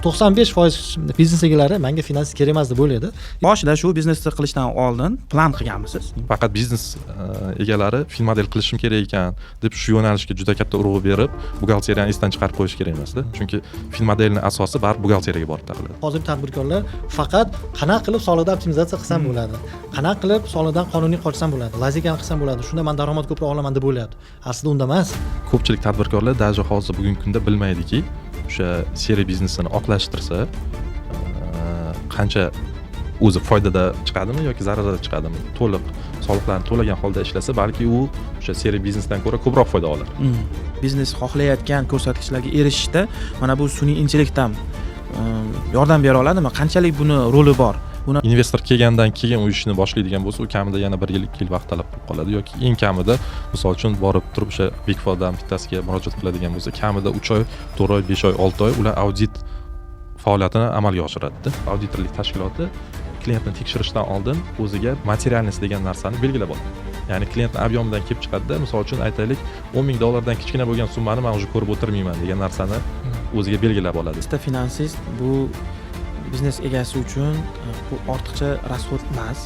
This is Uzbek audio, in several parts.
95% biznes egalari menga finans kerak emas deb o'ylaydi. Boshida shu biznesni qilishdan oldin plan qilganmisiz? Faqat biznes egalari fin model qilishim kerak ekan deb shu yo'nalishga juda katta urg'u berib, buxgalteriyani esdan chiqarib qo'yish kerak emasda. Chunki fin modelning asosi baribir buxgalteriyaga borib taqaladi. Hozir tadbirkorlar faqat qanaqa qilib soliqda optimizatsiya qilsam bo'ladi, qanaqa qilib soliqdan qonuniy qochsam bo'ladi, lazikani qilsam bo'ladi, shunda men daromad ko'proq olaman deb o'ylayapti. Aslida unda emas. Ko'pchilik tadbirkorlar даже hozir bugungi kunda bilmaydiki, o'sha seriya biznesini oqlashtirsa qancha o'zi foydada chiqadimi yoki zararda chiqadimi, to'liq soliqlarni to'lagan holda ishlasa, balki u o'sha seriya biznesdan ko'ra ko'proq foyda olar. Biznes xohlayotgan ko'rsatkichlarga erishishda mana bu sun'iy intellekt ham yordam bera oladimi? Qanchalik buni roli bor? Buni investor kelgandan keyin u ishni boshlaydigan bo'lsa, u kamida yana 1 yil 2 yil vaqt talab qilib qoladi yoki eng kamida misol uchun borib turib o'sha Big Fourdan bittasiga murojaat qiladigan bo'lsa, kamida 3 oy, 4 oy, 5 oy, 6 oy ular audit faoliyatini amalga oshiradi. Auditorlik tashkiloti klientni tekshirishdan oldin o'ziga materialность degan narsani belgilab oladi. Ya'ni klientning ob'yomidan kelib chiqadi-da, misol uchun aytaylik, $10,000 dan kichkina bo'lgan summani men уже ko'rib o'tirmayman degan narsani o'ziga belgilab oladi. Finansist bu biznes egasi uchun bu ortiqcha rasxod emas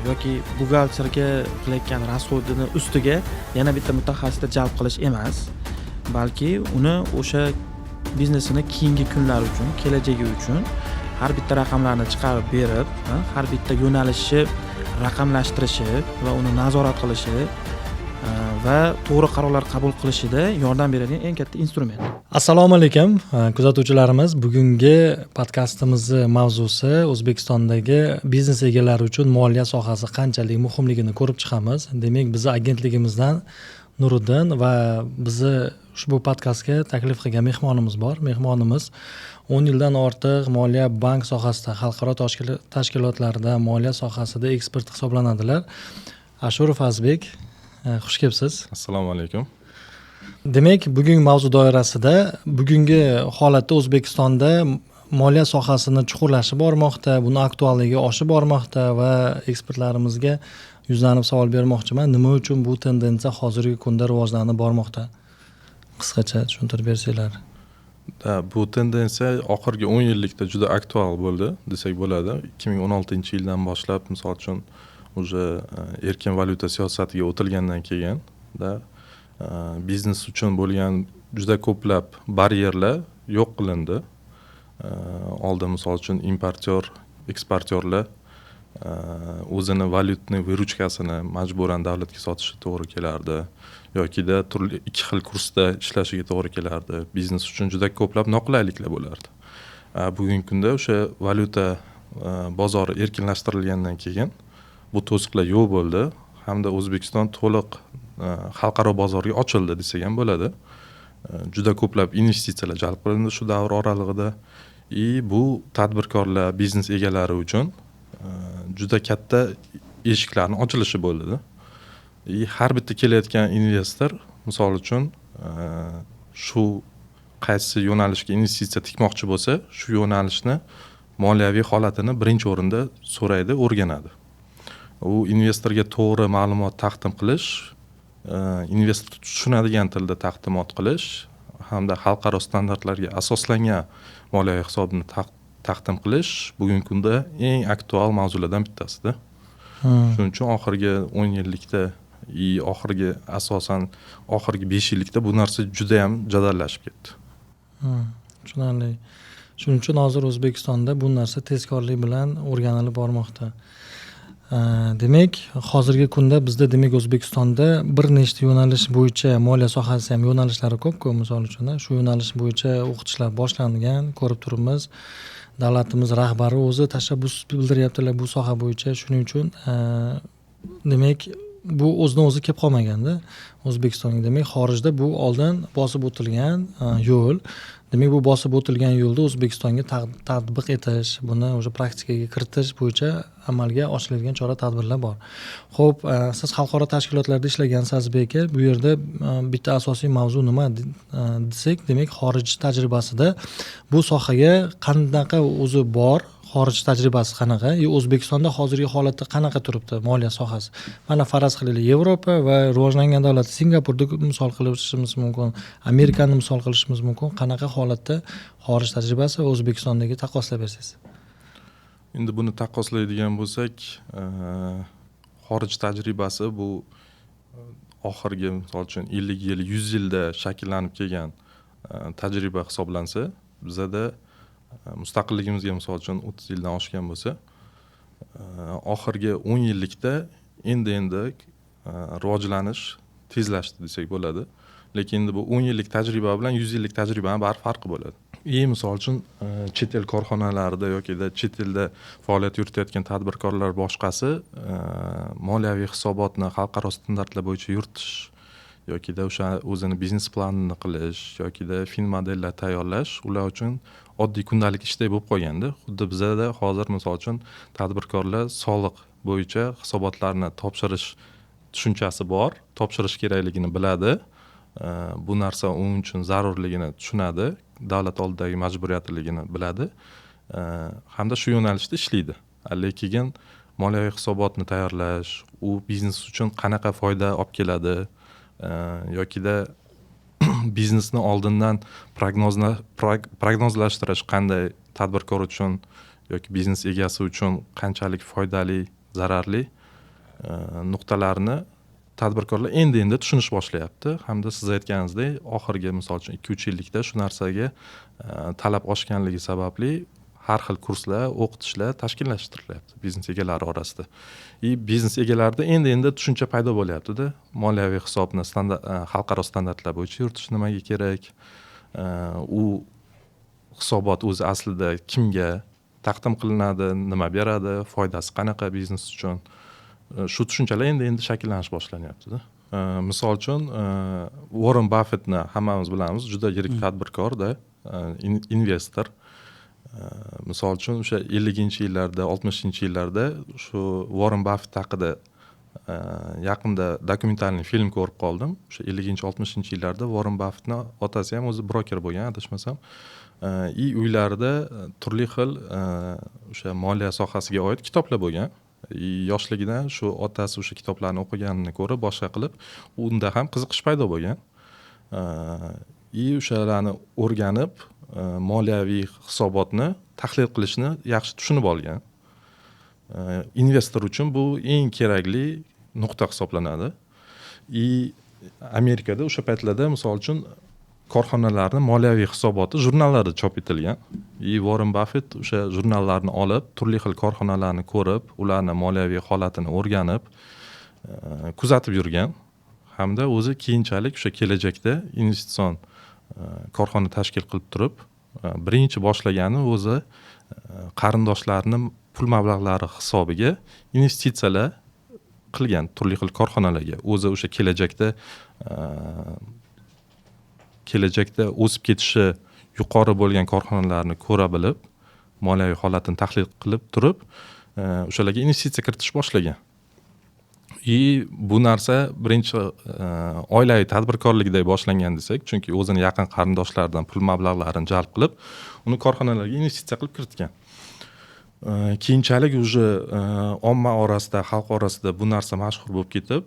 yoki buxgalterga qilayotgan rasxodini ustiga yana bitta mutaxassisni jalb qilish emas, balki uni o'sha biznesini keyingi kunlar uchun, kelajagi uchun har bitta raqamlarni chiqarib berib, har bitta yo'nalishni raqamlashtirishi va uni nazorat qilishi va to'g'ri qarorlar qabul qilishida yordam beradigan eng katta instrument. Assalomu alaykum, kuzatuvchilarimiz. Bugungi podkastimizni mavzusi O'zbekistondagi biznes egalari uchun moliya sohasi qanchalik muhimligini ko'rib chiqamiz. Demak, bizning agentligimizdan Nuriddin va bizni ushbu podkastga taklif qilgan mehmonimiz bor. Mehmonimiz 10 yildan ortiq moliya bank sohasida, xalqaro tashkilotlarda moliya sohasida ekspert hisoblanadilar. Ashurov Azbek, xush kelibsiz. Assalomu alaykum. Demak, bugungi mavzu doirasida bugungi holatda O'zbekistonda moliya sohasini chuqurlashib bormoqda, buni aktualligi oshib bormoqda va ekspertlarimizga yuzlanib savol bermoqchiman. Nima uchun bu tendensiya hozirgi kunda rivojlanib bormoqda? Qisqacha tushuntirib bersanglar. Bu tendensiya oxirgi 10 yillikda juda aktual bo'ldi, desak bo'ladi. 2016-yildan boshlab, misol uchun, уже erkin valyuta siyosatiga o'tilgandan keyin biznes uchun bo'lgan juda ko'plab baryerlar yo'q qilindi. Oldin misol uchun importyor, eksportyorlar o'zini valyutni viruchkasini majburan davlatga sotishi to'g'ri kelardi yokida turli ikki xil kursda ishlashiga to'g'ri kelardi. Biznes uchun juda ko'plab noqulayliklar bo'lardi. Bugungi kunda o'sha valyuta bozori erkinlashtirilgandan keyin bu to'siqlar yo'q bo'ldi hamda O'zbekiston to'liq xalqaro bozorga ochildi desak ham bo'ladi. Juda ko'plab investitsiyalar jalb qilindi shu davr oralig'ida. Bu tadbirkorlar, biznes egalari uchun juda katta eshiklarni ochilishi bo'ldi. Har bitta kelayotgan investor, misol uchun, shu qaysi yo'nalishga investitsiya tikmoqchi bo'lsa, shu yo'nalishni moliyaviy holatini birinchi o'rinda so'raydi, o'rganadi. U investorga to'g'ri ma'lumot taqdim qilish, investor tushunadigan tilda taqdimot qilish hamda xalqaro standartlarga asoslangan moliyaviy hisobni taqdim qilish bugungi kunda eng aktual mavzulardan bittasida. Shuning uchun oxirgi 10 yillikda oxirgi asosan oxirgi 5 yillikda bu narsa juda ham jadallashib ketdi. Tushunarli. Shuning uchun hozir O'zbekistonda bu narsa tezkorlik bilan o'rganilib bormoqda. Demak, hozirgi kunda bizda demak O'zbekistonda bir nechta yo'nalish bo'yicha moliya sohasi ham yo'nalishlari ko'p-ku, misol uchun shu yo'nalish bo'yicha o'qitishlar boshlangan, ko'rib turibmiz. Davlatimiz rahbari o'zi tashabbus bildiryaptilar bu soha bo'yicha. Shuning uchun demak bu o'zidan o'zi kelib qolmaganda O'zbekistonga, demak xorijda bu oldin bosib o'tilgan yo'l. Demak bu bosib o'tilgan yo'lda O'zbekistonga tatbiq etish, buni o'sha praktikaga kiritish bo'yicha amalga oshirilgan chora-tadbirlar bor. Xo'p, siz xalqaro tashkilotlarda ishlagansiz Azbek aka, bu yerda bitta asosiy mavzu nima desak, demak xorij tajribasida bu sohaga qanaqa o'zi bor, xorij tajribasi qanaqa, O'zbekistonda hozirgi holatda qanaqa turibdi moliya sohasi. Mana faraz qilaylik, Yevropa va rivojlangan davlat Singapurni misol qilishimiz mumkin, Amerikani misol qilishimiz mumkin. Qanaqa holatda xorij tajribasi va O'zbekistondagi taqqoslab bersangiz. Endi buni taqqoslaydigan bo'lsak, xorij tajribasi bu oxirgi misol uchun 50 yil, 100 yilda shakllanib kelgan tajriba hisoblansa, bizada mustaqilligimizga misol uchun 30 yildan oshgan bo'lsa, oxirgi 10 yillikda endi rivojlanish tezlashdi desak bo'ladi. Lekin endi bu 10 yillik tajriba bilan 100 yillik tajribaning baribir farqi bo'ladi. Misol uchun chet el korxonalarida yoki chet elda faoliyat yuritayotgan tadbirkorlar boshqasi moliyaviy hisobotni xalqaro standartlar bo'yicha yuritish yoki o'sha o'zini biznes planini qilish yoki fin modellar tayyorlash ular uchun oddiy kundalik ishday bo'lib qolganda, xuddi bizada hozir misol uchun tadbirkorlar soliq bo'yicha hisobotlarni topshirish tushunchasi bor, topshirish kerakligini biladi. Bu narsa uning uchun zarurligini tushunadi, davlat oldidagi majburiyatligini biladi, hamda shu yo'nalishda ishlaydi. Lekin moliyaviy hisobotni tayyorlash, u biznes uchun qanaqa foyda olib keladi yokida biznesni oldindan prognozlashtirish qanday tadbirkor uchun yoki biznes egasi uchun qanchalik foydali, zararli nuqtalarni tadbirkorlar endi tushunish boshlayapti. Hamda siz aytganingizdek, oxirgi misol uchun 2-3 yillikda shu narsaga talab oshganligi sababli har xil kurslar, o'qitishlar tashkillashtirilyapti biznes egalari orasida. Biznes egalarida endi tushuncha paydo bo'lyapti-da. Moliyaviy hisobni xalqaro standartlar bo'yicha yuritish nimaga kerak? U hisobot o'zi aslida kimga taqdim qilinadi, nima beradi, foydasi qanaqa biznes uchun? Shu tushunchalar endi shakllanish boshlanyapti-da. Misol uchun Warren Buffettni hammamiz bilamiz, juda yirik tadbirkor-da, investor. Misol uchun o'sha 50-yillarda, 60-yillarda shu Warren Buffett haqida yaqinda dokumentalniy film ko'rib qoldim. O'sha 50-60-yillarda Warren Buffettning otasi ham o'zi broker bo'lgan, adashmasam. Uylarida turli xil o'sha moliya sohasiga oid kitoblar bo'lgan. Yoshligidan shu otasi o'sha kitoblarni o'qiganini ko'rib, boshqa qilib, unda ham qiziqish paydo bo'lgan. O'shalarni o'rganib, moliyaviy hisobotni tahlil qilishni yaxshi tushunib olgan. Investor uchun bu eng kerakli nuqta hisoblanadi. Amerikada o'sha paytlarda misol uchun korxonalarning moliyaviy hisoboti jurnallarda chop etilgan. Warren Buffett o'sha jurnallarni olib, turli xil korxonalarni ko'rib, ularning moliyaviy holatini o'rganib, kuzatib yurgan. Hamda o'zi keyinchalik o'sha kelajakda investitsion korxona tashkil qilib turib, birinchi boshlagani o'zi qarindoshlarining pul mablag'lari hisobiga investitsiyalar qilgan turli xil korxonalarga. O'zi o'sha kelajakda o'sib ketishi yuqori bo'lgan korxonalarni ko'ra bilib, moliyaviy holatini tahlil qilib turib, o'shalarga investitsiya kiritish boshlagan. Bu narsa birinchi oilaviy tadbirkorlikday boshlangan desak, chunki o'zini yaqin qarindoshlaridan pul mablag'larini jalb qilib, uni korxonalarga investitsiya qilib kiritgan. Keyinchalik уже omma orasida, xalq orasida bu narsa mashhur bo'lib ketib,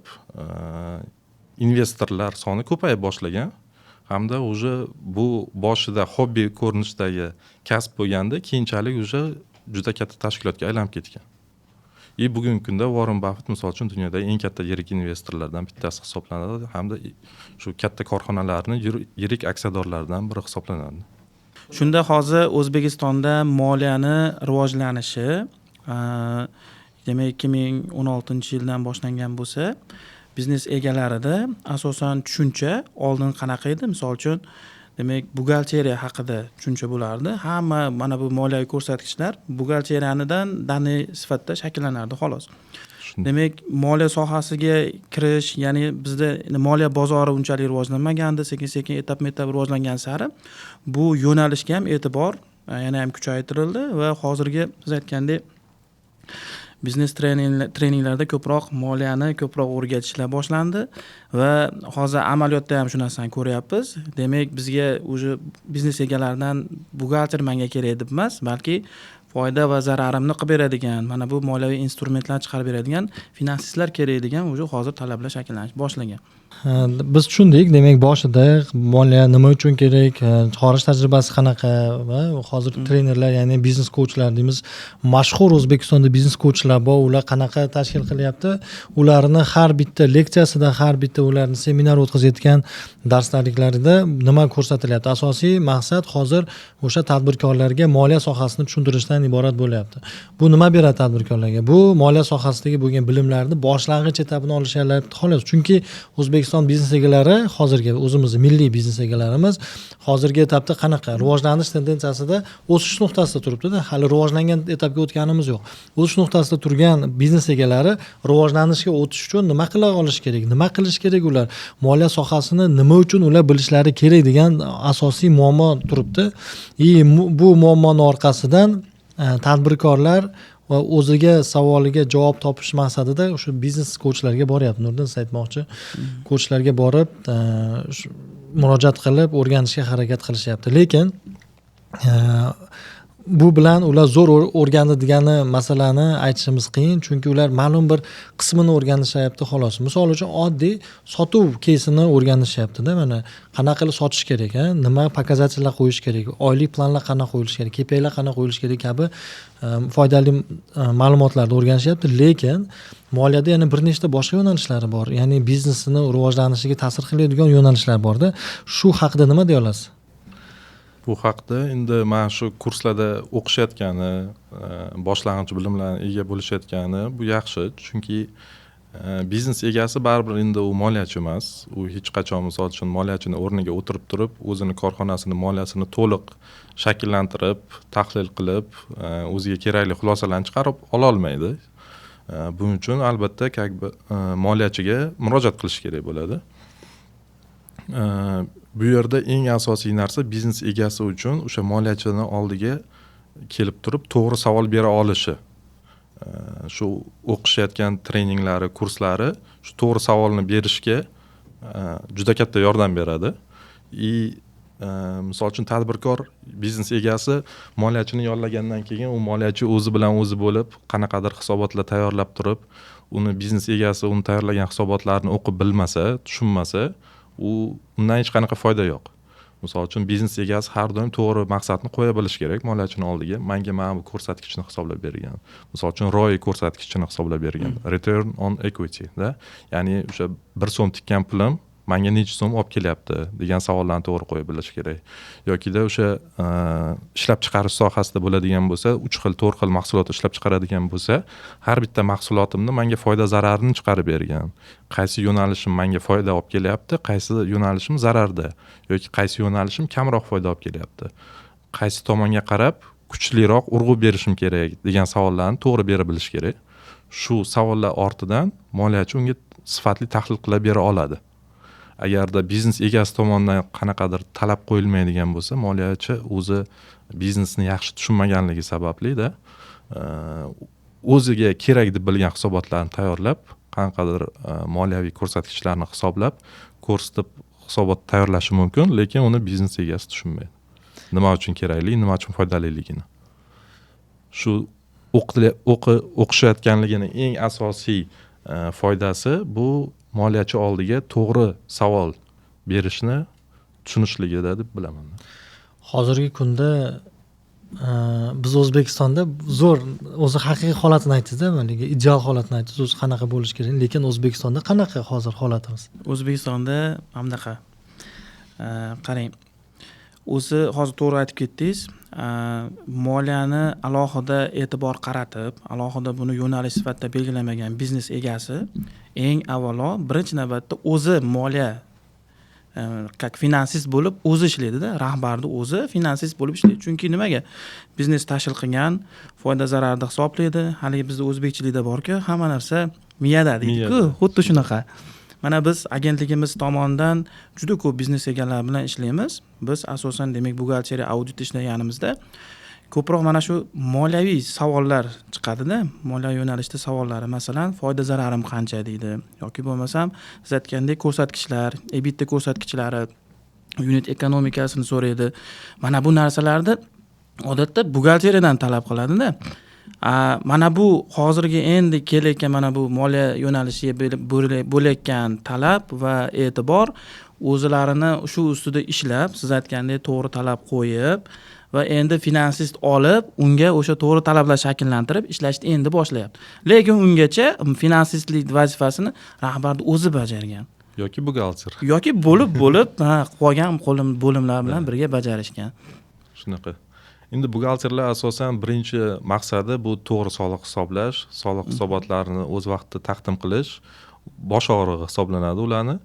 investorlar soni ko'payib boshlagan. Hamda уже bu boshida hobbi ko'rinishdagi kasb bo'lganda, keyinchalik уже juda katta tashkilotga aylanib ketgan. Bugungi kunda Warren Buffett misol uchun dunyodagi eng katta yirik investorlardan bittasi hisoblanadi, hamda shu katta korxonalarning yirik aksiyadorlaridan biri hisoblanadi. Shunda hozir O'zbekistonda moliyani rivojlanishi, demak 2016-yildan boshlangan bo'lsa, biznes egalarida asosan tushuncha oldin qanaqa edi? Misol uchun, demak, buxgalteriya haqida tushuncha bo'lardi. Hamma mana bu moliyaviy ko'rsatkichlar buxgalteriyanidan dani sifatida shakllanardi, xolos. Demak, moliya sohasiga kirish, ya'ni bizda moliya bozori unchalik rivojlanmagandi, sekin-sekin etap-etap rivojlangan sari bu yo'nalishga ham e'tibor yana ham kuchaytirildi va hozirgi siz aytgandek biznes treninglarda ko'proq moliyani ko'proq o'rgatishlar boshlandi va hozir amaliyotda ham shu narsani ko'ryapmiz. Demak, bizga o'sha biznes egalaridan buxgalter menga kerak deb emas, balki foyda va zararimni qilib beradigan, mana bu moliyaviy instrumentlar chiqarib beradigan finansistlar kerak degan уже hozir talablar shakllanishni boshlagan. Biz tushundik, demak boshida moliya nima uchun kerak, xorij tajribasi qanaqa va hozir trenerlar, ya'ni biznes ko'chlar deymiz, mashhur O'zbekistonda biznes ko'chlar bor, ular qanaqa tashkil qilyapti, ularni har bitta leksiyasida, har bitta ularni seminar o'tkazayotgan darsliklarida nima ko'rsatilyapti? Asosiy maqsad hozir o'sha tadbirkorlarga moliya sohasini tushuntirishdan iborat bo'lyapti. Bu nima beradi tadbirkorlarga? Bu moliya sohasidagi bo'lgan bilimlarni boshlang'ich etapini olishyapti xolos. Chunki O'zbekiston biznes egalari hozirgi o'zimizning milliy biznes egalarimiz hozirgi etapda qanaqa rivojlanish tendensiyasida o'sish nuqtasida turibdi-da, hali rivojlangan etapga o'tganimiz yo'q. O'sish nuqtasida turgan biznes egalari rivojlanishga o'tish uchun nima qila olish kerak, nima qilish kerak, ular moliya sohasini nima uchun ular bilishlari kerak degan asosiy muammo turibdi. Bu muammoning orqasidan tadbirkorlar va o'ziga savoliga javob topish maqsadida o'sha biznes ko'chlarga boryapti. Nurdin siz aytmoqchi, ko'chlarga borib murojaat qilib o'rganishga harakat qilishyapti. Lekin bu bilan ular zo'r o'rganadigan masalani aytishimiz qiyin, chunki ular ma'lum bir qismini o'rganishyapti xolos. Misol uchun oddiy sotuv keysini o'rganishyapti-da, mana qanaqa qilib sotish kerak, nima pokazatellar qo'yish kerak, oylik planlar qanaqa qo'yilishi kerak, KPIlar qanaqa qo'yilishi kerak kabi foydali ma'lumotlarni o'rganishyapti. Lekin moliyada yana bir nechta boshqa yo'nalishlari bor. Ya'ni biznesini rivojlanishiga ta'sir qiladigan yo'nalishlar bor-da. Shu haqida nima deya olasiz? Bu haqda endi mana shu kurslarda o'qishayotgani, boshlang'ich bilimlarga ega bo'lishayotgani bu yaxshi, chunki biznes egasi baribir endi u moliyachi emas. U hech qachon misol uchun moliyachining o'rniga o'tirib turib, o'zini korxonasini moliyasini to'liq shakllantirib, tahlil qilib, o'ziga kerakli xulosalarni chiqarib ola olmaydi. Buning uchun albatta moliyachiga murojaat qilish kerak bo'ladi. Bu yerda eng asosiy narsa biznes egasi uchun o'sha moliyachining oldiga kelib turib to'g'ri savol bera olishi. Shu o'qishayotgan treninglari, kurslari shu to'g'ri savolni berishga juda katta yordam beradi. Misol uchun tadbirkor biznes egasi moliyachini yollagandan keyin u moliyachi o'zi bilan o'zi bo'lib qanaqadir hisobotlar tayyorlab turib, uni biznes egasi uni tayyorlagan hisobotlarni o'qib bilmasa, tushunmasa, undan hech qanaqa foyda yo'q. Misol uchun biznes egasi har doim to'g'ri maqsadni qo'ya bilish kerak moliyachining oldiga. Menga mana bu ko'rsatkichni hisoblab bergan. Misol uchun ROI ko'rsatkichini hisoblab bergan. Return on equity da. Ya'ni o'sha 1 so'm tikkan pulim menga necha so'm olib kelyapti degan savollarni to'g'ri qo'ya bilish kerak. Yokida o'sha ishlab chiqarish sohasida bo'ladigan bo'lsa, 3 xil, 4 xil mahsulot ishlab chiqaradigan bo'lsa, har bitta mahsulotimni menga foyda zararini chiqarib bergan. Qaysi yo'nalishim menga foyda olib kelyapti, qaysi yo'nalishim zararda yoki qaysi yo'nalishim kamroq foyda olib kelyapti. Qaysi tomonga qarab kuchliroq urg'u berishim kerak degan savollarni to'g'ri berib bilish kerak. Shu savollar ortidan moliyachi unga sifatli tahlil qilib bera oladi. Agarda biznes egasi tomonidan qanaqadir talab qo'yilmaydigan bo'lsa, moliyachi o'zi biznesni yaxshi tushunmaganligi sababli-da o'ziga kerak deb bilgan hisobotlarni tayyorlab, qanaqadir moliyaviy ko'rsatkichlarni hisoblab, ko'rsatib hisobot tayyorlashi mumkin, lekin uni biznes egasi tushunmaydi. Nima uchun kerakli, nima uchun foydaliligini. Shu o'qishayotganligining eng asosiy foydasi bu moliyachi oldiga to'g'ri savol berishni tushunishligida deb bilaman. Hozirgi kunda biz O'zbekistonda zo'r o'zi haqiqiy holatini aytdingiz-da, mana ideal holatni aytdingiz, o'zi qanaqa bo'lish kerak, lekin O'zbekistonda qanaqa hozir holatimiz? O'zbekistonda hamdaqa. Qarang. O'zi hozir to'g'ri aytib ketdingiz. Moliyani alohida e'tibor qaratib, alohida buni yo'nalish sifatida belgilamagan biznes egasi eng avvalo birinchi navbatda o'zi moliya finansist bo'lib o'zi ishlaydi-da, rahbarni o'zi finansist bo'lib ishlaydi. Chunki nimaga? Biznes tashkil qilgan, foyda zararni hisoblaydi. Haligi bizda o'zbekchilikda borki, hamma narsa miyada deydi-ku, xuddi shunaqa. Mana biz agentligimiz tomonidan juda ko'p biznes egalari bilan ishlaymiz. Biz asosan demak buxgalteriya audit ishlaganimizda ko'proq mana shu moliyaviy savollar chiqadi-da, moliya yo'nalishida savollari, masalan, foyda zararim qancha deydi yoki bo'lmasam siz aytgandek ko'rsatkichlar, EBITDA ko'rsatkichlari, unit ekonomikasini so'raydi. Mana bu narsalarni odatda buxgalteriyadan talab qiladida. Mana bu hozirgi endi kelayotgan mana bu moliya yo'nalishiga bo'layotgan talab va e'tibor o'zlarini shu ustida ishlab, siz aytgandek to'g'ri talab qo'yib va endi finansist olib, unga o'sha to'g'ri talablar shakllantirib ishlashni endi boshlayapti. Lekin ungacha finansistlik vazifasini rahbarning o'zi bajargan. yoki buxgalter. Yoki bo'lib qolgan bo'limlar bilan birga bajarishgan. Shunaqa. Endi buxgalterlar asosan birinchi maqsadi bu to'g'ri soliq hisoblash, soliq hisobotlarini o'z vaqtida taqdim qilish bosh og'rig'i hisoblanadi ularni.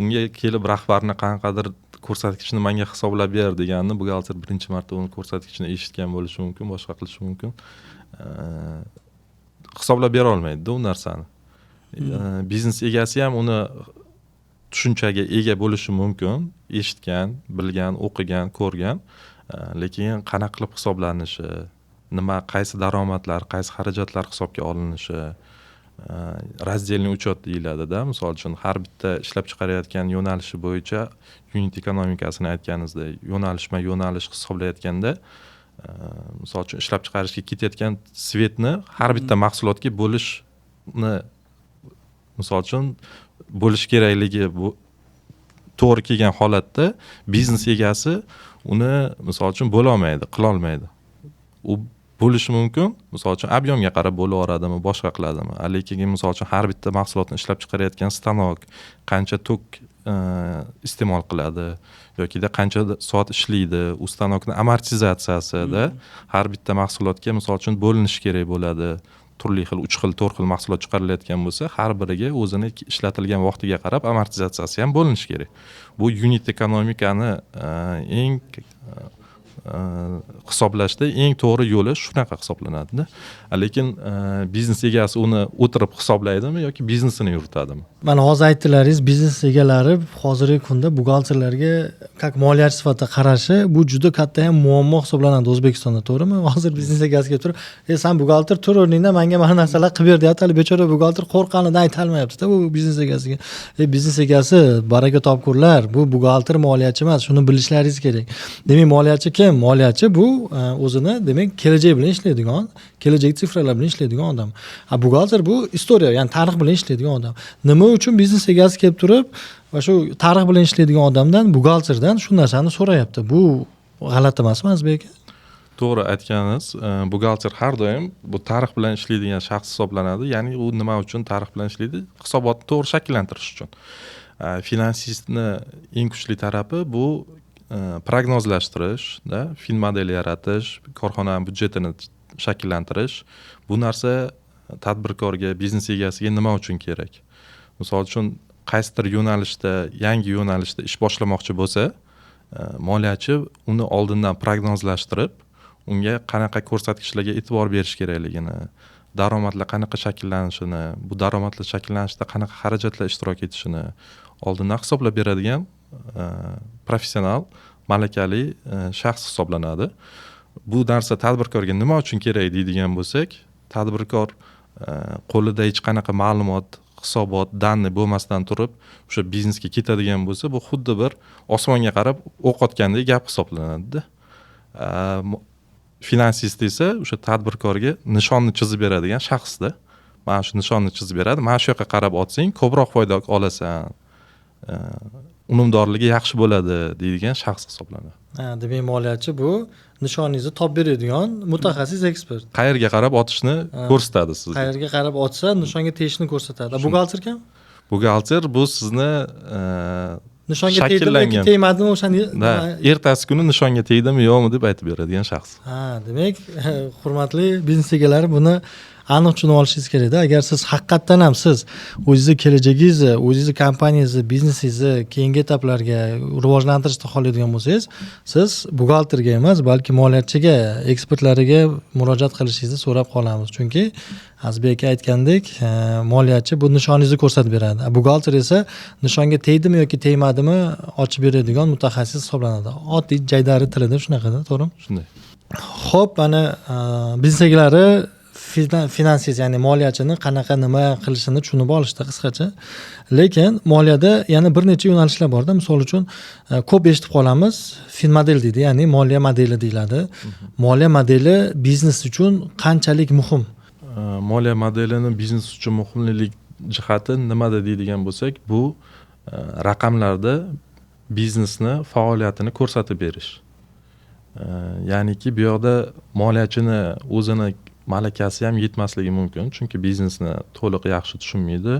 Unga kelib rahbarni qanaqadir ko'rsatkichni menga hisoblab ber deganini buxgalter birinchi marta uni ko'rsatkichni eshitgan bo'lishi mumkin, boshqa qilishi mumkin. Hisoblab bera olmaydi-da u narsani. Biznes egasi ham uni tushunchaga ega bo'lishi mumkin, eshitgan, bilgan, o'qigan, ko'rgan, lekin qanaqa qilib hisoblanishi, qaysi daromadlar, qaysi xarajatlar hisobga olinishi, разделный учет deyiladi-da. Misol uchun har bitta ishlab chiqarayotgan yo'nalishi bo'yicha unit ekonomikasini aytganingizda yo'nalish hisoblayotganda, misol uchun ishlab chiqarishga ketayotgan svetni har bitta mahsulotga bo'lishni misol uchun bo'lish kerakligi bu to'g'ri kelgan holatda biznes egasi uni misol uchun bo'la olmaydi, qila olmaydi. U bo'lishi mumkin, misol uchun ob'yomga qarab bo'lib yuboradimi, boshqa qiladimi. Lekin misol uchun har bitta mahsulotni ishlab chiqarayotgan stanok qancha tok iste'mol qiladi yokida qancha soat ishlaydi, u stanokning amortizatsiyasida har bitta mahsulotga misol uchun bo'linish kerak bo'ladi. Turli xil 3 xil 4 xil mahsulot chiqarilayotgan bo'lsa, har biriga o'zini ishlatilgan vaqtiga qarab amortizatsiyasi ham bo'linishi kerak. Bu unit ekonomikani eng hisoblashda eng to'g'ri yo'li shunaqa hisoblanadi-da. Lekin biznes egasi uni o'tirib hisoblaydimi yoki biznesini yuritadimi? Mana hozir aytdilaringiz, biznes egalari hozirgi kunda buxgalterlarga как moliyachi sifatida qarashi bu juda katta ham muammo hisoblanadi O'zbekistonda, to'g'rimi? Hozir biznes egasiga turib, "Sen buxgalter tur o'rningdan menga mana narsalar qilib ber" deyapti. Hali bechora buxgalter qo'rqqanidan ayta olmayapti-da bu biznes egasiga. Biznes egasi, baraka topkurlar, bu buxgalter moliyachi emas, shuni bilishlaringiz kerak. Demak, moliyachi kim? Moliyachi bu o'zini, demak, kelajak bilan ishlaydigan, kelajak sifralar bilan ishlaydigan odam. Buxgalter bu istoriya, ya'ni tarix bilan ishlaydigan odam. Nima uchun biznes egasi kelib turib va shu tarix bilan ishlaydigan odamdan, buxgalterdan shu narsani so'rayapti? Bu g'alati emasmi, Azbek aka? To'g'ri aytganingiz, buxgalter har doim bu tarix bilan ishlaydigan shaxs hisoblanadi. Ya'ni u nima uchun tarix bilan ishlaydi? Hisobotni to'g'ri shakllantirish uchun. Finansistni eng kuchli tarafi bu prognozlashtirish, fin model yaratish, korxona budjetini shakllantirish. Bu narsa tadbirkorga, biznes egasiga nima uchun kerak? Misol uchun qaysidir yo'nalishda, yangi yo'nalishda ish boshlamoqchi bo'lsa, moliyachi uni oldindan prognozlashtirib, unga qanaqa ko'rsatkichlarga e'tibor berish kerakligini, daromadlar qanaqa shakllanishini, bu daromadlar shakllanishida qanaqa xarajatlar ishtirok etishini oldindan hisoblab beradigan professional, malakali shaxs hisoblanadi. Bu narsa tadbirkorga nima uchun kerak deydigan bo'lsak, tadbirkor qo'lida hech qanaqa ma'lumot, hisobot, danni bo'lmasdan turib, o'sha biznesga ketadigan bo'lsa, bu xuddi bir osmonga qarab o'q otgandek gap hisoblanadi-da. Finansist esa o'sha tadbirkorga nishonni chizib beradigan shaxsda. Mana shu nishonni chizib beradi. Mana shu yoqqa qarab otsang, ko'proq foyda olasan. Unumdorligi yaxshi bo'ladi deydigan shaxs hisoblanadi. Demak, moliyachi bu nishoningizni topib beradigan mutaxassis ekspert. Qayerga qarab otishni ko'rsatadi sizga. Qayerga qarab otsa, nishonga tegishni ko'rsatadi. Buxgalter kim? Buxgalter bu sizni nishonga tegdimi yoki tegmadimi o'shani ertasi kuni nishonga tegdimi yo'qmi deb aytib beradigan shaxs. Demak, hurmatli biznes egalari, buni aniq tushunib olishingiz kerak-da. Agar siz haqiqatdan ham siz o'zingizni kelajagingizni, o'zingizni kompaniyangizni, biznesingizni keyingi etaplarga rivojlantirishni xohlaydigan bo'lsangiz, siz buxgalterga emas, balki moliyachiga, ekspertlariga murojaat qilishingizni so'rab qolamiz. Chunki Azbek aka aytgandek, moliyachi bu nishoningizni ko'rsatib beradi. Buxgalter esa nishonga tegdimi yoki tegmadimi ochib beradigan mutaxassis hisoblanadi. Oddiy jaydari tilida shunaqada, to'g'rimi? Shunday. Xo'p, mana biznes egalari finansiz ya'ni moliyachini qanaqa nima qilishini tushunib olishdi qisqacha. Lekin moliyada yana bir necha yo'nalishlar borda. Misol uchun ko'p eshitib qolamiz, finmodel deydi, ya'ni moliya modeli deyiladi. Moliya modeli biznes uchun qanchalik muhim? Moliya modelini biznes uchun muhimlik jihati nimada deydigan bo'lsak, bu raqamlarda biznesni faoliyatini ko'rsatib berish. Ya'niki bu yoqda moliyachini o'zini malakasi ham yetmasligi mumkin, chunki biznesni to'liq yaxshi tushunmaydi.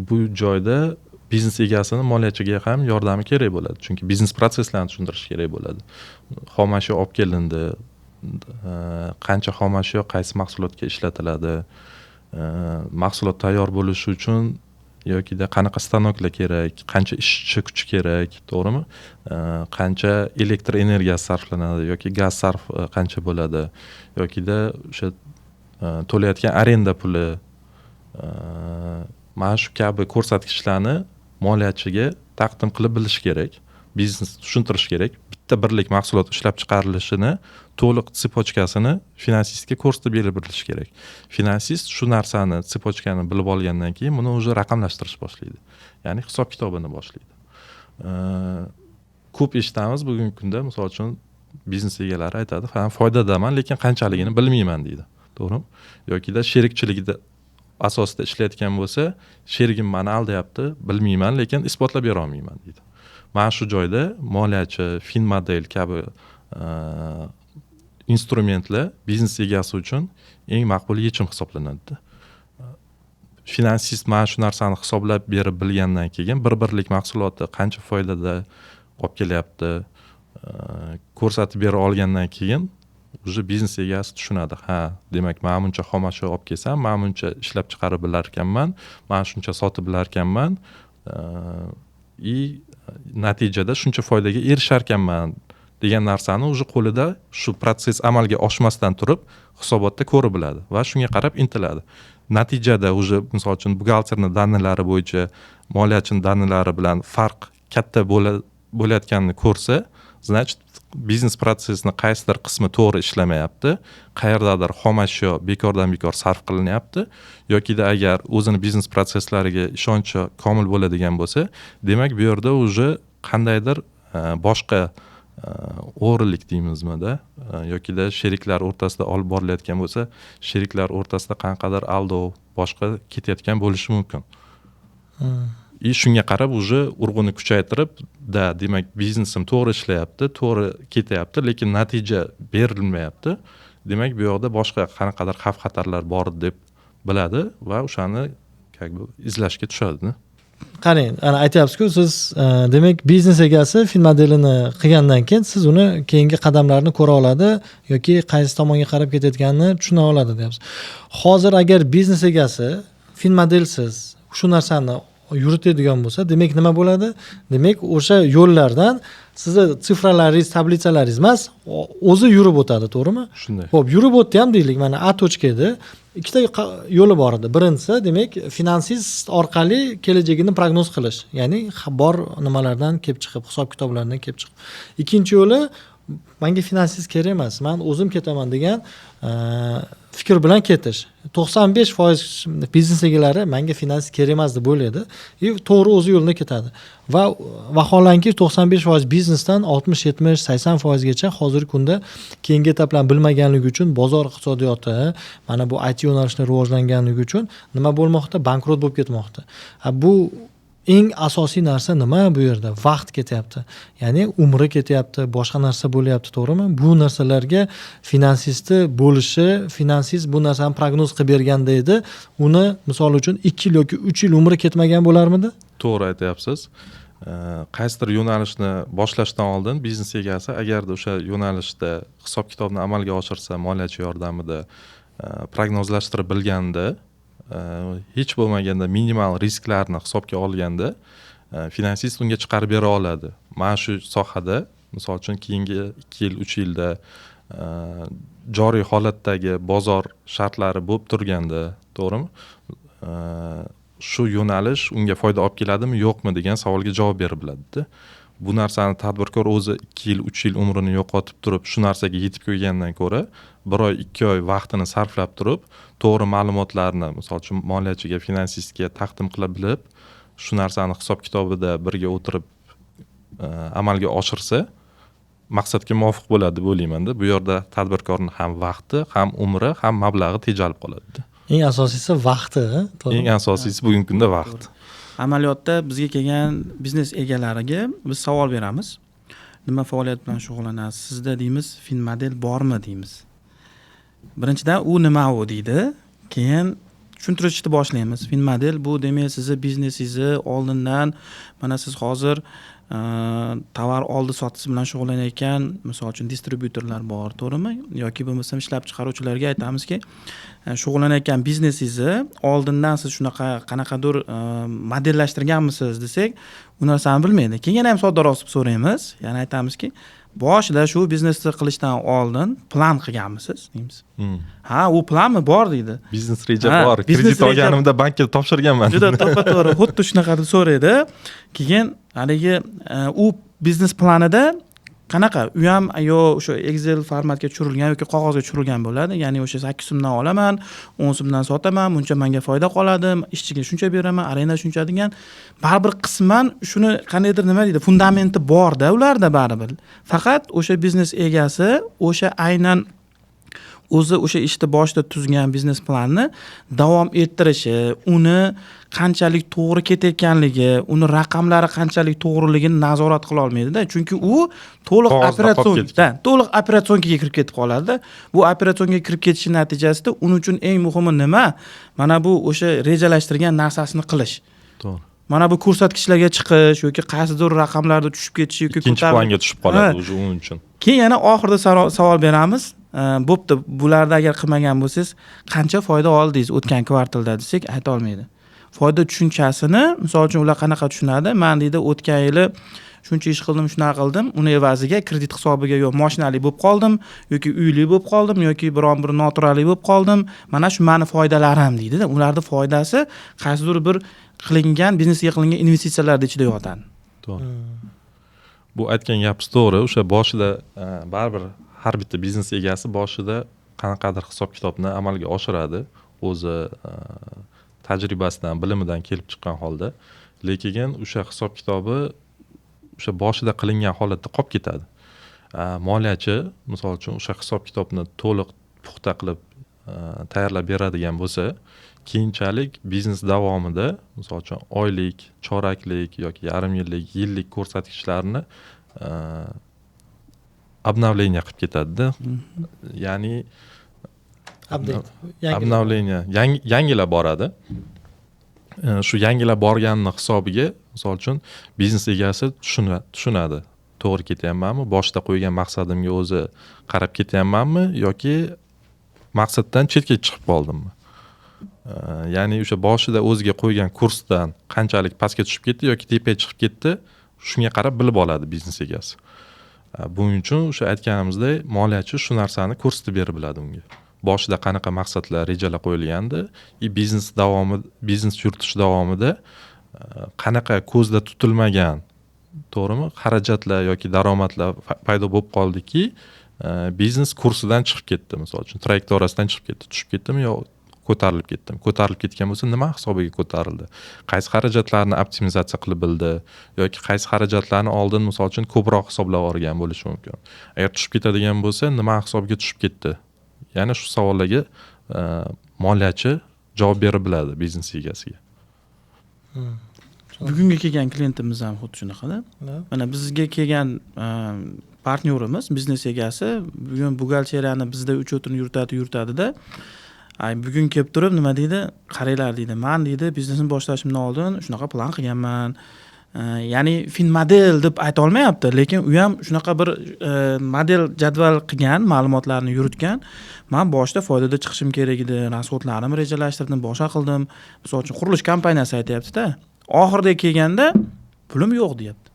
Bu joyda biznes egasini moliyachiga ham yordami kerak bo'ladi, chunki biznes proseslarni tushuntirish kerak bo'ladi. Xomashyo olib kelindi, qancha xomashyo qaysi mahsulotga ishlatiladi, mahsulot tayyor bo'lishi uchun yokida qanaqa stanoklar kerak, qancha ishchi kuchi kerak, to'g'rimi? Qancha elektr energiyasi sarflanadi yoki gaz sarf qancha bo'ladi, yokida o'sha to'layotgan arenda puli, mana shu kabi ko'rsatkichlarni moliyachiga taqdim qilib bilish kerak, biznes tushuntirish kerak. Bitta birlik mahsulot ishlab chiqarilishini to'liq sipochkasini finansistga ko'rsatib berib bilish kerak. Finansist shu narsani, sipochkani bilib olgandan keyin buni o'zi raqamlashtirish boshlaydi. Ya'ni hisob kitobini boshlaydi. Ko'p eshitamiz bugungi kunda, misol uchun biznes egalari aytadi, "Ha, foydadaman, lekin qanchaligini bilmayman" deydi. To'g'rimi? Yokida sherikchiligida asosida ishlayotgan bo'lsa, sherigim meni aldayapti, bilmayman, lekin isbotlab bera olmayman deydi. Mana shu joyda moliyachi, finmodel kabi instrumentlar biznes egasi uchun eng maqbul yechim hisoblanadi. Finansist mana shu narsani hisoblab berib bilgandan keyin bir-birlik mahsulotni qancha foydada olib kelyapti, ko'rsatib bera olgandan keyin o'zi biznes egasi tushunadi. Ha, demak, men buncha xomashyo olib kelsam, men buncha ishlab chiqarib bilar ekanman, men shuncha sotib bilar ekanman, natijada shuncha foydaga erishar ekanman degan narsani o'zi qo'lida shu proses amalga oshmasdan turib hisobotda ko'rib biladi va shunga qarab intiladi. Natijada o'zi misol uchun buxgalterning danilari bo'yicha moliyachining danilari bilan farq katta bo'layotganini ko'rsa, значит, biznes prosesini qaysidir qismi to'g'ri ishlamayapti, qayerdadir xomashyo bekordan-bekor sarf qilinyapti, yokida agar o'zini biznes proseslariga ishonchi komil bo'ladigan bo'lsa, demak bu yerda o'zi qandaydir boshqa o'g'rilik deymizmi-da, yokida sheriklar o'rtasida olib borilayotgan bo'lsa, sheriklar o'rtasida qanaqadir aldov, boshqa ketayotgan bo'lishi mumkin. Shunga qarab o'zi urg'uni kuchaytirib, demak, biznesim to'g'ri ishlayapti, to'g'ri ketyapti, lekin natija berilmayapti. Demak, bu yoqda boshqa qanaqadir xavf-xatarlar bor deb biladi va o'shani izlashga tushadi. Qarang, ana aytyapsiz-ku, siz demak, biznes egasi finmodelini qilgandan keyin siz uni keyingi qadamlarini ko'ra oladi yoki qaysi tomonga qarab ketayotganini tushuna oladi deyapsiz. Hozir agar biznes egasi finmodelsiz shu narsani yuritadigan bo'lsa, demak nima bo'ladi? Demak, o'sha yo'llardan sizni sifralaringiz, tablitsalaringiz emas, o'zi yurib o'tadi, to'g'rimi? Shunday. Xo'p, yurib o'tdi ham deylik, mana A точка edi. Ikkita yo'li bor edi. Birinchisi, demak, finansist orqali kelajagini prognoz qilish, ya'ni bor nimalardan kelib chiqib, hisob-kitoblardan kelib chiqib. Ikkinchi yo'li, menga finansist kerak emas, men o'zim ketaman degan fikr bilan ketish. 95% biznes egalari menga finansist kerak emas deb o'ylaydi, to'g'ri o'zi yo'lida ketadi. Va vaholanki 95% biznesdan 60, 70, 80% gacha hozirgi kunda keyingi etaplarni bilmaganligi uchun bozor iqtisodiyoti, mana bu IT yo'nalishida rivojlanganligi uchun nima bo'lmoqda? Bankrot bo'lib ketmoqda. Bu eng asosiy narsa nima bu yerda? Vaqt ketyapti. Ya'ni umri ketyapti, boshqa narsa bo'lyapti, to'g'rimi? Bu narsalarga finansisti bo'lishi, finansist bu narsani prognoz qilib berganda edi, uni misol uchun 2 yil yoki 3 yil umri ketmagan bo'larmidi? To'g'ri aytyapsiz. Qaysidir yo'nalishni boshlashdan oldin biznes egasi agarda o'sha yo'nalishda hisob-kitobni amalga oshirsa, moliyachi yordamida prognozlashtirib bilganda, hech bo'lmaganda minimal risklarni hisobga olganda finansist unga chiqarib bera oladi. Mana shu sohada, misol uchun keyingi 2 yil, 3 yilda joriy holatdagi bozor shartlari bo'lib turganda, to'g'rimi? Shu yo'nalish unga foyda olib keladimi, yo'qmi degan savolga javob berib biladi. bu narsani tadbirkor o'zi 2 yil 3 yil umrini yo'qotib turib shu narsaga yetib kelgandan ko'ra 1 oy 2 oy vaqtini sarflab turib to'g'ri ma'lumotlarni misol uchun moliyachiga finansistga taqdim qila bilib shu narsani hisob kitobida birga o'tirib amalga oshirsa maqsadga muvofiq bo'ladi deb o'ylaymanda. Bu yerda tadbirkorning ham vaqti, ham umri, ham mablag'i tejalib qoladi. Eng asosiysi vaqti, to'g'ri. Eng asosiysi bugungi kunda vaqt. Amaliyotda bizga kelgan biznes egalariga biz savol beramiz. Nima faoliyat bilan shug'ullanasiz? Sizda deymiz, fin model bormi deymiz. Birinchidan u nima u deydi. Keyin tushuntirishni boshlaymiz. Fin model bu demak sizni biznesingizni oldindan mana siz hozir tovar oldi sotish bilan shug'ullanayotgan, misol uchun distribyutorlar bor, to'g'rimi? Yoki bo'lmasam ishlab chiqaruvchilarga aytamizki, shug'ullanayotgan biznesingizni oldindan siz shunaqa qanaqadir modellashtirganmisiz desak, u narsani bilmaydi. Keyin yana ham soddaroq so'raymiz, yana aytamizki, boshida shu biznesni qilishdan oldin plan qilganmisiz deymiz. Ha, u planmi bor deydi. Biznes reja bor. Kredit olganimda bankka topshirganman. Juda to'g'ri, xuddi shunaqa deb so'raydi. Keyin haligi u biznes planida qanaqa? U ham yo o'sha Excel formatga tushirilgan yoki qog'ozga tushirilgan bo'ladi. Ya'ni o'sha 8 so'mdan olaman, 10 so'mdan sotaman, buncha menga foyda qoladi, ishchiga shuncha beraman, arenda shuncha degan baribir qisman shuni qandaydir nima deydi, fundamenti bor-da ularda baribir. Faqat o'sha biznes egasi o'sha aynan o'zi o'sha ishni boshida tuzgan biznes planni davom ettirishi, uni qanchalik to'g'ri ketayotganligi, uni raqamlari qanchalik to'g'riligini nazorat qila olmaydi-da. Chunki u to'liq operatsiyonga kirib ketib qoladi-da. Bu operatsiyonga kirib ketishi natijasida uning uchun eng muhimi nima? Mana bu o'sha rejalashtirgan narsasini qilish. To'g'ri. Mana bu ko'rsatkichlarga chiqish yoki qaysidir raqamlarda tushib ketish yoki ikkinchi planga tushib qoladi o'sha uning uchun. Keyin yana oxirida savol beramiz. Bo'pti, bularda agar qilmagan bo'lsangiz, qancha foyda oldingiz o'tgan kvartalda desak, ayta olmaydi. Foyda tushunchasini, misol uchun ular qanaqa tushunadi? Men deydi, o'tgan yili shuncha ish qildim, shunaqa qildim, uni evaziga kredit hisobiga yo mashinali bo'lib qoldim, yoki uyli bo'lib qoldim, yoki biron bir noturali bo'lib qoldim. Mana shu meni foydalarim deydi-da. Ularning foydasi qaysidir bir qilingan biznesga qilingan investitsiyalar ichida yotadi. To'g'ri. Bu aytgan gapingiz to'g'ri. O'sha boshida baribir har bitta biznes egasi boshida qanaqadir hisob kitobni amalga oshiradi, o'zi tajribasidan, bilimidan kelib chiqqan holda, lekin o'sha hisob kitobi o'sha boshida qilingan holatda qolib ketadi. Moliyachi, misol uchun o'sha hisob kitobni to'liq puxta qilib tayyorlab beradigan bo'lsa, keyinchalik biznes davomida, misol uchun oylik, choraklik yoki yarim yillik, yillik ko'rsatkichlarni обновление qilib ketadi-da. Ya'ni обновление yangilab boradi. Shu yangilab borganning hisobiga, misol uchun biznes egasi tushunadi. To'g'ri ketyapmanmi? Boshida qo'ygan maqsadimga o'zi qarab ketyapmanmi yoki maqsaddan chetga chiqib qoldimmi? Ya'ni o'sha boshida o'ziga qo'ygan kursdan qanchalik pastga tushib ketdi yoki tepaga chiqib ketdi, shunga qarab bilib oladi biznes egasi. Buning uchun o'sha aytganimizdek, moliyachi shu narsani ko'rsatib berib biladi unga. Boshida qanaqa maqsadlar rejalar qo'yilgandi, biznes yuritish davomida qanaqa ko'zda tutilmagan, to'g'rimi? Xarajatlar yoki daromadlar paydo bo'lib qoldiki, biznes kursidan chiqib ketdi, misol uchun trayektoriyasidan chiqib ketdi, tushib ketdimi yo ko'tarilib ketdimi? Ko'tarilib ketgan bo'lsa, nima hisobiga ko'tarildi? Qaysi xarajatlarni optimizatsiya qilib bildi yoki qaysi xarajatlarni oldin misol uchun ko'proq hisoblab olgan bo'lishi mumkin. Agar tushib ketadigan bo'lsa, nima hisobiga tushib ketdi? Ya'ni shu savollarga moliyachi javob berib biladi biznes egasiga. Bugunga kelgan klientimiz ham xuddi shunaqada. Mana bizga kelgan partnyorimiz, biznes egasi bugun buxgalteriyani bizda uchetini yuritadi-da. Bugun kelib turib nima deydi? Qaranglar deydi. Men deydi, biznesni boshlashimdan oldin shunaqa plan qilganman. Ya'ni fin model deb ayta olmayapti, lekin u ham shunaqa bir model jadval qilgan, ma'lumotlarni yuritgan. Men boshida foydada chiqishim kerak edi, rasxodlarimni rejalashtirdim, boshqa qildim. Misol uchun qurilish kompaniyasi aytayapti-da. Oxirida kelganda pulim yo'q deyapti.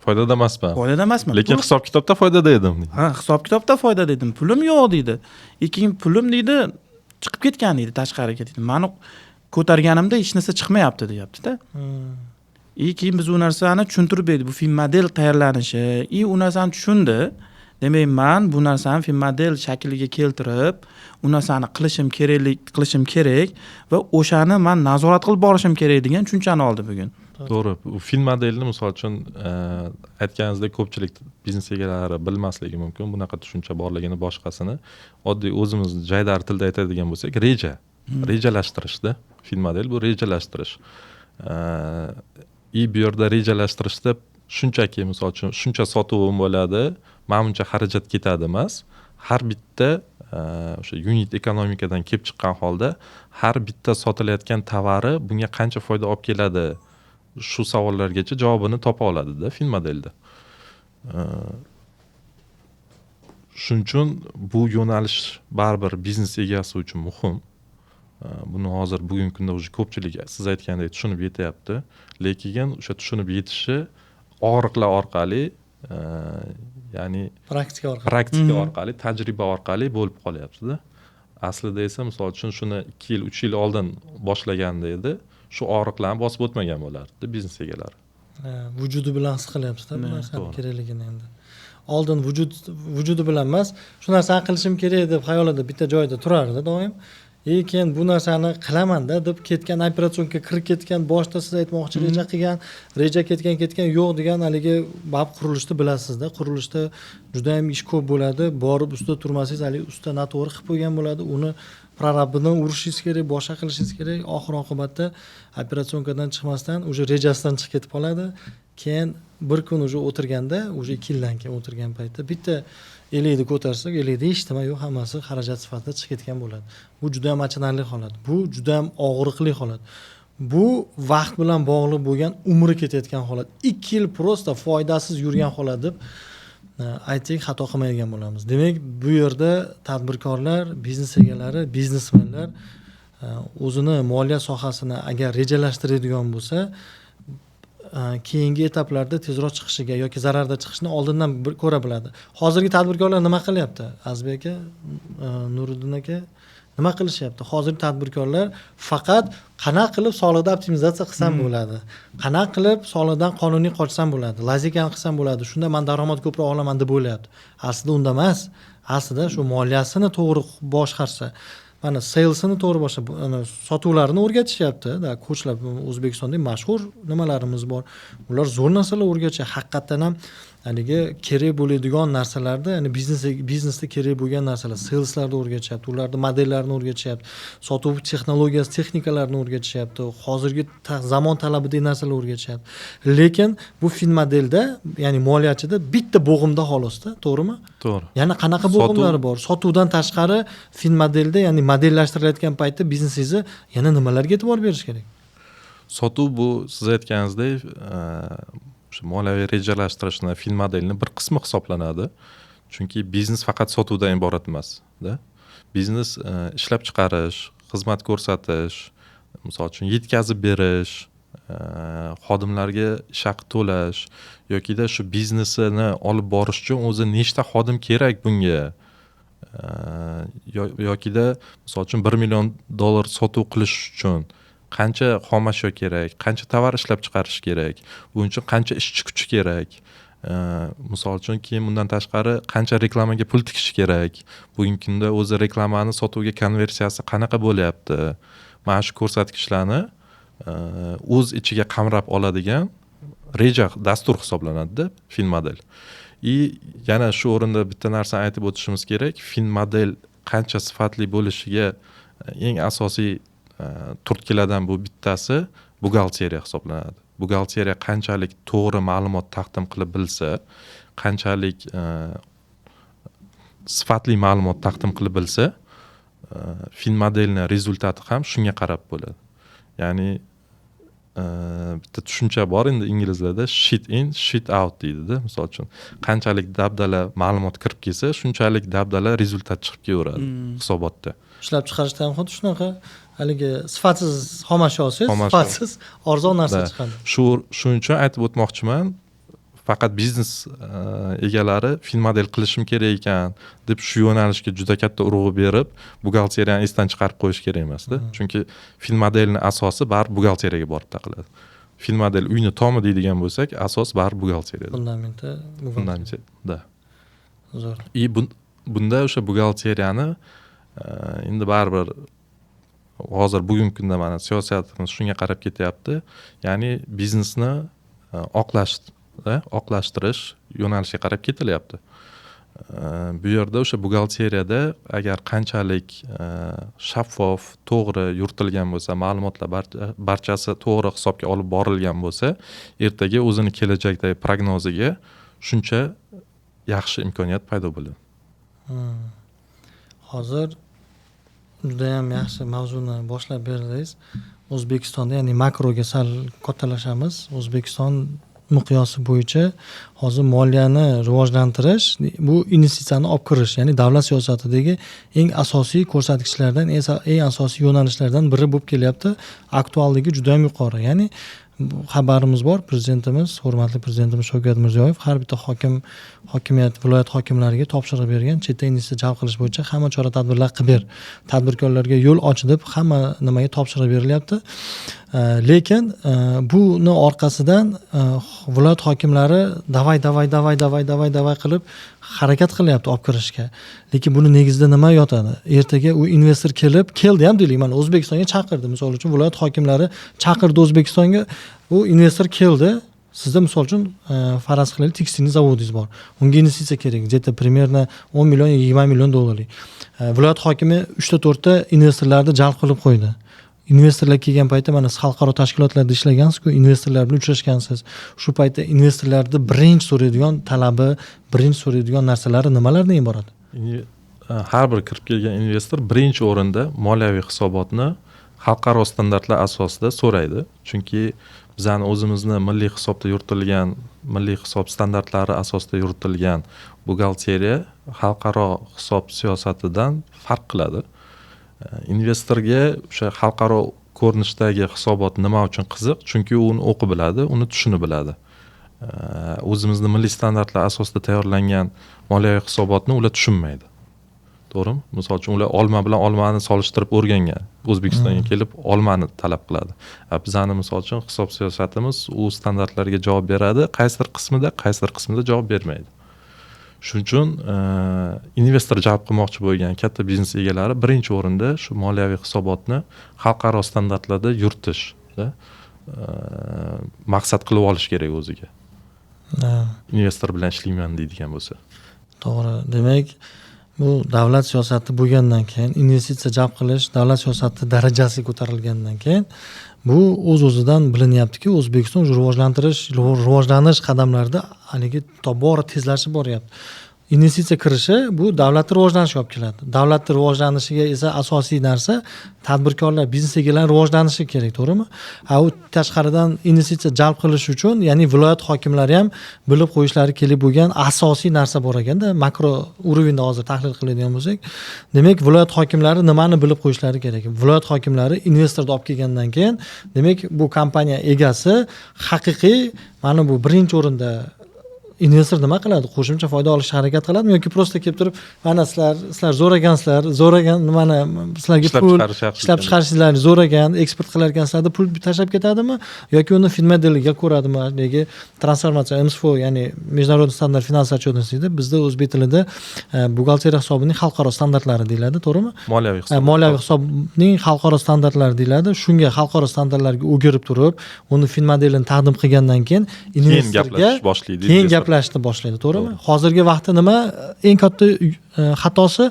Foydada emasman. Foydada emasman. Lekin hisob kitobda foydada edim. Ha, hisob kitobda foydada edim. Pulim yo'q deydi. Keyin pulim deydi, chiqib ketgan deydi tashqariga deydi. Meni ko'targanimda hech narsa chiqmayapti deyapti-da. keyin biz u narsani tushuntirib berdik. Bu film model tayyorlanishi. U narsani tushundi. Demak, men bu narsani film model shakliga keltirib, u narsani qilishim kerak va o'shani men nazorat qilib borishim kerak degan tushunchani oldi bugun. To'g'ri. Bu film modelini misol uchun aytganingizdek ko'pchilik biznes egalari bilmasligi mumkin. Bunaqa tushuncha borligini, boshqasini oddiy o'zimiz jaydari tilda aytadigan bo'lsak, rejalashtirishda. Film model bu rejalashtirish. Bu yerda rejalashtirishda shunchaki misol uchun shuncha sotuvim bo'ladi, mana buncha xarajat ketadi emas. Har bitta o'sha unit ekonomikadan kelib chiqqan holda har bitta sotilayotgan tovari bunga qancha foyda olib keladi, shu savollargacha javobini topa oladida film modelda. Shuning uchun bu yo'nalish baribir biznes egasi uchun muhim. Buni hozir bugungi kunda уже ko'pchilik siz aytgandek tushunib yetyapti. Lekin o'sha tushunib yetishi og'riqlar orqali, ya'ni praktika orqali, tajriba orqali bo'lib qolyapti-da. Aslida esa misol uchun shuni 2 yil, 3 yil oldin boshlaganda edi, shu og'riqlarni bosib o'tmagan bo'lardi biznes egalari. Vujudi bilan his qilyapti-da bu narsani kerakligini endi. Oldin vujudi bilan emas, shu narsani qilishim kerak deb xayolida bitta joyda turardi doim. Keyin bu narsani qilaman-da deb ketgan, operatsiyonga kirib ketgan, boshda siz aytmoqchi reja ketgan yo'q degan haligi qurilishni bilasizda. Qurilishda juda ham ish ko'p bo'ladi. Borib ustida turmasangiz, haligi usta noto'g'ri qilib qo'ygan bo'ladi. Uni prorabini urishingiz kerak, boshqa qilishingiz kerak. Oxir oqibatda operatsiyonkadan chiqmasdan o'sha rejasidan chiqib ketib qoladi. Keyin bir kun o'sha o'tirganda, o'sha 2 yildan keyin o'tirgan paytda bitta 50 ko'tarsak, 50 eshitma yo'q, hammasi xarajat sifatida chiqib ketgan bo'ladi. Bu juda ham achinarli holat. Bu juda ham og'riqli holat. Bu vaqt bilan bog'liq bo'lgan, umri ketayotgan holat. 2 yil prosta foydasiz yurgan holat deb aytsak xato qilmaydigan bo'lamiz. Demak, bu yerda tadbirkorlar, biznes egalari, biznesmenlar o'zini moliya sohasini agar rejalashtiradigan bo'lsa, keyingi etaplarda tezroq chiqishiga yoki zararda chiqishini oldindan ko'ra biladi. Hozirgi tadbirkorlar nima qilyapti? Azbek aka, Nuriddin aka nima qilishyapti? Hozirgi tadbirkorlar faqat qanaqa qilib soliqda optimizatsiya qilsam bo'ladi, qanaqa qilib soliqdan qonuniy qochsam bo'ladi, lazikani qilsam bo'ladi, shunda men daromad ko'proq olaman deb o'ylayapti. Aslida unda emas. Aslida shu moliyasini to'g'ri boshqarsa, mana salesini to'g'ri boshqa, sotuvlarini o'rgatishyapti. Ko'chlar O'zbekistonda mashhur nimalarimiz bor. Ular zo'r narsalar o'rgatishyapti. Haqiqatan ham haligi kerak bo'ladigan narsalarda, ya'ni biznesda kerak bo'lgan narsalar, saleslarda o'rgatishyapti, ularni modellarini o'rgatishyapti, sotuv texnologiyasi, texnikalarini o'rgatishyapti, hozirgi zamon talabidagi narsalar o'rgatishyapti. Lekin bu film modelda, ya'ni moliyachida bitta bo'g'imda xolosda, to'g'rimi? To'g'ri. Yana qanaqa bo'g'imlari bor? Sotuvdan tashqari film modelda, ya'ni modellashtiriladigan paytda biznesingizni yana nimalarga e'tibor berish kerak? Sotuv bu siz aytganingizdek shu moliyaviy rejalashtirishni film modelini bir qismi hisoblanadi. Chunki biznes faqat sotuvdan iborat emas-da. Biznes ishlab chiqarish, xizmat ko'rsatish, misol uchun yetkazib berish, xodimlarga ish haqi to'lash yokida shu biznesini olib borish uchun o'zi nechta xodim kerak bunga, yokida misol uchun $1 million sotuv qilish uchun qancha xom ashyo kerak, qancha tovar ishlab chiqarish kerak, buning uchun qancha ishchi kuchi kerak, misol uchun keyin bundan tashqari qancha reklamaga pul tikish kerak, bugungi kunda o'zi reklamani sotuvga konversiyasi qanaqa bo'lyapti, mana shu ko'rsatkichlarni o'z ichiga qamrab oladigan reja dastur hisoblanadi-da film model. Yana shu o'rinda bitta narsani aytib o'tishimiz kerak. Film model qancha sifatli bo'lishiga eng asosiy turtkilardan bu bittasi buxgalteriya hisoblanadi. Buxgalteriya qanchalik to'g'ri ma'lumot taqdim qilib bilsa, qanchalik sifatli ma'lumot taqdim qilib bilsa, film modelning rezultati ham shunga qarab bo'ladi. Ya'ni bitta tushuncha bor endi inglizlarda, shit in, shit out deydi-da. Misol uchun, qanchalik dabdala ma'lumot kirib kelsa, shunchalik dabdala rezultat chiqib kelaveradi hisobotda. Ishlab chiqarishda ham xuddi shunaqa, haligi sifatsiz xom ashyosi, sifatsiz arzon narsa chiqadi. Shuning uchun aytib o'tmoqchiman, faqat biznes egalari film model qilishim kerak ekan deb shu yo'nalishga juda katta urg'u berib, buxgalteriyani esdan chiqarib qo'yish kerak emas-da. Chunki film modelning asosi baribir buxgalteriyaga borib taqaladi. fin model uyni tomi deydigan bo'lsak, asos baribir buxgalteriyada. Fundamenti bu. Fundamentda. Zo'r. Bunda o'sha buxgalteriyani endi baribir hozir bugungi kunda mana siyosatimiz shunga qarab ketyapti. Ya'ni biznesni oqlashtirish yo'nalishiga qarab ketilyapti. Bu yerda o'sha buxgalteriyada agar qanchalik shaffof, to'g'ri yuritilgan bo'lsa, ma'lumotlar barchasi to'g'ri hisobga olib borilgan bo'lsa, ertaga o'zini kelajakdagi prognoziga shuncha yaxshi imkoniyat paydo bo'ladi. Hozir juda ham yaxshi mavzuni boshlab berdingiz. O'zbekistonda, ya'ni makroga sal kattalashamiz. O'zbekiston miqyosi bo'yicha hozir moliyani rivojlantirish, bu investitsiyani olib kirish, ya'ni davlat siyosatidagi eng asosiy ko'rsatkichlardan, eng asosiy yo'nalishlardan biri bo'lib kelyapti. Aktualligi juda ham yuqori. Ya'ni xabarimiz bor, prezidentimiz, hurmatli prezidentimiz Shavkat Mirziyoyev har bitta hokimiyat, viloyat hokimlariga topshiriq bergan, chetdan investitsiya jalb qilish bo'yicha hamma chora-tadbirlar qilib ber. Tadbirkorlarga yo'l ochilib, hamma nimaga topshiriq berilyapti. Lekin buni orqasidan viloyat hokimlari davay qilib harakat qilyapti olib kirishga. Lekin buni negizida nima yotadi? Ertaga u investor keldi ham deylik, mana O'zbekistonga chaqirdi. Misol uchun viloyat hokimlari chaqirdi O'zbekistonga, u investor keldi. Sizda misol uchun faraz qilaylik, tekstilniy zavodingiz bor. Unga investitsiya kerak. Где-то примерно 10 million, 20 million dollarlik. Viloyat hokimi 3-4 ta investorlarni jalb qilib qo'ydi. Investorlar kelgan paytda mana siz xalqaro tashkilotlarda ishlagansiz-ku, investorlar bilan uchrashgansiz. Shu paytda investorlarni birinchi so'raydigan talabi, birinchi so'raydigan narsalari nimalardan iborat? Har bir kirib kelgan investor birinchi o'rinda moliyaviy hisobotni xalqaro standartlar asosida so'raydi. Chunki bizani o'zimizni milliy hisobda yuritilgan, milliy hisob standartlari asosida yuritilgan buxgalteriya xalqaro hisob siyosatidan farq qiladi. Investorga o'sha xalqaro ko'rinishdagi hisobot nima uchun qiziq? Chunki u uni o'qib biladi, uni tushunib biladi. O'zimizni milliy standartlar asosida tayyorlangan moliyaviy hisobotni ular tushunmaydi. To'g'rimi? Misol uchun ular olma bilan olmani solishtirib o'rgangan. O'zbekistonga kelib olmani talab qiladi. Bizani misol uchun hisob siyosatimiz u standartlarga javob beradi, qaysidir qismida javob bermaydi. Shuning uchun investor jalb qilmoqchi bo'lgan katta biznes egalari birinchi o'rinda shu moliyaviy hisobotni xalqaro standartlarda yuritish maqsad qilib olish kerak o'ziga. Investor bilan ishlayman deydigan bo'lsa. To'g'ri. Demak, bu davlat siyosati bo'lgandan keyin, investitsiya jalb qilish davlat siyosati darajasiga ko'tarilgandan keyin bu o'z-o'zidan bilinyaptiki, O'zbekiston rivojlanish qadamlarida haligi tobora tezlashib boryapti. Investitsiya kirishi bu davlatning rivojlanishiga olib keladi. Davlatning rivojlanishiga esa asosiy narsa tadbirkorlar, biznes egalari rivojlanishi kerak, to'g'rimi? U tashqaridan investitsiya jalb qilish uchun, ya'ni viloyat hokimlari ham bilib qo'yishlari kerak bo'lgan asosiy narsa bor ekanda, makro urovenda hozir tahlil qiladigan bo'lsak, demak viloyat hokimlari nimani bilib qo'yishlari kerak? Viloyat hokimlari investorni olib kelgandan keyin, demak bu kompaniya egasi haqiqiy mana bu birinchi o'rinda investor nima qiladi? Qo'shimcha foyda olishga harakat qiladimi yoki prosta kelib turib, mana sizlar zo'ragan nimani sizlarga pul ishlab chiqarishinglarni zo'ragan, eksport qilar ekansizlarda pul tashlab ketadimi yoki uni finmodeliga ko'radimi? Nega transformatsiya MSFO, ya'ni Международный стандарт финансовой отчетности, bizda o'zbek tilida buxgalteriya hisobining xalqaro standartlari deyiladi, to'g'rimi? Moliyaviy hisobning xalqaro standartlari deyiladi. Shunga xalqaro standartlarga o'girib turib, uni finmodelini taqdim qilgandan keyin investorga keyin gaplashishni boshlaydi, to'g'rimi? Hozirgi vaqtda nima eng katta xatosi?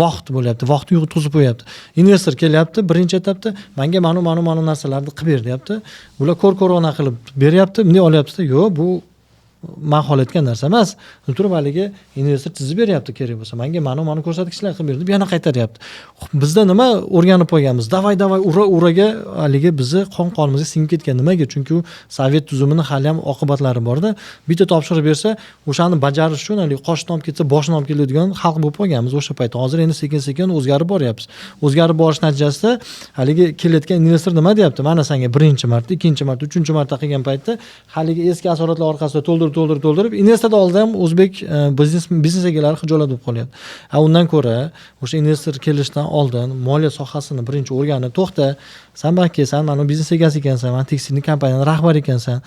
Vaqt bo'lyapti. Vaqtni yutqizib qo'yapti. Investor kelyapti, birinchi etapda menga mana narsalarni qilib ber, deyapti. Ular ko'rona qilib beryapti. Bunday olyapti-da, yo'q, bu men xohlayotgan narsa emas. Turib haligi investor chizib beryapti, kerak bo'lsa. Menga mana ko'rsatkichlar qilib berdi, yana qaytaryapti. Bizda nima o'rganib qo'yganmiz? Davay uraga haligi bizni qon-qonimizga singib ketgan. Nimaga? Chunki u sovet tuzumini hali ham oqibatlari borda. Bitta topshiriq bersa, o'shani bajarish uchun haligi qoshni olib ketsa, boshni olib keladigan xalq bo'lib qolganmiz o'sha paytda. Hozir endi sekin-sekin o'zgarib boryapmiz. O'zgarib borish natijasida haligi kelayotgan investor nima deyapti? Mana senga birinchi marta, ikkinchi marta, uchinchi marta qilgan paytda haligi eski asoratlar orqasida to'ldirib to'ldirib investorni oldida ham o'zbek biznes egalari xijolat bo'lib qolyapti. Undan ko'ra o'sha investor kelishdan oldin moliya sohasini birinchi o'rganib, to'xta, san bankasan, mana biznes egasi ekansan, mana tekstilniy kompaniyani rahbari ekansan,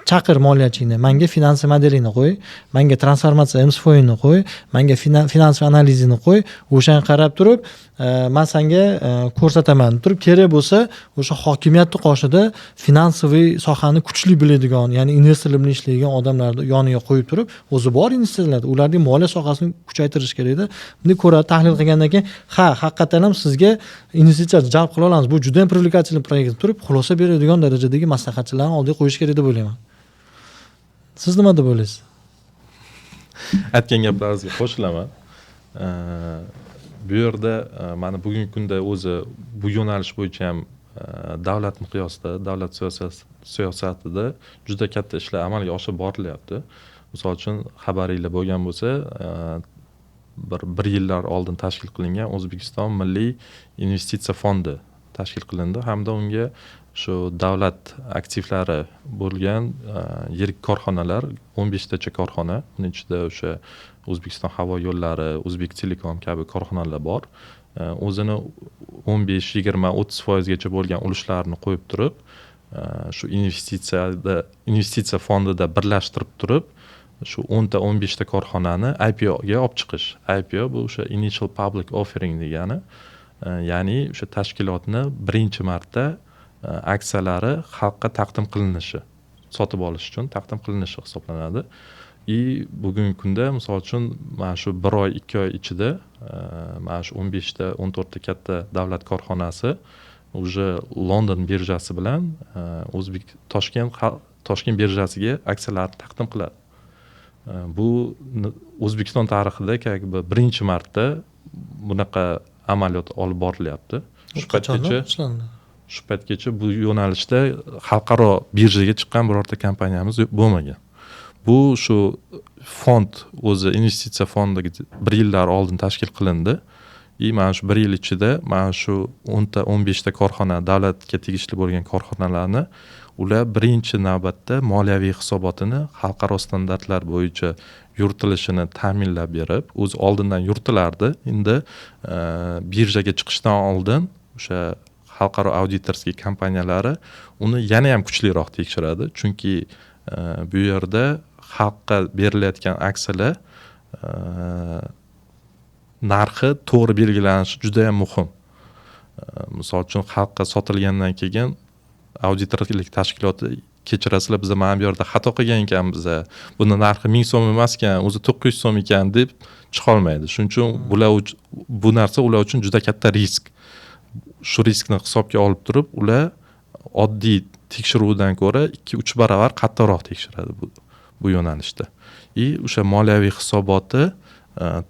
chaqir moliyachingni, menga finansiy modelingni qo'y, menga transformatsiya MSFO'ni qo'y, menga finansiy analizini qo'y, o'shani qarab turib men senga ko'rsataman turib, kerak bo'lsa o'sha hokimiyatni qoshida finansiy sohani kuchli biladigan, ya'ni investorlar bilan ishlaydigan odamlarni yoniga qo'yib turib, o'zi bor investorlar, ularning moliya sohasini kuchaytirish kerak-da. Bunday ko'rib tahlil qilgandan keyin, haqiqatan ham sizga investitsiya jalb qila olamiz. Bu juda ham привлекательный proyekt turib, xulosa beradigan darajadagi maslahatchilarni oldiga qo'yish kerak deb o'ylayman. Siz nima deb o'ylaysiz? Aytgan gaplaringizga qo'shilaman. Bu yerda mana bugungi kunda o'zi bu yo'nalish bo'yicha ham davlat miqyosida, davlat siyosatida juda katta ishlar amalga oshirib borilyapti. Misol uchun xabaringlar bo'lgan bo'lsa, bir yillar oldin tashkil qilingan O'zbekiston Milliy investitsiya fondi tashkil qilindi hamda unga shu davlat aktivlari bo'lgan yirik korxonalar 15 tacha korxona, uning ichida o'sha O'zbekiston havo yo'llari, O'zbek Telekom kabi korxonalar bor. O'zini 15, 20, 30% gacha bo'lgan ulushlarni qo'yib turib, shu investitsiya fondida birlashtirib turib, shu 10 ta 15 ta korxonani IPO ga olib chiqish. IPO bu o'sha Initial Public Offering degani, ya'ni o'sha tashkilotni birinchi marta aksiyalari xalqqa taqdim qilinishi, sotib olish uchun taqdim qilinishi hisoblanadi. Bugungi kunda misol uchun mana shu 1 oy, 2 oy ichida mana shu 15 ta, 14 ta katta davlat korxonasi уже London birjasi bilan Toshkent birjasiga aksiyalarni taqdim qiladi. Bu O'zbekiston tarixida birinchi marta bunaqa amaliyot olib borilyapti. Shu paytgacha bu yo'nalishda xalqaro birjaga chiqqan birorta kompaniyamiz bo'lmagan. Bu shu fond o'zi investitsiya fondi 1 yillar oldin tashkil qilindi. Mana shu 1 yil ichida mana shu 10 ta 15 ta korxona, davlatga tegishli bo'lgan korxonalarni ular birinchi navbatda moliyaviy hisobotini xalqaro standartlar bo'yicha yuritilishini ta'minlab berib, o'zi oldindan yuritilardi. Endi birjaga chiqishdan oldin o'sha xalqaro auditorskiy kompaniyalari uni yana ham kuchliroq tekshiradi, chunki bu yerda xalqqa berilayotgan aksiyalar narxi to'g'ri belgilanishi juda ham muhim. Misol uchun xalqqa sotilgandan keyin auditorlik tashkiloti kechirasizlar, biz mana bu yerda xato qilgan ekanmiz, buni narxi 1000 so'm emas ekan, o'zi 900 so'm ekan deb chiqa olmaydi. Shuning uchun bu narsa ular uchun juda katta risk. Shu riskni hisobga olib turib, ular oddiy tekshiruvdan ko'ra 2-3 baravar qattiqroq tekshiradi bu yo'nalishda. O'sha moliyaviy hisoboti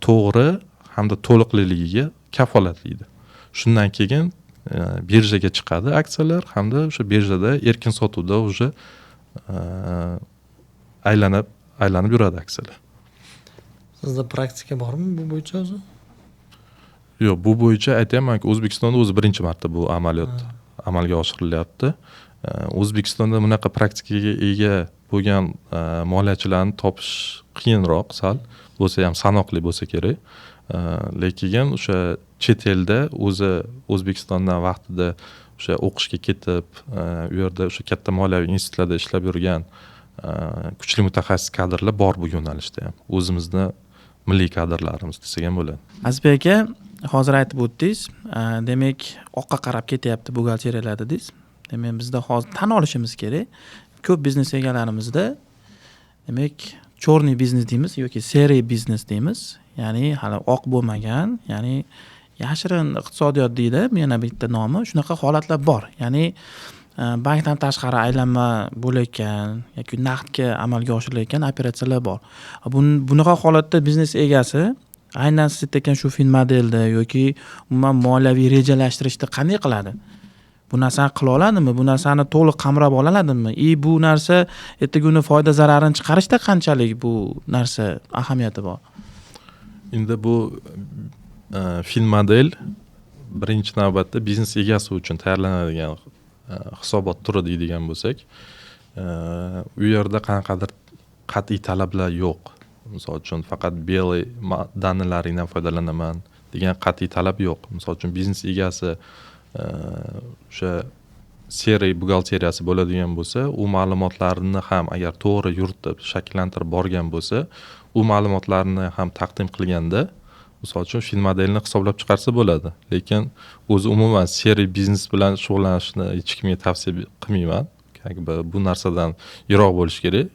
to'g'ri hamda to'liqliligiga kafolatlaydi. Shundan keyin birjaga chiqadi aksiyalar hamda o'sha birjada erkin sotuvda уже aylanib yuradi aksiyalar. Sizda praktika bormi bu bo'yicha o'zi? Yo'q, bu bo'yicha aytaymanki, O'zbekistonda o'zi birinchi marta bu amaliyot amalga oshirilyapti. O'zbekistonda bunaqa praktikaga ega bo'lgan moliyachilarni topish qiyinroq, sal bo'lsa ham sanoqli bo'lsa kerak. Lekin o'sha chet elda o'zi O'zbekistondan vaqtida o'sha o'qishga ketib, u yerda o'sha katta moliyaviy institutlarda ishlab yurgan kuchli mutaxassis kadrlar bor bu yo'nalishda ham. O'zimizni milliy kadrlarimiz desak ham bo'ladi. Azizbek aka, hozir aytib o'tdingiz, demak, oqqa qarab ketyapti buxgalteriyalar dedingiz. Demak, bizda hozir tan olishimiz kerak, ko'p biznes egalarimizda demak, chorniy biznes deymiz yoki seriy biznes deymiz. Ya'ni hali oq bo'lmagan, ya'ni yashirin iqtisodiyot deydi, yana bitta nomi, shunaqa holatlar bor. Ya'ni bankdan tashqari aylanma bo'layotgan yoki naqdga amalga oshirilayotgan operatsiyalar bor. Bunaqa holatda biznes egasi aynan siz aytgan shu fin modelda yoki umuman moliyaviy rejalashtirishda qanday qiladi? Bu narsani qila oladimi? Bu narsani to'liq qamrab ola oladimi? Bu narsa ertaga foyda zararini chiqarishda qanchalik bu narsa ahamiyati bor? Endi bu fin model birinchi navbatda biznes egasi uchun tayyorlanadigan hisobot turi deydigan bo'lsak, u yerda qanaqadir qat'iy talablar yo'q. Misol uchun faqat belly danalaringdan foydalanaman degan qat'iy talab yo'q. Misol uchun biznes egasi o'sha seriya buxgalteriyasi bo'ladigan bo'lsa, u ma'lumotlarni ham agar to'g'ri yuritib shakllantirib borgan bo'lsa, u ma'lumotlarni ham taqdim qilganda, misol uchun fin modelini hisoblab chiqarsa bo'ladi. Lekin o'zi umuman seriya biznes bilan shug'ullanishni hech kimga tavsiya qilmayman. Bu narsadan yiroq bo'lish kerak.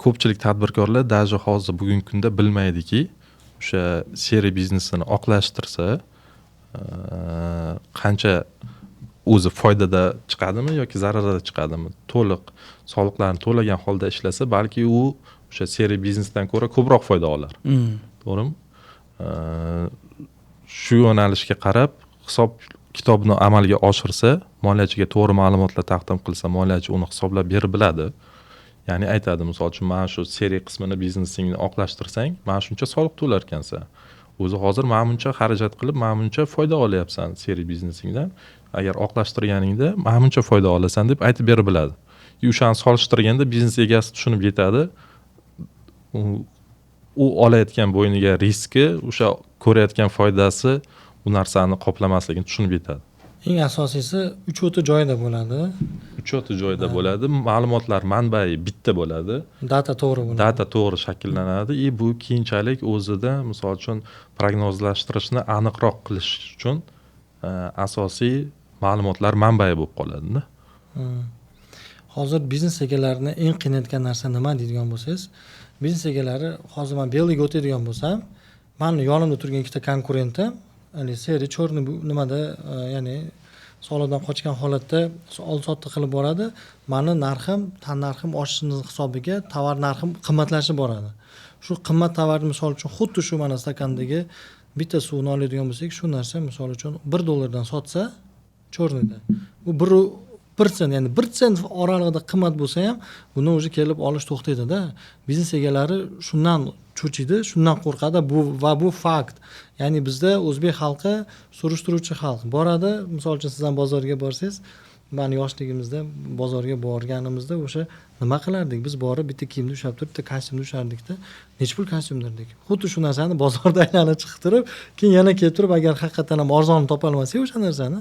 Ko'pchilik tadbirkorlar даже hozir bugungi kunda bilmaydiki, o'sha seriya biznesini oqlashtirsa qancha o'zi foydada chiqadimi yoki zararda chiqadimi? To'liq soliqlarni to'lagan holda ishlasa, balki u o'sha seriya biznesdan ko'ra ko'proq foyda olar. To'g'rimi? Shu yo'nalishga qarab hisob kitobni amalga oshirsa, moliyachiga to'g'ri ma'lumotlar taqdim qilsa, moliyachi uni hisoblab berib biladi. Ya'ni aytadi, misol uchun, mana shu seriya qismini biznesingni oqlashtirsang, mana shuncha soliq to'lar ekansan. O'zi hozir mana buncha xarajat qilib, mana buncha foyda olyapsan seriya biznesingdan. Agar oqlashtirganingda mana buncha foyda olasan deb aytib berib biladi. O'shani solishtirganda biznes egasi tushunib yetadi. U olayotgan bo'yniga riski, o'sha ko'rayotgan foydasi bu narsani qoplamasligini tushunib yetadi. Eng asosiysi ucho'ti joyida bo'ladi. Ucho'ti joyida bo'ladi, ma'lumotlar manbai bitta bo'ladi. Data to'g'ri bo'ladi. Data to'g'ri shakllanadi. Bu keyinchalik o'zida, misol uchun, prognozlashtirishni aniqroq qilish uchun asosiy ma'lumotlar manbai bo'lib qoladi-da. Hozir biznes egalarini eng qiynayotgan narsa nima deydigan bo'lsangiz, biznes egalari hozir men belgiga o'tadigan bo'lsam, meni yonimda turgan ikkita konkurentim, ya'ni seriya cho'rni nimada, ya'ni soliqdan qochgan holatda oldi-sotdi qilib boradi. Meni narxim, tan narxim oshishini hisobiga tovar narxim qimmatlashib boradi. Shu qimmat tovarni misol uchun xuddi shu mana stakandagi bitta suvni oladigan bo'lsak, shu narsa misol uchun $1 sotsa, cho'rnida. Bu 1 sent, ya'ni 1 sent oralig'ida qimmat bo'lsa ham, buni o'zi kelib olish to'xtaydi-da. Biznes egalari shundan cho'chiydi, shundan qo'rqadi. Bu fakt. Ya'ni bizda o'zbek xalqi surishtiruvchi xalq. Boradi, misol uchun siz ham bozorga borsangiz, meni yoshligimizda bozorga borganimizda o'sha nima qilardik? Biz borib bitta kiyimni ushlab turib, bitta kostyumni ushlardik-da. Nech pul kostyum derdik. Xuddi shu narsani bozorda aylanib chiqib turib, keyin yana kelib turib, agar haqiqatan ham arzon topa olmasak o'sha narsani,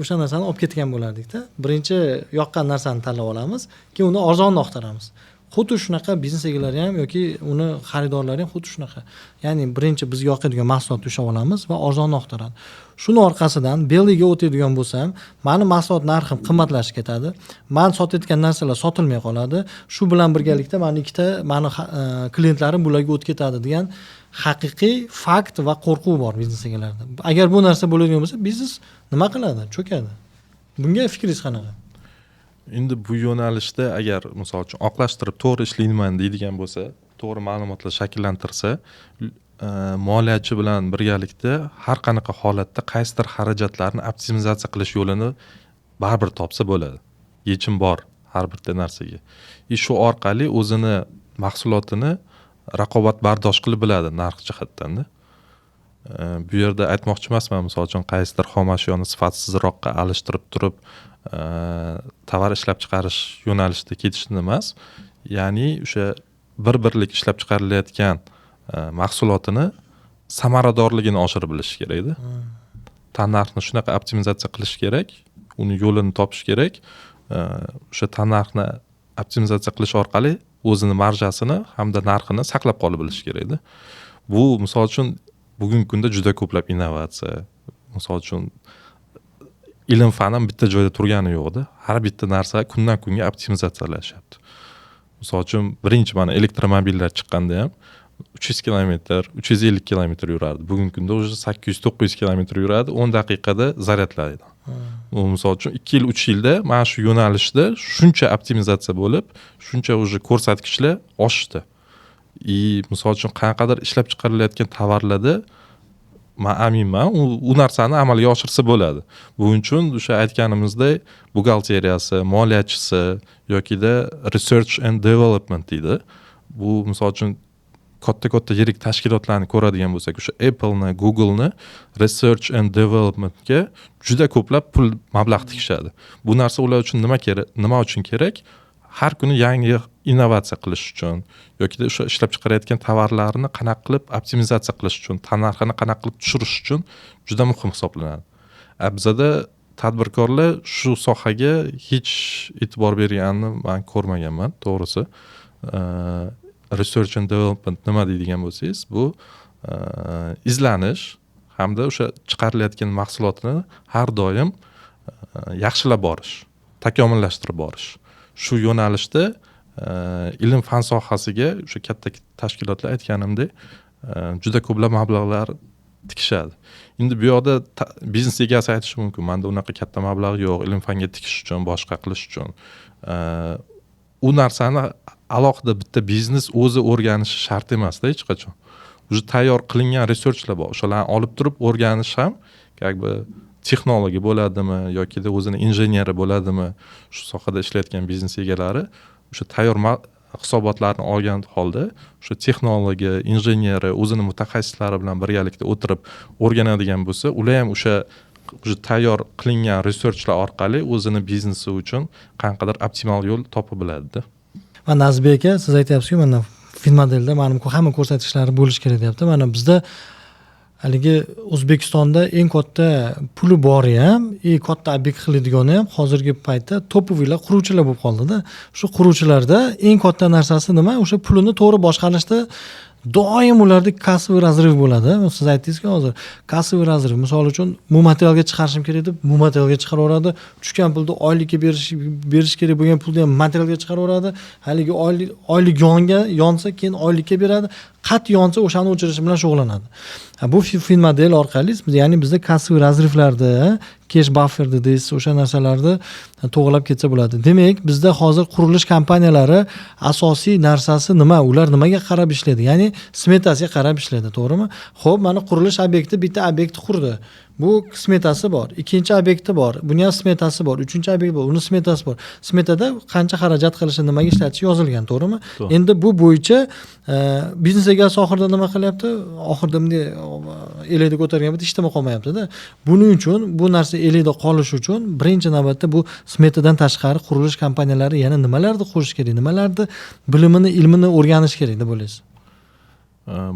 o'sha narsani olib ketgan bo'lardik-da. Birinchi yoqqan narsani tanlab olamiz, keyin uni arzonni oqtaramiz. Xuddi shunaqa biznes egalari ham yoki uni xaridorlari ham xuddi shunaqa. Ya'ni birinchi bizga yoqadigan mahsulotni ushlab olamiz va arzonni oqtaradi. Shuni orqasidan belgiga o'tadigan bo'lsam, meni mahsulot narxim qimmatlashib ketadi. Men sotayotgan narsalar sotilmay qoladi. Shu bilan birgalikda meni ikkita klientlarim bularga o'tib ketadi degan haqiqiy fakt va qo'rquv bor biznes egalarida. Agar bu narsa bo'ladigan bo'lsa, biznes nima qiladi? Cho'kadi. Bunga fikringiz qanaqa? Endi bu yo'nalishda agar misol uchun oqlashtirib to'g'ri ishlayman deydigan bo'lsa, to'g'ri ma'lumotlar shakllantirsa, moliyachi bilan birgalikda har qanaqa holatda qaysidir xarajatlarni optimizatsiya qilish yo'lini baribir topsa bo'ladi. Yechim bor har bitta narsaga. Shu orqali o'zini mahsulotini raqobatbardosh qilib biladi narx jihatdan-da. Bu yerda aytmoqchi emasman, misol uchun qaysidir xom ashyoni sifatsizroqqa alishtirib turib tovar ishlab chiqarish yo'nalishida ketishni emas, ya'ni o'sha bir-birlik ishlab chiqarilayotgan mahsulotini samaradorligini oshirib bilish kerak-da. Tannarxni shunaqa optimizatsiya qilish kerak, uni yo'lini topish kerak. O'sha tannarxni optimizatsiya qilish orqali o'zini marjasini hamda narxini saqlab qolib bilish kerak-da. Bu misol uchun bugungi kunda juda ko'plab innovatsiya, misol uchun ilm fan ham bitta joyda turgani yo'qda. Har bitta narsa kundan kunga optimizatsiyalashyapti. Misol uchun birinchi mana elektromobillar chiqqanda ham 300 kilometr, 350 kilometr yurardi. Bugungi kunda уже 800-900 kilometr yuradi, 10 daqiqada zaryadlaydi. U misol uchun 2 yil, 3 yilda mana shu yo'nalishda shuncha optimizatsiya bo'lib, shuncha уже ko'rsatkichlar oshdi. Misol uchun qanaqadir ishlab chiqarilayotgan tovarlarda men aminman, u narsani amalga oshirsa bo'ladi. Buning uchun o'sha aytganimizdek, buxgalteriyasi, moliyachisi yokida research and development deydi. Bu misol uchun katta yirik tashkilotlarni ko'radigan bo'lsak, o'sha Apple'ni, Google'ni research and developmentga juda ko'plab pul mablag' tikishadi. Bu narsa ular uchun nima uchun kerak? har kuni yangi innovatsiya qilish uchun yokida o'sha ishlab chiqarayotgan tovarlarni qanaqa qilib optimizatsiya qilish uchun, narxini qanaqa qilib tushirish uchun juda muhim hisoblanadi. Bizada tadbirkorlar shu sohaga hech e'tibor berganini men ko'rmaganman, to'g'risi. Research and development nima deydigan bo'lsangiz, bu izlanish hamda o'sha chiqarilayotgan mahsulotni har doim yaxshilab borish, takomillashtirib borish. Shu yo'nalishda ilm fan sohasiga o'sha katta tashkilotlar aytganimdek juda ko'plab mablag'lar tikishadi. Endi bu yoqda biznes egasi aytishi mumkin, menda unaqa katta mablag' yo'q, ilm fanga tikish uchun, boshqa qilish uchun. U narsani alohida bitta biznes o'zi o'rganishi shart emasda hech qachon. Уже tayyor qilingan researchlar bor. O'shalarni olib turib o'rganish ham, как бы texnologiya bo'ladimi yokida o'zini injeneri bo'ladimi, shu sohada ishlayotgan biznes egalari o'sha tayyor hisobotlarni olgan holda o'sha texnologiya, injeneri, o'zini mutaxassislari bilan birgalikda o'tirib o'rganadigan bo'lsa, ular ham o'sha tayyor qilingan researchlar orqali o'zini biznesi uchun qanaqadir optimal yo'l topib biladi-da. Mana Nazbek aka, siz aytyapsiz-ku, mana Finmodelda mana hamma ko'rsatkichlari bo'lish kerak deyapti. Mana bizda haligi O'zbekistonda eng katta puli bori ham, eng katta obyekt qilinadigan ham hozirgi paytda topoviylar quruvchilar bo'lib qoldi-da. Shu quruvchilarda eng katta narsasi nima? O'sha pulini to'g'ri boshqarishda doim ularda kassaviy razriv bo'ladi. Siz aytdingiz-ku hozir, kassaviy razriv. Misol uchun, bu materialga chiqarishim kerak deb, bu materialga chiqaraveradi. Tushgan pulni oylikka berish kerak bo'lgan pulni ham materialga chiqaraveradi. Haligi oylik yonsa, keyin oylikka beradi. Qat yonsa o'shani o'chirish bilan shug'ullanadi. Bu Finmodel orqali, ya'ni bizda kassaviy razrivlarda, cash buffer deysiz, o'sha narsalarni to'g'rilab ketsa bo'ladi. Demak, bizda hozir qurilish kompaniyalari asosiy narsasi nima? Ular nimaga qarab ishlaydi? Ya'ni smetasiga qarab ishlaydi, to'g'rimi? Xo'p, mana qurilish obyekti bitta obyekt qurdi. Bu smetasi bor, ikkinchi obyekti bor, buni ham smetasi bor, uchinchi obyekt bor, uni smetasi bor. Smetada qancha xarajat qilishi, nimaga ishlatish yozilgan, to'g'rimi? Endi bu bo'yicha biznes egasi oxirida nima qilyapti? Oxirida bunday elakda ko'targan bitta ishtama qolmayapti-da. Buning uchun, bu narsa elakda qolishi uchun birinchi navbatda bu smetadan tashqari qurilish kompaniyalari yana nimalarni qo'shish kerak, nimalarni bilimini, ilmini o'rganish kerak deb o'ylaysiz?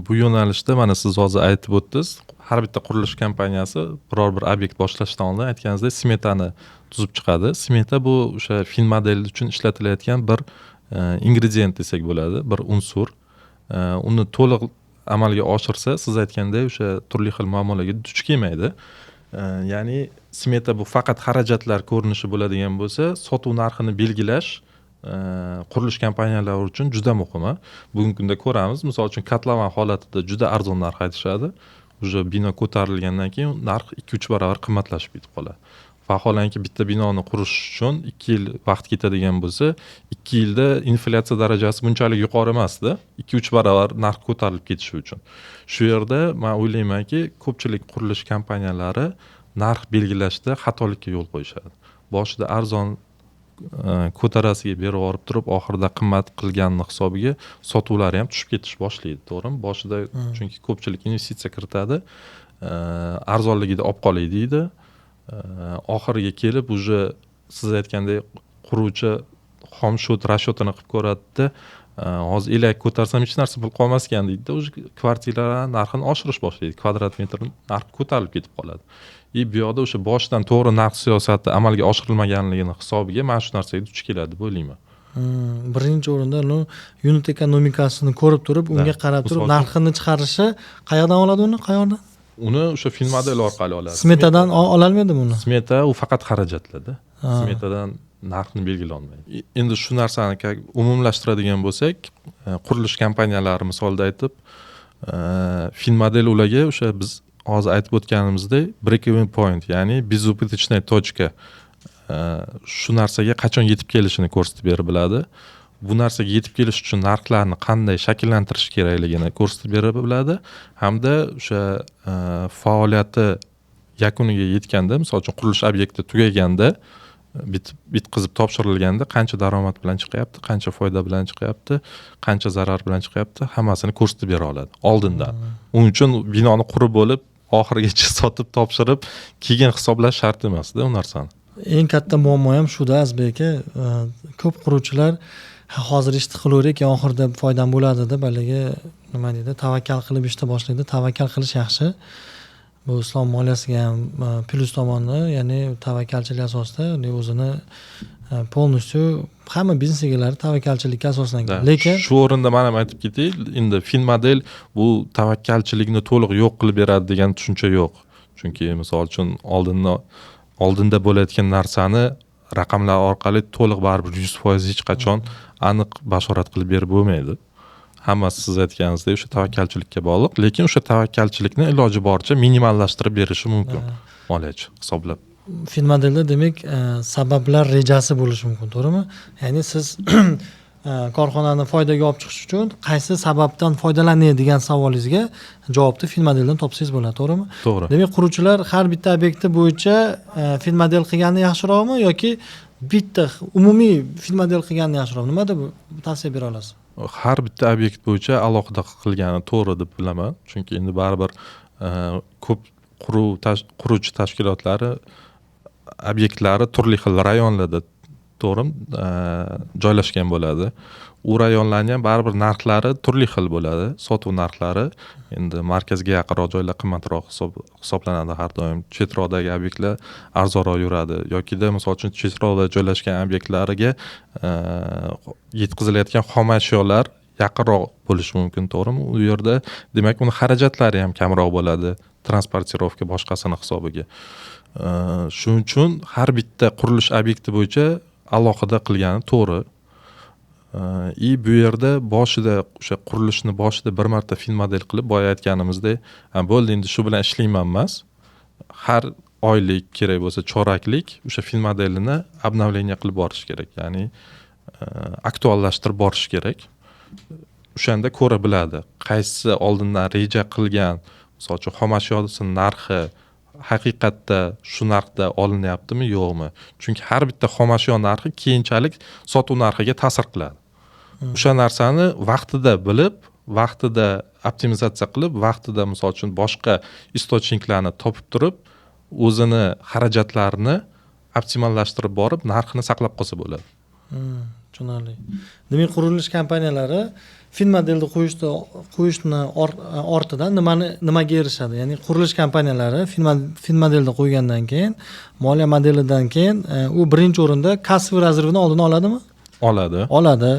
Bu yo'nalishda mana siz hozir aytib o'tdingiz, har bitta qurilish kompaniyasi biror bir obyekt boshlashdan oldin aytganingizdek smetani tuzib chiqadi. Smeta bu o'sha Finmodel uchun ishlatilayotgan bir ingredient desak bo'ladi, bir unsur. Uni to'liq amalga oshirsa, siz aytgandek o'sha turli xil muammolarga duch kelmaydi. Ya'ni smeta bu faqat xarajatlar ko'rinishi bo'ladigan bo'lsa, sotuv narxini belgilash qurilish kompaniyalari uchun juda muhim. Bugungi kunda ko'ramiz, misol uchun kotlovan holatida juda arzon narx aytishadi. Уже bino ko'tarilgandan keyin narx 2-3 barobar qimmatlashib ketib qoladi. Vaholanki bitta binoni qurish uchun 2 yil vaqt ketadigan bo'lsa, 2 yilda inflyatsiya darajasi bunchalik yuqori emasda, 2-3 barobar narx ko'tarilib ketishi uchun. Shu yerda men o'ylaymanki, ko'pchilik qurilish kompaniyalari narx belgilashda xatolikka yo'l qo'yishadi. Boshida arzon ko'tarasiga berib yuborib turib, oxirida qimmat qilganning hisobiga sotuvlari ham tushib ketish boshlaydi, to'g'rimi? Boshida chunki ko'pchilik investitsiya kiritadi, arzonligida olib qolay deydi. Oxiriga kelib уже siz aytgandek quruvchi xom shot rashotini qilib ko'radida, hozir elak ko'tarsam hech narsa pul qolmas ekan deydi. Уже kvartiralar narxini oshirish boshlaydi. Kvadrat metr narxi ko'tarilib ketib qoladi. Bu yoqda o'sha boshidan to'g'ri narx siyosati amalga oshirilmaganligini hisobiga mana shu narsaga duch keladi deb o'ylayman. Birinchi o'rinda unit ekonomikasini ko'rib turib, unga qarab turib narxini chiqarishi qayerdan oladi uni? Qayerdan? Uni o'sha Finmodel orqali oladi. Smetadan ololmaydimi uni? Smeta u faqat xarajatlarda. Smetadan narxni belgilolmaydi. Endi shu narsani umumlashtiradigan bo'lsak, qurilish kompaniyalari misolida aytib, Finmodel ularga o'sha biz hozir aytib o'tganimizdek break-even point, ya'ni безубыточная точка shu narsaga qachon yetib kelishini ko'rsatib berib biladi. Bu narsaga yetib kelish uchun narxlarni qanday shakllantirish kerakligini ko'rsatib berib biladi, hamda o'sha faoliyati yakuniga yetganda, misol uchun qurilish obyekti tugaganda, bitqizib topshirilganda qancha daromad bilan chiqyapti, qancha foyda bilan chiqyapti, qancha zarar bilan chiqyapti, hammasini ko'rsatib bera oladi oldindan. Uning uchun binoni qurib bo'lib, oxirigacha sotib topshirib, keyin hisoblash shart emasda u narsani. eng katta muammo ham shuda Azbek aka, ko'p quruvchilar hozir ishni qilaverik, oxirida foydam bo'ladi deb haligi nima deydi, tavakkal qilib ishni boshlaydi. Tavakkal qilish yaxshi. Bu islom moliyasiga ham plyus tomoni, ya'ni tavakkalchilik asosida o'zini polностью hamma biznes egalari tavakkalchilikka asoslangan. Lekin shu o'rinda men ham aytib ketay, endi fin model bu tavakkalchilikni to'liq yo'q qilib beradi degan tushuncha yo'q. Chunki misol uchun oldinda bo'layotgan narsani raqamlar orqali to'liq baribir 100% hech qachon aniq bashorat qilib berib bo'lmaydi. Hammasi siz aytganingizdek o'sha tavakkalchilikka bog'liq, lekin o'sha tavakkalchilikni iloji boricha minimallashtirib berishi mumkin moliyachi hisoblab. fin modelda demak sabablar rejasi bo'lishi mumkin, to'g'rimi? Ya'ni siz korxonani foydaga olib chiqish uchun qaysi sababdan foydalanay degan savolingizga javobni fin modeldan topsangiz bo'ladi, to'g'rimi? To'g'ri. Demak, quruvchilar har bitta obyekti bo'yicha fin model qilgani yaxshiroqmi yoki bitta umumiy fin model qilgani yaxshiroqmi? Nima deb tavsiya bera olasiz? Har bitta obyekt bo'yicha alohida qilgani to'g'ri deb bilaman. Chunki endi baribir ko'p quruvchi tashkilotlari obyektlari turli xil rayonlarda to'g'rimi joylashgan bo'ladi. U rayonlarning ham baribir narxlari turli xil bo'ladi. Sotuv narxlari endi markazga yaqinroq joylar qimmatroq hisoblanadi har doim. Chetroqdagi obyektlar arzonroq yuradi yokida misol uchun chetroqda joylashgan obyektlariga yetkazilayotgan xom ashyolar yaqinroq bo'lishi mumkin, to'g'rimi? U yerda demak uni xarajatlari ham kamroq bo'ladi, transportirovka boshqasini hisobiga. Shuning uchun har bitta qurilish obyekti bo'yicha alohida qilgani to'g'ri. Bu yerda boshida o'sha qurilishni boshida bir marta fin model qilib boya aytganimizdek, bo'ldi endi shu bilan ishlayman emas. Har oylik kerak bo'lsa choraklik o'sha fin modelini обновление qilib borish kerak, ya'ni aktuallashtirib borish kerak. O'shanda ko'ra biladi, qaysi oldindan reja qilgan, misol uchun xom ashyoning narxi haqiqatda shu narxda olinyaptimi yo'qmi? Chunki har bitta xom ashyo narxi keyinchalik sotuv narxiga ta'sir qiladi. O'sha narsani vaqtida bilib, vaqtida optimizatsiya qilib, vaqtida misol uchun boshqa istochniklarni topib turib, o'zini xarajatlarini optimallashtirib borib, narxini saqlab qolsa bo'ladi. Tushunarli. Demak, qurilish kompaniyalari fin modelni qo'yishni ortidan nimaga erishadi? Ya'ni qurilish kompaniyalari fin modelni qo'ygandan keyin, moliya modelidan keyin u birinchi o'rinda kassaviy rezervini oldini oladimi? Oladi.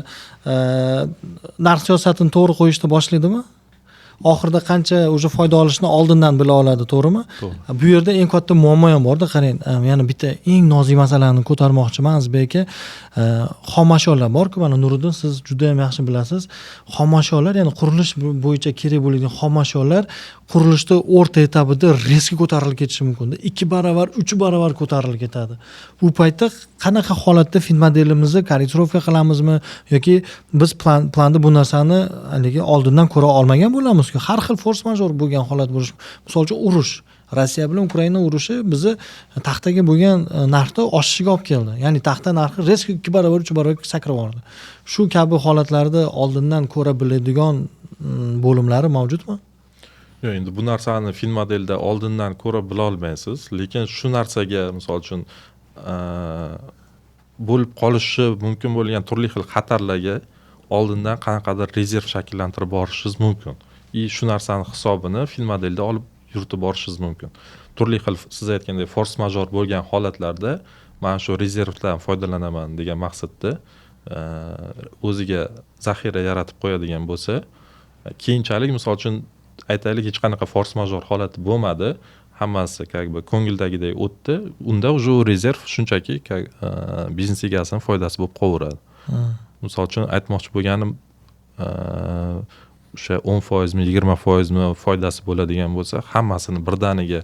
Narx siyosatini to'g'ri qo'yishni boshlaydimi? Oxirida qancha o'sha foyda olishni oldindan bila oladi, to'g'rimi? Bu yerda eng katta muammo ham borda, qarang. Yana bitta eng nozik masalani ko'tarmoqchiman Azbek aka. Xom ashyolar bor-ku, mana Nuriddin, siz juda ham yaxshi bilasiz. Xom ashyolar, ya'ni qurilish bo'yicha kerak bo'lgan xom ashyolar qurilishda o'rta etapida riskga ko'tarilib ketishi mumkin. 2 baravar, 3 baravar ko'tarilib ketadi. Bu paytda qanaqa holatda fin modelimizni korrektirovka qilamizmi yoki biz planda bu narsani haligi oldindan ko'ra olmagan bo'lamiz? Har xil force major bo'lgan holat bo'lishi. Misol uchun urush, Rossiya bilan Ukraina urushi bizni taxtaga bo'lgan narxni oshishiga olib keldi. Ya'ni taxta narxi risk 2 barobar, 3 barobar sakrab bordi. Shu kabi holatlarda oldindan ko'ra biladigan bo'limlari mavjudmi? Yo'q, endi bu narsani fin modelda oldindan ko'ra bila olmaysiz, lekin shu narsaga misol uchun bo'lib qolishi mumkin bo'lgan turli xil xatarlarga oldindan qanaqadir rezerv shakllantirib borishingiz mumkin. Shu narsani hisobini fin modelda olib yuritib borishingiz mumkin. Turli xil siz aytgandek force major bo'lgan holatlarda men shu rezervdan foydalanaman degan maqsadda o'ziga zaxira yaratib qo'yadigan bo'lsa, keyinchalik misol uchun aytaylik hech qanaqa force major holati bo'lmadi, hammasi ko'ngildagidek o'tdi, unda уже rezerv shunchaki biznes egasining foydasi bo'lib qolaveradi. Misol uchun aytmoqchi bo'lganim, o'sha 10% mi 20% mi foydasi bo'ladigan bo'lsa, hammasini birdaniga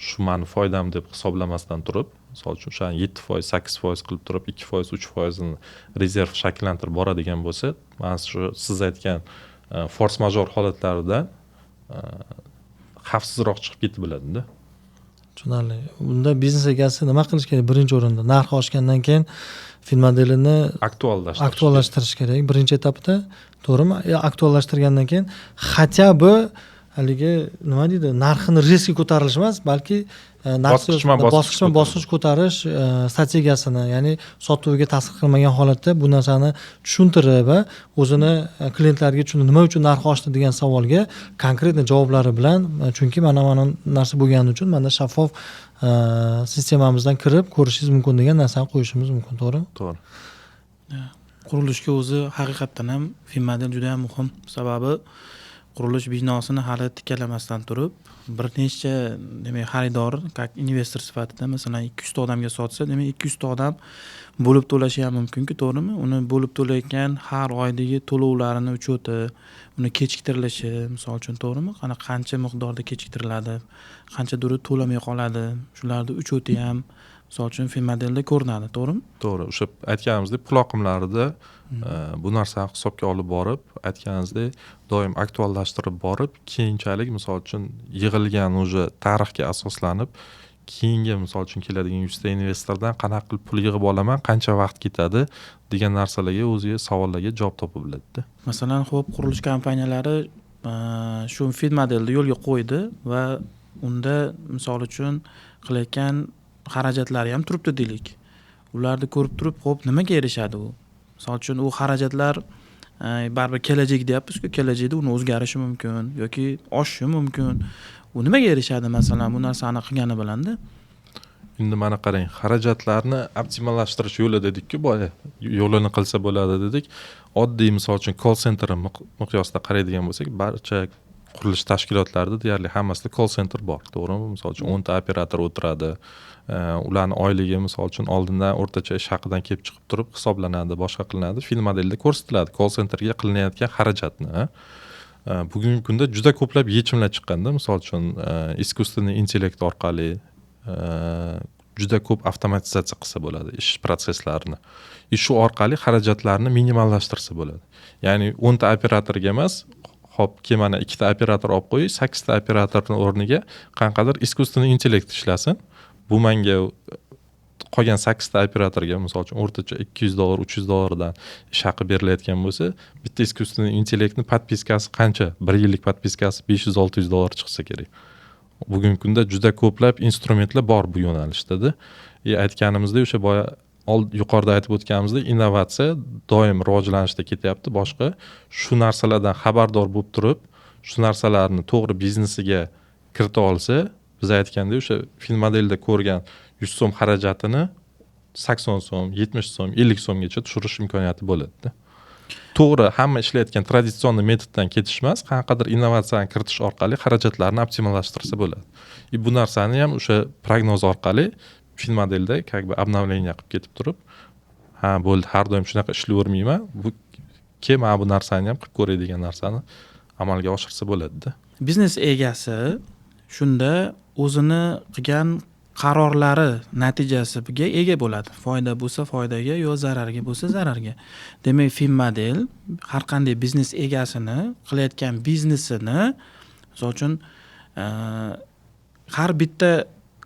shu meni foydam deb hisoblamasdan turib, misol uchun o'sha 7%, 8% qilib turib 2%, 3% ni rezerv shakllantirib boradigan bo'lsa, mana shu siz aytgan force major holatlaridan xavfsizroq chiqib ketib biladi-da. Tushunarli. Unda biznes egasi nima qilish kerak? Birinchi o'rinda narx oshgandan keyin fin modelini aktuallashtirish kerak birinchi etapda, to'g'rimi? Aktuallashtirgandan keyin хотя бы haligi nima deydi, narxini riskga ko'tarilish emas, balki bosqichma bosqich ko'tarish strategiyasini, ya'ni sotuviga ta'sir qilmagan holatda bu narsani tushuntirib va o'zini klientlarga nima uchun narx oshdi degan savolga konkretniy javoblari bilan, chunki mana narsa bo'lgani uchun mana shaffof sistemamizdan kirib ko'rishingiz mumkin degan narsani qo'yishimiz mumkin, to'g'rimi? To'g'ri. Qurilishga o'zi haqiqatdan ham Finmodel juda ham muhim. Sababi qurilish binosini hali tiklamasdan turib bir nechta demak xaridor, как investor sifatida masalan 200 ta odamga sotsa, demak 200 ta odam bo'lib to'lashi ham mumkin-ku, to'g'rimi? Uni bo'lib to'layotgan har oydagi to'lovlarini uchoti, uni kechiktirilishi, misol uchun, to'g'rimi? Qancha miqdorda kechiktiriladi, qancha durud to'lamay qoladi, shularni uchoti ham misol uchun Finmodelda ko'rinadi, to'g'rimi? To'g'ri. O'sha aytganimizdek pul oqimlarida bu narsani hisobga olib borib, aytganingizdek doim aktuallashtirib borib, keyinchalik misol uchun yig'ilgan o'sha tarixga asoslanib, keyingi misol uchun keladigan 100 ta investordan qanaqa qilib pul yig'ib olaman, qancha vaqt ketadi degan narsalarga o'ziga savollarga javob topa biladi. Masalan, xo'p, qurilish kompaniyalari shu Finmodelni yo'lga qo'ydi va unda misol uchun qilayotgan xarajatlari ham turibdi deylik. Ularni ko'rib turib, xo'p, nimaga erishadi u? Misol uchun u xarajatlar baribir kelajak deyapmiz-ku, kelajakda uni o'zgarishi mumkin yoki oshishi mumkin. U nimaga erishadi masalan bu narsani qilgani bilanda? Endi mana qarang, xarajatlarni optimallashtirish yo'li dedik-ku, boya yo'lini qilsa bo'ladi dedik. Oddiy misol uchun call center miqyosida qaraydigan bo'lsak, barcha qurilish tashkilotlarida deyarli hammasida call center bor, to'g'rimi? Misol uchun 10 ta operator o'tiradi. Ularni oyligi misol uchun oldindan o'rtacha ish haqidan kelib chiqib turib hisoblanadi, boshqa qilinadi. Finmodelda ko'rsatiladi call centerga qilinayotgan xarajatni. Bugungi kunda juda ko'plab yechimlar chiqqanda, misol uchun искусственный intellekt orqali juda ko'p avtomatizatsiya qilsa bo'ladi ish prosesslarini. Shu orqali xarajatlarni minimallashtirsa bo'ladi. Ya'ni 10 ta operatorga emas, hop, mana 2 ta operator olib qo'yish, 8 ta operatorning o'rniga qanaqadir искусственный intellekt ishlasin. Bu menga qolgan 8 ta operatorga misol uchun o'rtacha $200, $300 ish haqi berilayotgan bo'lsa, bitta искусственный intellektning podpiskasi qancha? 1 yillik podpiskasi $500-600 chiqsa kerak. Bugungi kunda juda ko'plab instrumentlar bor bu yo'nalishdada. Aytganimizdek, o'sha boya yuqorida aytib o'tganimizdek, innovatsiya doim rivojlanishda ketyapti. Boshqa shu narsalardan xabardor bo'lib turib, shu narsalarni to'g'ri biznesiga kirita olsa, biz aytgandek o'sha Finmodelda ko'rgan 100 so'm xarajatini 80 so'm, 70 so'm, 50 so'mgacha tushirish imkoniyati bo'ladi. To'g'ri, hamma ishlayotgan traditsion metoddan ketish emas, qanaqadir innovatsiyani kiritish orqali xarajatlarni optimallashtirsa bo'ladi. Bu narsani ham o'sha prognoz orqali Finmodelda как бы обновление qilib ketib turib, ha, bo'ldi, har doim shunaqa ishlayvermayman, bu mana bu narsani ham qilib ko'ray degan narsani amalga oshirsa bo'ladi-da. Biznes egasi shunda o'zini qilgan qarorlari natijasiga ega bo'ladi. Foyda bo'lsa foydaga, yo zararga bo'lsa zararga. Demak, Finmodel har qanday biznes egasini qilayotgan biznesini, misol uchun, har bitta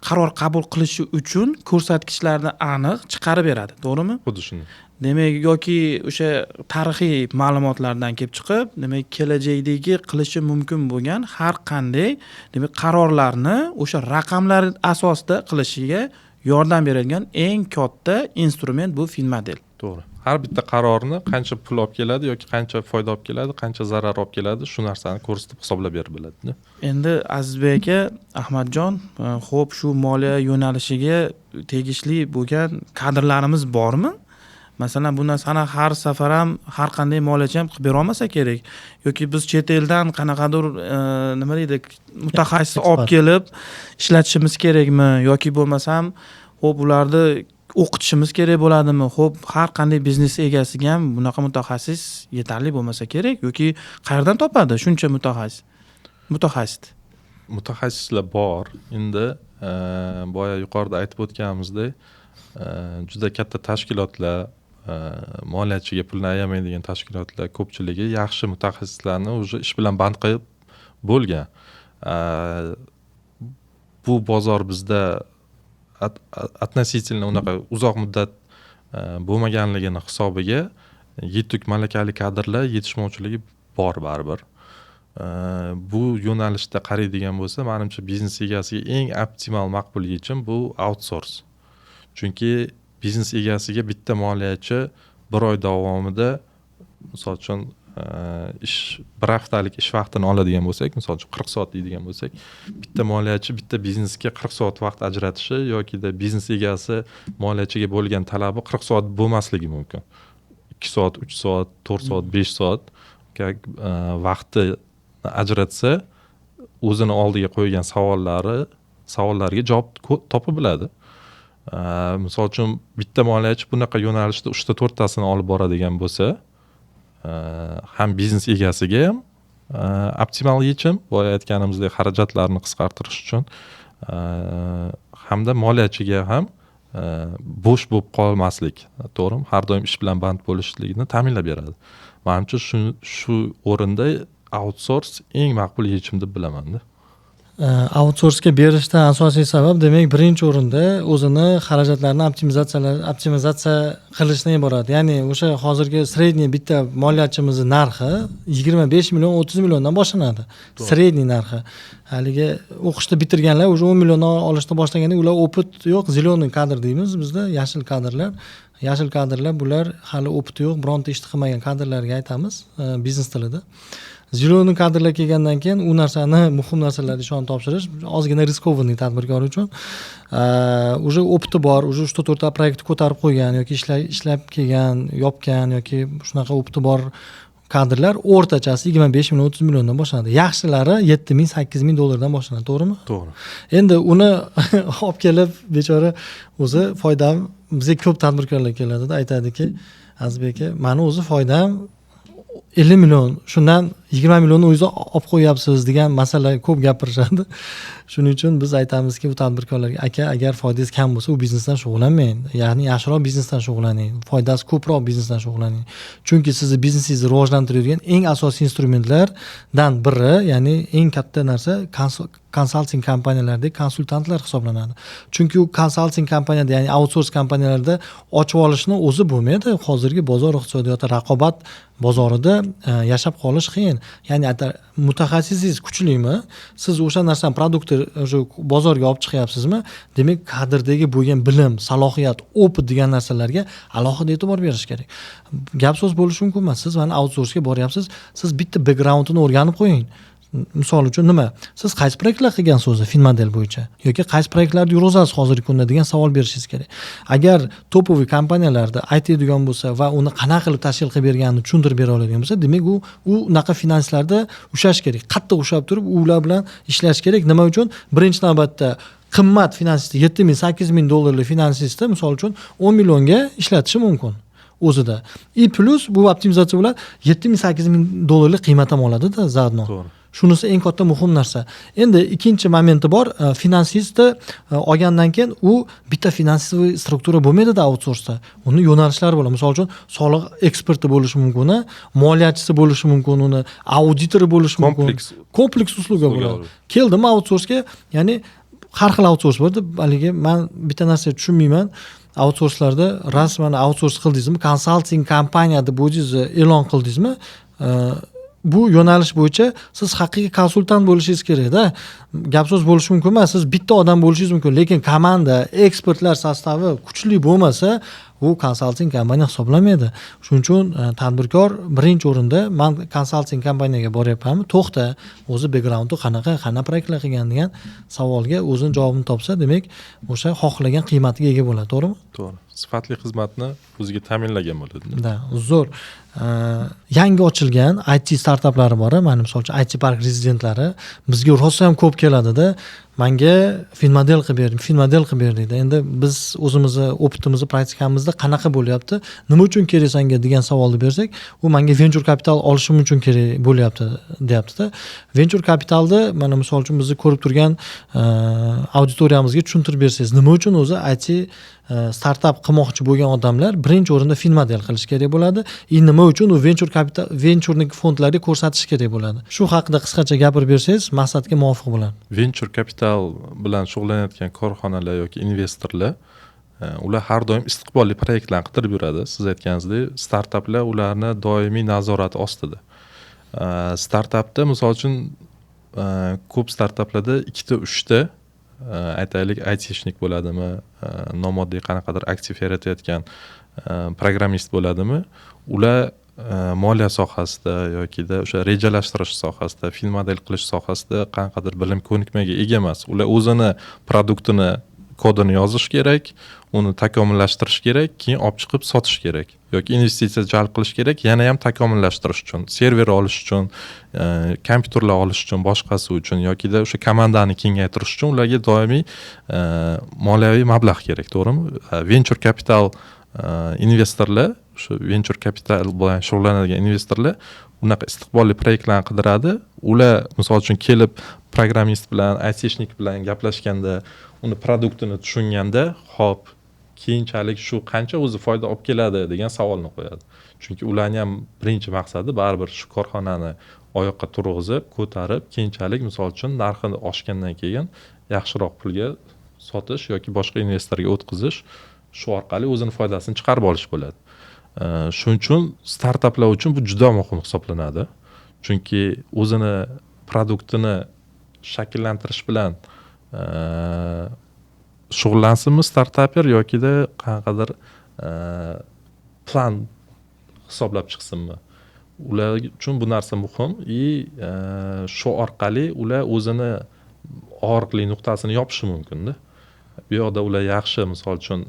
qaror qabul qilishi uchun ko'rsatkichlarni aniq chiqarib beradi, to'g'rimi? Xuddi shunday. Demak, yoki o'sha tarixiy ma'lumotlardan kelib chiqib, demak, kelajakdagi qilishi mumkin bo'lgan har qanday, demak, qarorlarni o'sha raqamlar asosida qilishiga yordam beradigan eng katta instrument bu Finmodel. To'g'ri. Har bitta qarorni qancha pul olib keladi yoki qancha foyda olib keladi, qancha zarar olib keladi, shu narsani ko'rsatib hisoblab berib biladi. Endi Azizbek aka, Ahmadjon, xo'p, shu moliya yo'nalishiga tegishli bo'lgan kadrlarimiz bormi? Masalan, bu narsani har safar ham har qanday moliyachi ham qilib bera olmasa kerak, yoki biz chet eldan qanaqadir nima deydi, mutaxassis olib kelib ishlatishimiz kerakmi, yoki bo'lmasam, xo'p, ularni o'qitishimiz kerak bo'ladimi? Xo'p, har qanday biznes egasiga ham bunaqa mutaxassis yetarli bo'lmasa kerak, yoki qayerdan topadi shuncha mutaxassis? Mutaxassislar bor. Endi boya yuqorida aytib o'tganimizdek, juda katta tashkilotlar, moliyachiga pulni ayamaydigan tashkilotlar ko'pchiligi yaxshi mutaxassislarni o'zi ish bilan band qilib bo'lgan. Bu bozor bizda относительно unaqa uzoq muddat bo'lmaganligini hisobiga yetuk malakali kadrlar yetishmovchiligi bor baribir. bu yo'nalishda qaraydigan bo'lsa, menimcha biznes egasiga eng optimal maqbul yechim bu outsource. Chunki biznes egasiga bitta moliyachi bir oy davomida, misol uchun bir haftalik ish vaqtini oladigan bo'lsak, misol uchun 40 soat deydigan bo'lsak, bitta moliyachi bitta biznesga 40 soat vaqt ajratishi yokida biznes egasi moliyachiga bo'lgan talabi 40 soat bo'lmasligi mumkin. 2 soat, 3 soat, 4 soat, 5 soat vaqti ajratsa, o'zini oldiga qo'ygan savollarga javob topib biladi. Misol uchun bitta moliyachi bunaqa yo'nalishda 3 tasini olib boradigan bo'lsa, ham biznes egasiga ham optimal yechim, boya aytganimizdek xarajatlarni qisqartirish uchun, hamda moliyachiga ham bo'sh bo'lib qolmaslik, to'g'rimi? Har doim ish bilan band bo'lishligini ta'minlab beradi. Menimcha shu o'rinda outsource eng maqbul yechim deb bilaman-da. Outsourcega berishdan asosiy sabab, demak, birinchi o'rinda o'zini xarajatlarini optimizatsiya qilishdan iborat. Ya'ni o'sha hozirgi sredniy bitta moliyachimizning narxi 25 million, 30 milliondan boshlanadi. Sredniy narxi. Haligi o'qishni bitirganlar уже 10 million olishni boshlaganda ular opit yo'q, zеленый kadr deymiz bizda, yashil kadrlar. Yashil kadrlar bular hali opiti yo'q, bironta ishni qilmagan kadrlarga aytamiz biznes tilida. Zеленый kadrlar kelgandan keyin u narsani, muhim narsalarga ishonib topshirish ozgina riskovanный tadbirkor uchun. Уже opiti bor, уже 3-4 ta proyekt ko'tarib qo'ygan yoki ishlab kelgan, yopgan yoki shunaqa opiti bor kadrlar o'rtachasi 25 million, 30 milliondan boshlanadi. Yaxshilari 7 ming, 8 ming dollardan boshlanadi, to'g'rimi? To'g'ri. Endi uni olib kelib bechora o'zi foydam, bizga ko'p tadbirkorlar keladi-da, aytadiki, Azizbek aka, meni o'zi foydam 50 million, shundan 20 millionni o'zingiz olib qo'yapsiz degan masala ko'p gapirishadi. Shuning uchun biz aytamizki, bu tadbirkorlarga, aka, agar foydangiz kam bo'lsa, u biznesdan shug'ullanmang. Ya'ni yaxshiroq biznesdan shug'ullaning, foydasi ko'proq biznesdan shug'ullaning. Chunki sizni biznesingizni rivojlantiradigan eng asosiy instrumentlardan biri, ya'ni eng katta narsa konsalting kompaniyalardagi konsultantlar hisoblanadi. Chunki u konsalting kompaniyada, ya'ni outsource kompaniyalarda ochib olishni o'zi bo'lmaydi. Hozirgi bozor iqtisodiyoti, raqobat bozorida yashab qolish qiyin. Ya'ni mutaxassisingiz kuchlimi? Siz o'sha narsani produktni bozorga olib chiqyapsizmi? Demak, kadrdagi bo'lgan bilim, salohiyat, opit degan narsalarga alohida e'tibor berish kerak. Gap so'z bo'lishi mumkin emas. Siz mana outsourcega boryapsiz, siz bitta backgroundini o'rganib qo'ying. Misol uchun nima? Siz qaysi proyektlar qilgansiz o'zi Finmodel bo'yicha yoki qaysi proyektlarda yurg'izasiz hozirgi kunda degan savol berishingiz kerak. Agar topoviy kompaniyalarda aytadigan bo'lsa va uni qanaqa qilib tashkil qilib berganini tushuntirib bera oladigan bo'lsa, demak u unaqa finanslarda ushlash kerak. Qattiq ushlab turib, ular bilan ishlash kerak. Nima uchun? Birinchi navbatda qimmat finansist 7 ming, 8 ming dollarlik finansistni misol uchun 10 millionga ishlatishi mumkin o'zida. Plus bu optimizatsiya bilan 7 ming, 8 ming dollarlik qiymat ham oladi-da zaodno. To'g'ri. Shunisi eng katta muhim narsa. Endi ikkinchi momenti bor, finansistni olgandan keyin u bitta finansiy struktura bo'lmaydi-da outsource'da. Uni yo'nalishlari bo'ladi. Misol uchun soliq eksperti bo'lishi mumkin, moliyachisi bo'lishi mumkin, uni auditori bo'lishi mumkin. Kompleks usluga bo'ladi. Keldim outsource'ga, ya'ni har xil outsource bor. Haligi men bitta narsa tushunmayman. Outsource'larda rasman outsource qildingizmi, konsalting kompaniya deb o'zingiz e'lon qildingizmi? Bu yo'nalish bo'yicha siz haqiqiy konsultant bo'lishingiz kerak-da. Gap so'z bo'lishi mumkin emas, siz bitta odam bo'lishingiz mumkin, lekin komanda, ekspertlar sostavi kuchli bo'lmasa, u konsalting kompaniya hisoblanmaydi. Shuning uchun tadbirkor birinchi o'rinda, men konsalting kompaniyaga boryapmanmi? To'xta, o'zi backgroundi qanaqa proyektlar qilgan degan savolga o'zini javobini topsa, demak, o'sha xohlagan qiymatiga ega bo'ladi, to'g'rimi? To'g'ri. Sifatli xizmatni o'ziga ta'minlagan bo'ladi. Da, zo'r. Yangi ochilgan IT startaplari bor, mana misol uchun IT park rezidentlari bizga rosa ham ko'p keladi-da. Menga Finmodel qilib ber deydi. Endi biz o'zimizni opitimizni, praktikamizda qanaqa bo'lyapti, nima uchun kerak senga degan savolni bersak, u menga venture capital olishim uchun kerak bo'lyapti deyapti-da. Venture capitalni mana misol uchun bizni ko'rib turgan auditoriyamizga tushuntirib bersangiz, nima uchun o'zi IT startap qilmoqchi bo'lgan odamlar birinchi o'rinda Finmodel qilish kerak bo'ladi. Nima uchun u venture fondlarga ko'rsatish kerak bo'ladi. Shu haqida qisqacha gapirib bersangiz, maqsadga muvofiq bo'ladi. Venture capital bilan shug'ullanayotgan korxonalar yoki investorlar, ular har doim istiqbolli proyektlarni qidirib yuradi. Siz aytganingizdek, startaplar ularni doimiy nazorat ostida. Startapda misol uchun ko'p startaplarda 2-3 ta aytaylik aytishnik bo'ladimi, nomoddiy qanaqadir aktiv yaratayotgan programmist bo'ladimi, ular moliya sohasida yokida o'sha rejalashtirish sohasida, film model qilish sohasida qanaqadir bilim ko'nikmaga ega emas. Ular o'zini produktini kodini yozish kerak, uni takomillashtirish kerak, keyin olib chiqib sotish kerak yoki investitsiya jalb qilish kerak, yana ham takomillashtirish uchun, server olish uchun, kompyuterlar olish uchun, boshqasi uchun yokida o'sha komandani kengaytirish uchun ularga doimiy moliyaviy mablag' kerak, to'g'rimi? Venture capital investorlar, shu venture capital bilan shug'ullanadigan investorlar unaqa istiqbolli proyektlarni qidiradi. Ular misol uchun kelib programmist bilan, aytishnik bilan gaplashganda, uni produktini tushunganda, hop, keyinchalik shu qancha o'zi foyda olib keladi degan savolni qo'yadi. Chunki ularning ham birinchi maqsadi baribir shu korxonani oyoqqa turg'izib, ko'tarib, keyinchalik misol uchun narxini oshgandan keyin yaxshiroq pulga sotish yoki boshqa investorga o'tkazish, shu orqali o'zini foydasini chiqarib olish bo'ladi. Shuning uchun startaplar uchun bu juda muhim hisoblanadi. Chunki o'zini produktini shakllantirish bilan shug'ullansinmi startaper yokida qanaqadir plan hisoblab chiqsinmi, ular uchun bu narsa muhim. Shu orqali ular o'zini og'riqli nuqtasini yopishi mumkinda. Bu yoqda ular yaxshi, misol uchun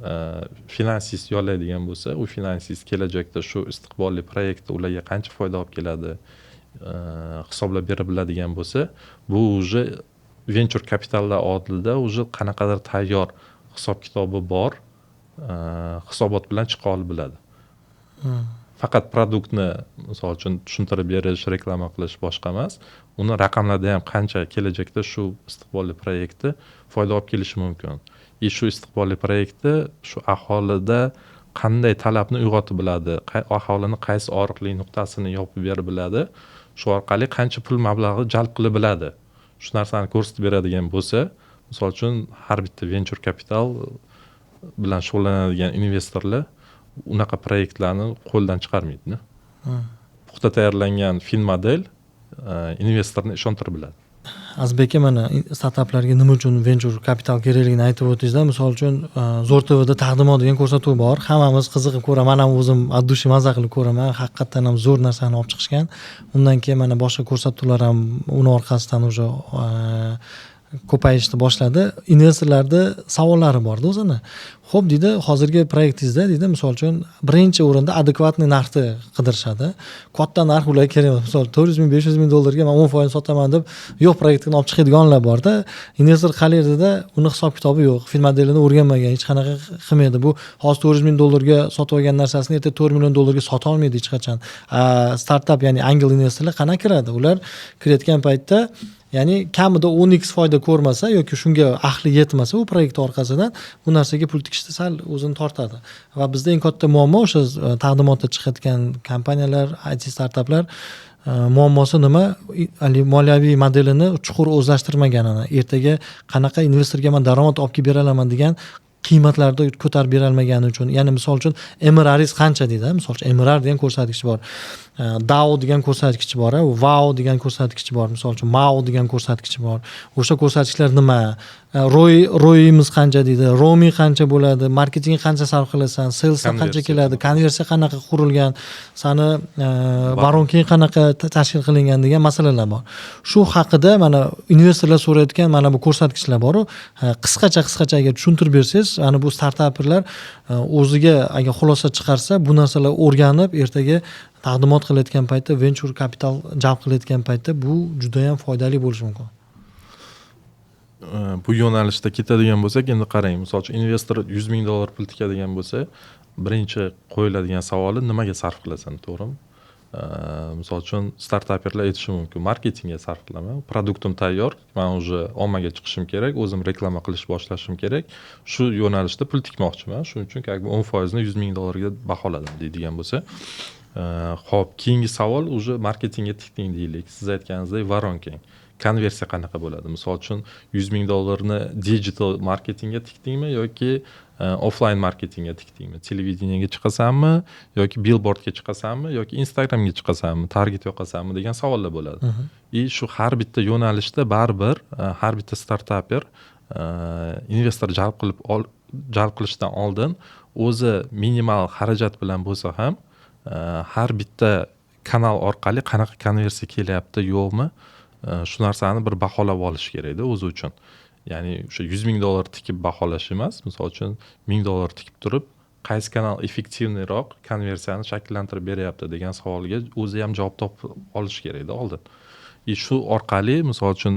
finansist yollaydigan bo'lsa, u finansist kelajakda shu istiqbolli proyektda ularga qancha foyda olib keladi hisoblab bera biladigan bo'lsa, bu уже venture kapitallar oldida уже qanaqadir tayyor hisob kitobi bor, hisobot bilan chiqa olib biladi. Faqat produktni misol uchun tushuntirib berish, reklama qilish boshqa emas, uni raqamlarda ham qancha kelajakda shu istiqbolli proyektda foyda olib kelishi mumkin. Shu istiqbolli proyektda shu aholida qanday talabni uyg'otib biladi, aholini qaysi og'riqli nuqtasini yopib berib biladi, shu orqali qancha pul mablag'i jalb qilib biladi. Shu narsani ko'rsatib beradigan bo'lsa, misol uchun har bitta venture capital bilan shug'ullanadigan investorlar unaqa proyektlarni qo'ldan chiqarmaydi. Puxta tayyorlangan film model investorni ishontirib biladi. Azbek aka, mana startaplarga nima uchun venture capital kerakligini aytib o'tdingizda, misol uchun Zo'r TVda taqdimot degan ko'rsatuv bor. Hammamiz qiziqib ko'raman, men ham o'zim addushi maza qilib ko'raman. Haqiqatan ham zo'r narsani olib chiqishgan. Undan keyin mana boshqa ko'rsatuvlar ham uni orqasidan уже ko'payishni boshladi. Investorlarda savollari bor-da o'zini. Xo'p deydi, hozirgi proyektingizda deydi, misol uchun birinchi o'rinda adekvatniy narxni qidirishadi. Katta narx ularga kerak emas. Misol 400 ming, 500 ming dollarga men 10% sotaman deb yo'q proyektini olib chiqadiganlar bor-da. Investor qalerida uni hisob kitobi yo'q, film modelini o'rganmagan, hech qanaqa qilmaydi. Bu hozir 400 ming dollarga sotib olgan narsasini erta 4 million dollarga sota olmaydi hech qachon. Startup, ya'ni angel investorlar qanaqa kiradi? Ular kirayotgan paytda ya'ni kamida 10x foyda ko'rmasa yoki shunga ahli yetmasa u proyekt orqasidan bu narsaga pul tikishda sal o'zini tortadi. Va bizda eng katta muammo o'sha taqdimotda chiqayotgan kompaniyalar, IT startaplar muammosi nima? Moliyaviy modelini chuqur o'zlashtirmaganini, ertaga qanaqa investorga men daromad olib kelib bera olaman degan qiymatlarda ko'tarib bera olmagani uchun. Ya'ni misol uchun MRR qancha deydi, misol uchun MRR degan ko'rsatkich bor. DAO degan ko'rsatkich bor, WOW degan ko'rsatkich bor, misol uchun MAO degan ko'rsatkich bor. O'sha ko'rsatkichlar nima? ROI'miz qancha deydi, ROMI qancha bo'ladi, marketingga qancha sarf qilasan, sales qancha keladi, konversiya qanaqa qurilgan, sani baronking qanaqa tashkil qilingan degan masalalar bor. Shu haqida mana investorlar so'rayotgan mana bu ko'rsatkichlar bor. Qisqacha agar tushuntirib bersangiz, ana bu startaplar o'ziga agar xulosa chiqarsa, bu narsalar o'rganib, ertaga taqdimot qilayotgan paytda, venture capital jalb qilayotgan paytda bu juda ham foydali bo'lishi mumkin. Bu yo'nalishda ketadigan bo'lsak, endi qarang, misol uchun investor 100 ming dollar pul tikadigan bo'lsa, birinchi qo'yiladigan savoli nimaga sarf qilasan, to'g'rimi? Misol uchun startaperlar aytishi mumkin, marketingga sarf qilaman, produktim tayyor, men уже ommaga chiqishim kerak, o'zim reklama qilish boshlashim kerak, shu yo'nalishda pul tikmoqchiman, shuning uchun 10% ni 100 ming dollarga baholadim deydigan bo'lsa, xo'p, keyingi savol уже marketingga tikding deylik, siz aytganingizdek varonkang. Konversiya qanaqa bo'ladi? Misol uchun 100 ming dollarni digital marketingga tikdingmi yoki offline marketingga tikdingmi, televideniyega chiqasanmi yoki billboardga chiqasanmi yoki Instagramga chiqasanmi, target yoqasanmi degan savollar bo'ladi. Shu har bitta yo'nalishda baribir har bitta startaper investor jalb qilishdan oldin o'zi minimal xarajat bilan bo'lsa ham har bitta kanal orqali qanaqa konversiya kelyapti yo'qmi, shu narsani bir baholab olish kerakda o'zi uchun. Ya'ni o'sha $100,000 tikib baholash emas, misol uchun $1,000 tikib turib, qaysi kanal effektivniroq konversiyani shakllantirib beryapti degan savolga o'zi ham javob topib olish kerakda oldin. Shu orqali misol uchun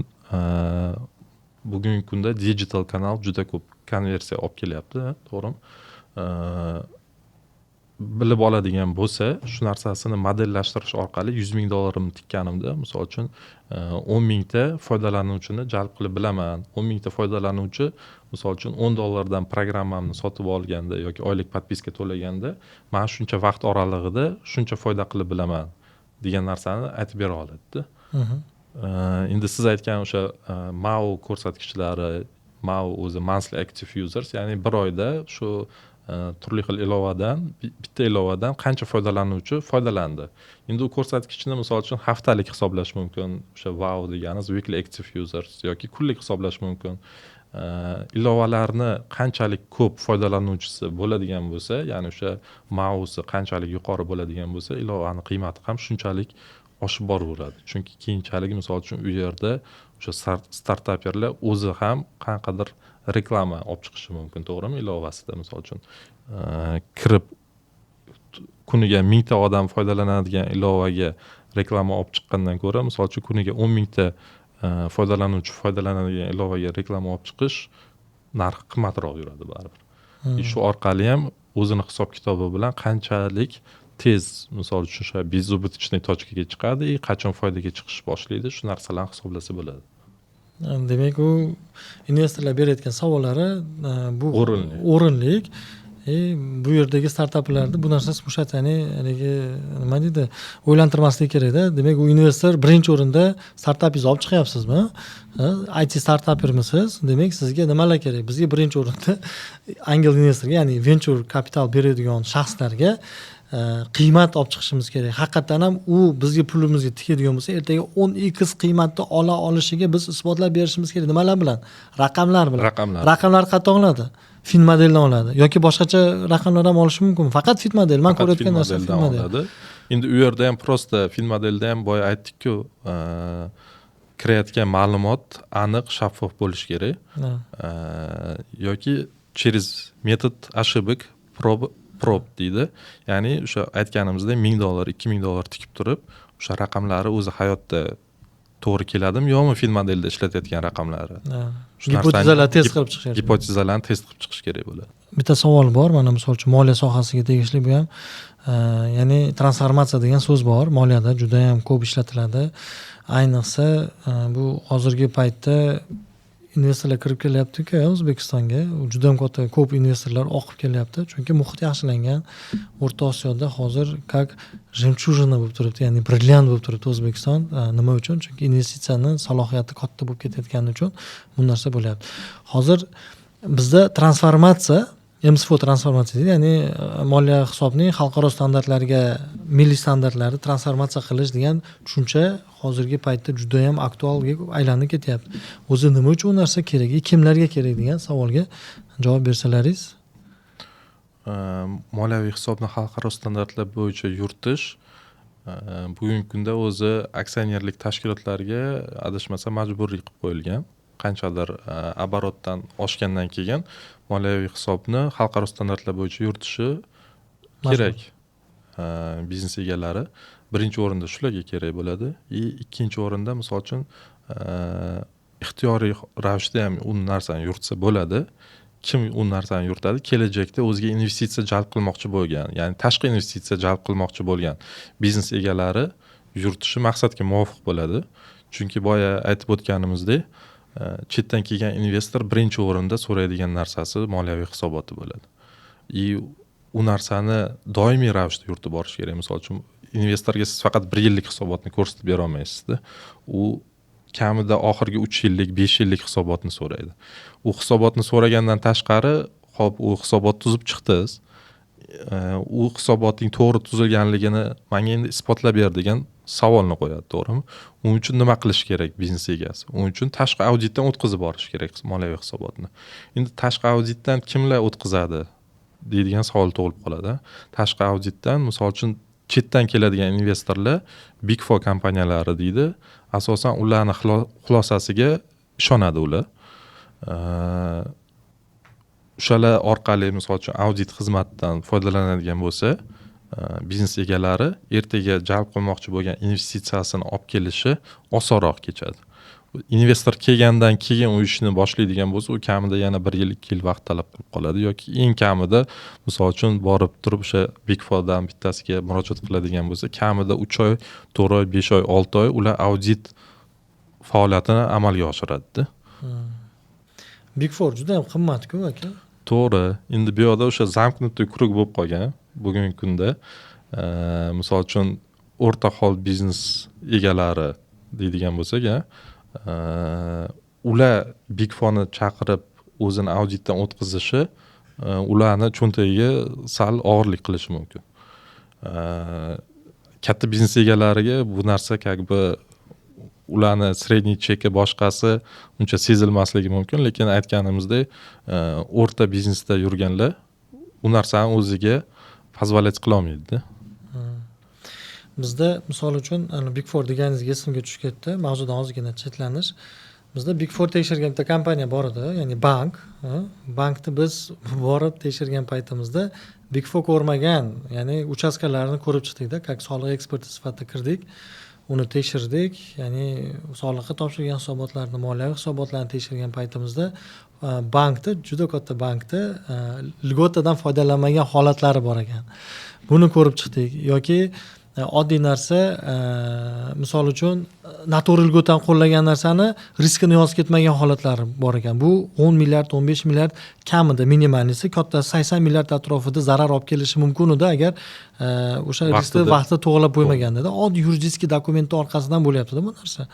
bugungi kunda digital kanal juda ko'p konversiya olib kelyapti, to'g'rimi? Bilib oladigan bo'lsa, shu narsasini modellashtirish orqali $100,000 tikkanimda, misol uchun 10,000 ta foydalanuvchini jalb qilib bilaman. 10,000 ta foydalanuvchi misol uchun $10 programmamni sotib olganda yoki oylik podpiska to'laganda, men shuncha vaqt oralig'ida shuncha foyda qilib bilaman degan narsani aytib bera oladi-da. Endi siz aytgan o'sha MAU ko'rsatkichlari, MAU o'zi monthly active users, ya'ni bir oyda shu turli xil ilovadan, bitta ilovadan qancha foydalanuvchi foydalandi. Endi u ko'rsatkichni misol uchun haftalik hisoblash mumkin, o'sha WOW deganiz weekly active users yoki kunlik hisoblash mumkin. Ilovalarni qanchalik ko'p foydalanuvchisi bo'ladigan bo'lsa, ya'ni o'sha MAUsi qanchalik yuqori bo'ladigan bo'lsa, ilovani qiymati ham shunchalik oshib boraveradi. Chunki keyinchalik misol uchun u yerda o'sha startaperlar o'zi ham qanaqadir reklama olib chiqishi mumkin, to'g'rimi? Ilovasida misol uchun kirib kuniga 1000 ta odam foydalanadigan ilovaga reklama olib chiqqandan ko'ra, misol uchun kuniga 10,000 ta foydalanuvchi foydalanadigan ilovaga reklama olib chiqish narxi qimmatroq yuradi baribir. Shu orqali ham o'zini hisob kitobi bilan qanchalik tez misol uchun o'sha безубыточный точкаga chiqadi, qachon foydaga chiqish boshlaydi, shu narsalarni hisoblasa bo'ladi. Demak, u investorlar berayotgan savollari bu o'rinli. Bu yerdagi startaplarni bu narsa smushatani haligi nima deydi, o'ylantirmaslik kerakda. Demak, u investor birinchi o'rinda startapingizni olib chiqyapsizmi? IT startapermisiz? Demak, sizga nimalar kerak? Bizga birinchi o'rinda angel investorga, ya'ni venture capital beradigan shaxslarga qiymat olib chiqishimiz kerak. Haqiqatan ham u bizga pulimizga tikadigan bo'lsa, ertaga 10x qiymatni olishiga biz isbotlab berishimiz kerak. Nimalar bilan? Raqamlar bilan. Raqamlar qayerdan oladi? Fin modeldan oladi yoki boshqacha raqamlar ham olishi mumkin. Faqat fin model. Men ko'rayotgan narsa fin model. Endi u yerda ham prosta fin modelda ham boya aytdik-ku, kirayotgan ma'lumot aniq, shaffof bo'lishi kerak. Yoki через метод ошибок prop deydi. Ya'ni o'sha aytganimizdek $1,000, $2,000 tikib turib, o'sha raqamlari o'zi hayotda to'g'ri keladimi yo'qmi fin modelda ishlatayotgan raqamlari. Gipotezalarni test qilib chiqish kerak. Gipotezalarni test qilib chiqish kerak bo'ladi. Bitta savol bor, mana misol uchun moliya sohasiga tegishli bu ham, ya'ni transformatsiya degan so'z bor, moliyada juda ham ko'p ishlatiladi. Ayniqsa bu hozirgi paytda investorlar kirib kelyapti-ku O'zbekistonga. Juda ham ko'p investorlar oqib kelyapti, chunki muhit yaxshilangan. O'rta Osiyoda hozir как жемчужина bo'lib turibdi, ya'ni brilliant bo'lib turibdi O'zbekiston. Nima uchun? Chunki investitsiyani salohiyati katta bo'lib ketayotgani uchun bu narsa bo'lyapti. Hozir bizda transformatsiya, MSFO transformatsiya deydi, ya'ni moliya hisobning xalqaro standartlariga, milliy standartlarni transformatsiya qilish degan tushuncha hozirgi paytda juda ham aktualga aylanib ketyapti. O'zi nima uchun u narsa kerak, kimlarga kerak degan savolga javob bersalaringiz. Moliyaviy hisobni xalqaro standartlar bo'yicha yuritish bugungi kunda o'zi aksionerlik tashkilotlarga adashmasa majburiy qilib qo'yilgan. Qanchadir оборотdan oshgandan keyin moliyaviy hisobni xalqaro standartlar bo'yicha yuritishi kerak. Biznes egalari birinchi o'rinda shularga kerak bo'ladi. Ikkinchi o'rinda misol uchun ixtiyoriy ravishda ham u narsani yuritsa bo'ladi. Kim u narsani yuritadi? Kelajakda o'ziga investitsiya jalb qilmoqchi bo'lgan, ya'ni tashqi investitsiya jalb qilmoqchi bo'lgan biznes egalari yuritishi maqsadga muvofiq bo'ladi. Chunki boya aytib o'tganimizdek, chetdan kelgan investor birinchi o'rinda so'raydigan narsasi moliyaviy hisoboti bo'ladi. U narsani doimiy ravishda yuritib borish kerak. Misol uchun investorga siz faqat 1 yillik hisobotni ko'rsatib bera olmaysiz-da. U kamida oxirgi 3 yillik, 5 yillik hisobotni so'raydi. U hisobotni so'ragandan tashqari hop u hisobot tuzib chiqdingiz, u hisobotning to'g'ri tuzilganligini menga endi isbotlab ber degan savolni qo'yadi, to'g'rimi? Uning uchun nima qilish kerak biznes egasi? Uning uchun tashqi auditdan o'tkazib borish kerak moliyaviy hisobotni. Endi tashqi auditdan kimlar o'tkazadi deydigan savol tug'ilib qoladi. Tashqi auditdan, misol uchun, chetdan keladigan investorlar Big Four kompaniyalari deydi. Asosan ularni xulosasiga ishonadi ular. O'shalar orqali misol uchun audit xizmatidan foydalanadigan bo'lsa, biznes egalari ertaga jalb qilmoqchi bo'lgan investitsiyasini olib kelishi osonroq kechadi. Investor kelgandan keyin u ishni boshlaydigan bo'lsa, u kamida yana 1 yil 2 yil vaqt talab qilib qoladi yoki eng kamida misol uchun borib turib o'sha Big Fourdan bittasiga murojaat qiladigan bo'lsa, kamida 3 oy, 4 oy, 5 oy, 6 oy ular audit faoliyatini amalga oshiradi. Big Four juda ham qimmat-ku aka. To'g'ri. Endi bu yoqda o'sha zamknutый kruг bo'lib qolgan bugungi kunda. Misol uchun o'rta hol biznes egalari deydigan bo'lsak, ular Big Fourni chaqirib o'zini auditdan o'tkazishi ularni cho'ntagiga sal og'irlik qilishi mumkin. Katta biznes egalariga bu narsa как бы ularni sredniy cheki boshqasi uncha sezilmasligi mumkin, lekin aytganimizdek, o'rta biznesda yurganlar u narsani o'ziga позволять qila olmaydi. Bizda misol uchun Big Four deganingizga esimga tushib ketdi. Mavzudan ozgina chetlanish. Bizda Big Four tekshirgan bitta kompaniya bor edi, ya'ni bank. Bankni biz borib tekshirgan paytimizda Big Four ko'rmagan, ya'ni uchastkalarni ko'rib chiqdik-da, как soliq eksperti sifatida kirdik. Uni tekshirdik, ya'ni soliqqa topshirgan hisobotlarni, moliyaviy hisobotlarni tekshirgan paytimizda bankda, juda katta bankda lьготаdan foydalanmagan holatlari bor ekan. Buni ko'rib chiqdik yoki oddiy narsa, misol uchun noto'g'ri lьготаdan qo'llagan narsani riskini yozib ketmagan holatlari bor ekan. Bu 10 milliard, 15 milliard kamida minimalisi, katta 80 milliard atrofida zarar olib kelishi mumkin edi agar o'sha riskni vaqtida to'g'rilab qo'ymaganda. Oddiy yuridik dokumentlar orqasidan bo'lyapti-da bu narsa.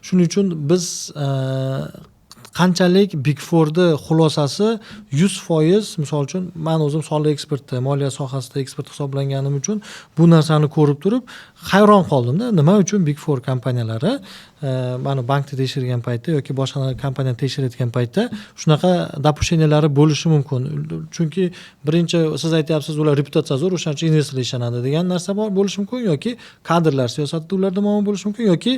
Shuning uchun biz qanchalik Big Four'da xulosasi 100%, misol uchun men o'zim soliq eksperti, moliya sohasida ekspert hisoblanganim uchun bu narsani ko'rib turib hayron qoldim-da. Nima uchun Big Four kompaniyalari mana bankni tekshirgan paytda yoki boshqa kompaniyani tekshirayotgan paytda shunaqa допущениялari bo'lishi mumkin. Chunki birinchi siz aytyapsiz, ular reputatsiya zo'r, o'shaning uchun investorlar ishonadi degan narsa bor bo'lishi mumkin yoki kadrlar siyosatida ularda muammo bo'lishi mumkin yoki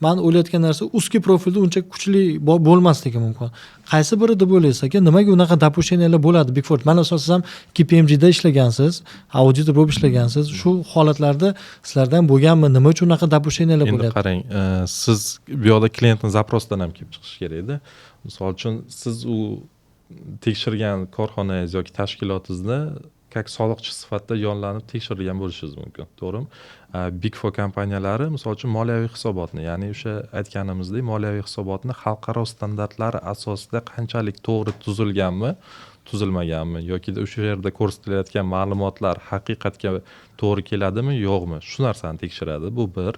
men o'ylayotgan narsa узкий profilda uncha kuchli bo'lmasligi mumkin. Qaysi biri deb o'ylaysiz aka? Nimaga unaqa допущениялар bo'ladi Big Four? Mana asosan KPMG da ishlagansiz, auditor bo'lib ishlagansiz. Shu holatlarda sizlardan bo'lganmi? Nima uchun unaqa допущениялар bo'lyapti? Endi qarang, siz bu yoqda klientning zaprosidan ham kelib chiqish kerak-da. Misol uchun siz u tekshirgan korxonangiz yoki tashkilotingizni как soliqchi sifatida yollanib tekshirgan bo'lishingiz mumkin, to'g'rimi? Big Four kompaniyalari misol uchun moliyaviy hisobotni, ya'ni o'sha aytganimizdek, moliyaviy hisobotni xalqaro standartlari asosida qanchalik to'g'ri tuzilganmi, tuzilmaganmi yoki o'sha yerda ko'rsatilayotgan ma'lumotlar haqiqatga to'g'ri keladimi, yo'qmi? Shu narsani tekshiradi. Bu bir.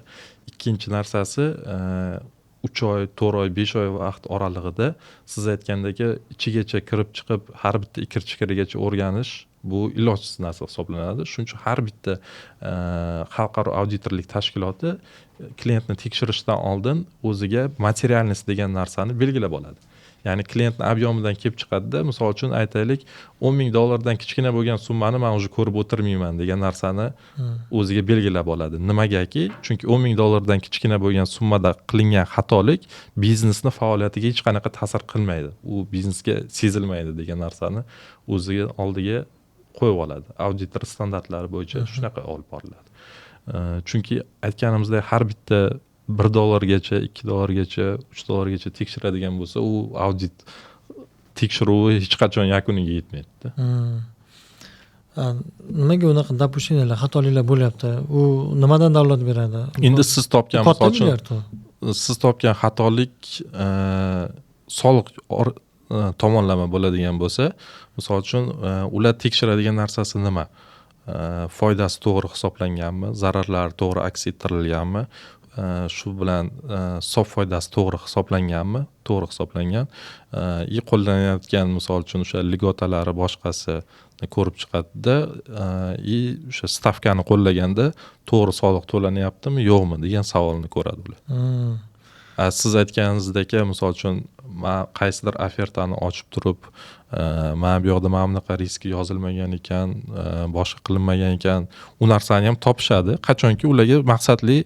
Ikkinchi narsasi, 3 oy, 4 oy, 5 oy vaqt oralig'ida siz aytgandagi ichigacha kirib chiqib har bitta ikir-chikirigacha o'rganish bu ilojsiz narsa hisoblanadi. Shuning uchun har bitta xalqaro auditorlik tashkiloti klientni tekshirishdan oldin o'ziga materialность degan narsani belgilab oladi. Ya'ni klientning obyomidan kelib chiqadi-da, misol uchun aytaylik, $10,000 kichkina bo'lgan summani men уже ko'rib o'tirmayman degan narsani o'ziga belgilab oladi. Nimagaki? Chunki $10,000 kichkina bo'lgan summada qilingan xatolik biznesning faoliyatiga hech qanaqa ta'sir qilmaydi. U biznesga sezilmaydi degan narsani o'ziga oldiga qo'yib oladi. Auditor standartlari bo'yicha shunaqa olib boriladi. Chunki aytganimizdek har bitta $1 $2 $3 tekshiradigan bo'lsa, u audit tekshiruvi hech qachon yakuniga yetmaydi. Nimaga unaqa допущениялар, xatoliklar bo'lyapti? U nimadan dalolat beradi? Endi siz topgan, misol uchun, siz topgan xatolik soliq tomonlama bo'ladigan bo'lsa, misol uchun ular tekshiradigan narsasi nima? Foydasi to'g'ri hisoblanganmi, zararlari to'g'ri aks ettirilganmi shu bilan hisob foydasi to'g'ri hisoblanganmi, to'g'ri hisoblangan, qo'llanayotgan misol uchun o'sha ligotalari boshqasi ko'rib chiqadida, o'sha stavkani qo'llaganda to'g'ri soliq to'lanyaptimi yo'qmi degan savolni ko'radi ular. Siz aytganingizdek, misol uchun man qaysidir ofertani ochib turib, mana bu yoqda mana bunaqa risk yozilmagan ekan, boshqa qilinmagan ekan, u narsani ham topishadi. Qachonki ularga maqsadli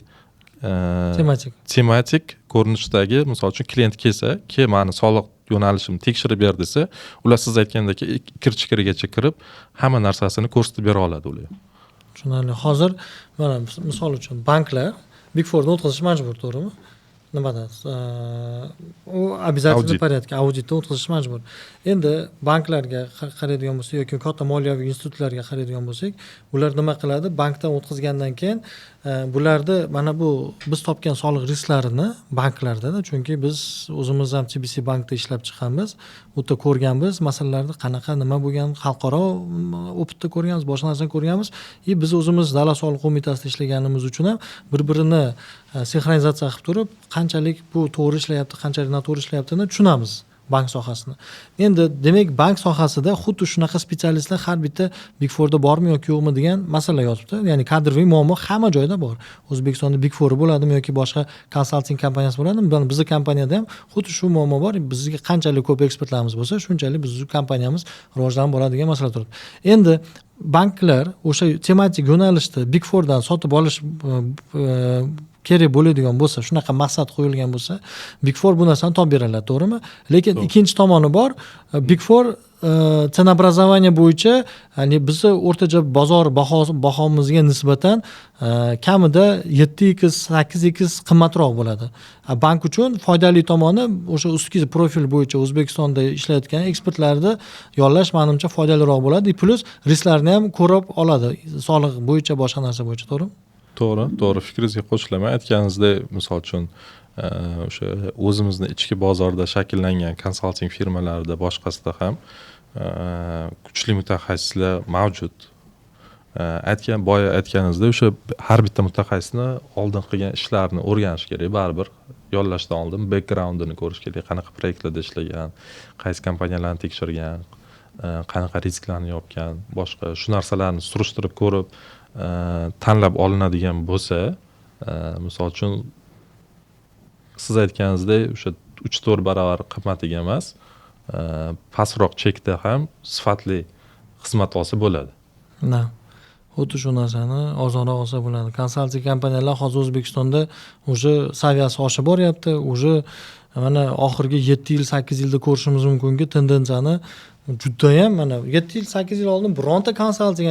tematik ko'rinishdagi, misol uchun klient kelsa, mani soliq yo'nalishimni tekshirib ber desa, ular siz aytgandek ikir-chikirigacha kirib, hamma narsasini ko'rsatib bera oladi ular. Tushunarli. Hozir mana misol uchun banklar Big Four'ni o'tkazish majbur, to'g'rimi? Nimada? U обязательный порядка auditni o'tkazish majbur. Endi banklarga qaraydigan bo'lsak yoki katta moliyaviy institutlarga qaraydigan bo'lsak, ular nima qiladi? Bankdan o'tkazgandan keyin bularda mana bu biz topgan soliq risklarini banklarda, chunki biz o'zimiz ham CBC bankda ishlab chiqqanmiz, u yerda ko'rganmiz masalalarni qanaqa nima bo'lgan, xalqaro opitda ko'rganmiz, boshqa narsani ko'rganmiz. Biz o'zimiz Davlat soliq qo'mitasida ishlaganimiz uchun ham bir-birini sinxronizatsiya qilib turib, qanchalik bu to'g'ri ishlayapti, qanchalik noto'g'ri ishlayaptini tushunamiz bank sohasini. Endi demak bank sohasida xuddi shunaqa specialistlar har bitta Big Four'da bormi yoki yo'qmi degan masala yotibdi. Ya'ni kadroviy muammo hamma joyda bor. O'zbekistonda Big Four bo'ladimi yoki boshqa konsalting kompaniyasi bo'ladimi? Bizning kompaniyada ham xuddi shu muammo bor. Bizga qanchalik ko'p ekspertlarimiz bo'lsa, shunchalik bizning kompaniyamiz rivojlanib boradi degan masala turibdi. Endi banklar o'sha tematik yo'nalishda Big Four'dan sotib olish kerak bo'ladigan bo'lsa, shunaqa maqsad qo'yilgan bo'lsa, Big Four bu narsani topib beradi, to'g'rimi? Lekin ikkinchi tomoni bor. Big Four ценообразование bo'yicha, ya'ni bizni o'rtacha bozor bahomizga nisbatan kamida 7x, 8x qimmatroq bo'ladi. Bank uchun foydali tomoni o'sha ustki profil bo'yicha O'zbekistonda ishlayotgan ekspertlarni yollash menimcha foydaliroq bo'ladi. Plus risklarni ham ko'rib oladi, soliq bo'yicha, boshqa narsa bo'yicha, to'g'rimi? To'g'ri, fikringizga qo'shilaman. Aytganingizdek, misol uchun o'sha o'zimizni ichki bozorda shakllangan konsalting firmalarida, boshqasida ham kuchli mutaxassislar mavjud. Boya aytganingizdek, o'sha har bitta mutaxassisni oldin qilgan ishlarini o'rganish kerak. Baribir yollashdan oldin backgroundini ko'rish kerak, qanaqa proyektlarda ishlagan, qaysi kompaniyalarni tekshirgan, qanaqa risklarni yopgan, boshqa shu narsalarni surishtirib ko'rib tanlab olinadigan bo'lsa, misol uchun siz aytganingizdek o'sha 3-4 baravar qimmatiga emas, pastroq chekda ham sifatli xizmat olsa bo'ladi. Xuddi shu narsani arzonroq olsa bo'ladi. Konsalting kompaniyalar hozir O'zbekistonda o'sha saviyasi oshib boryapti. O'sha mana oxirgi 7 yil, 8 yilda ko'rishimiz mumkinki, tendensiyani judayam mana 7 yil, 8 yil oldin bironta konsalting,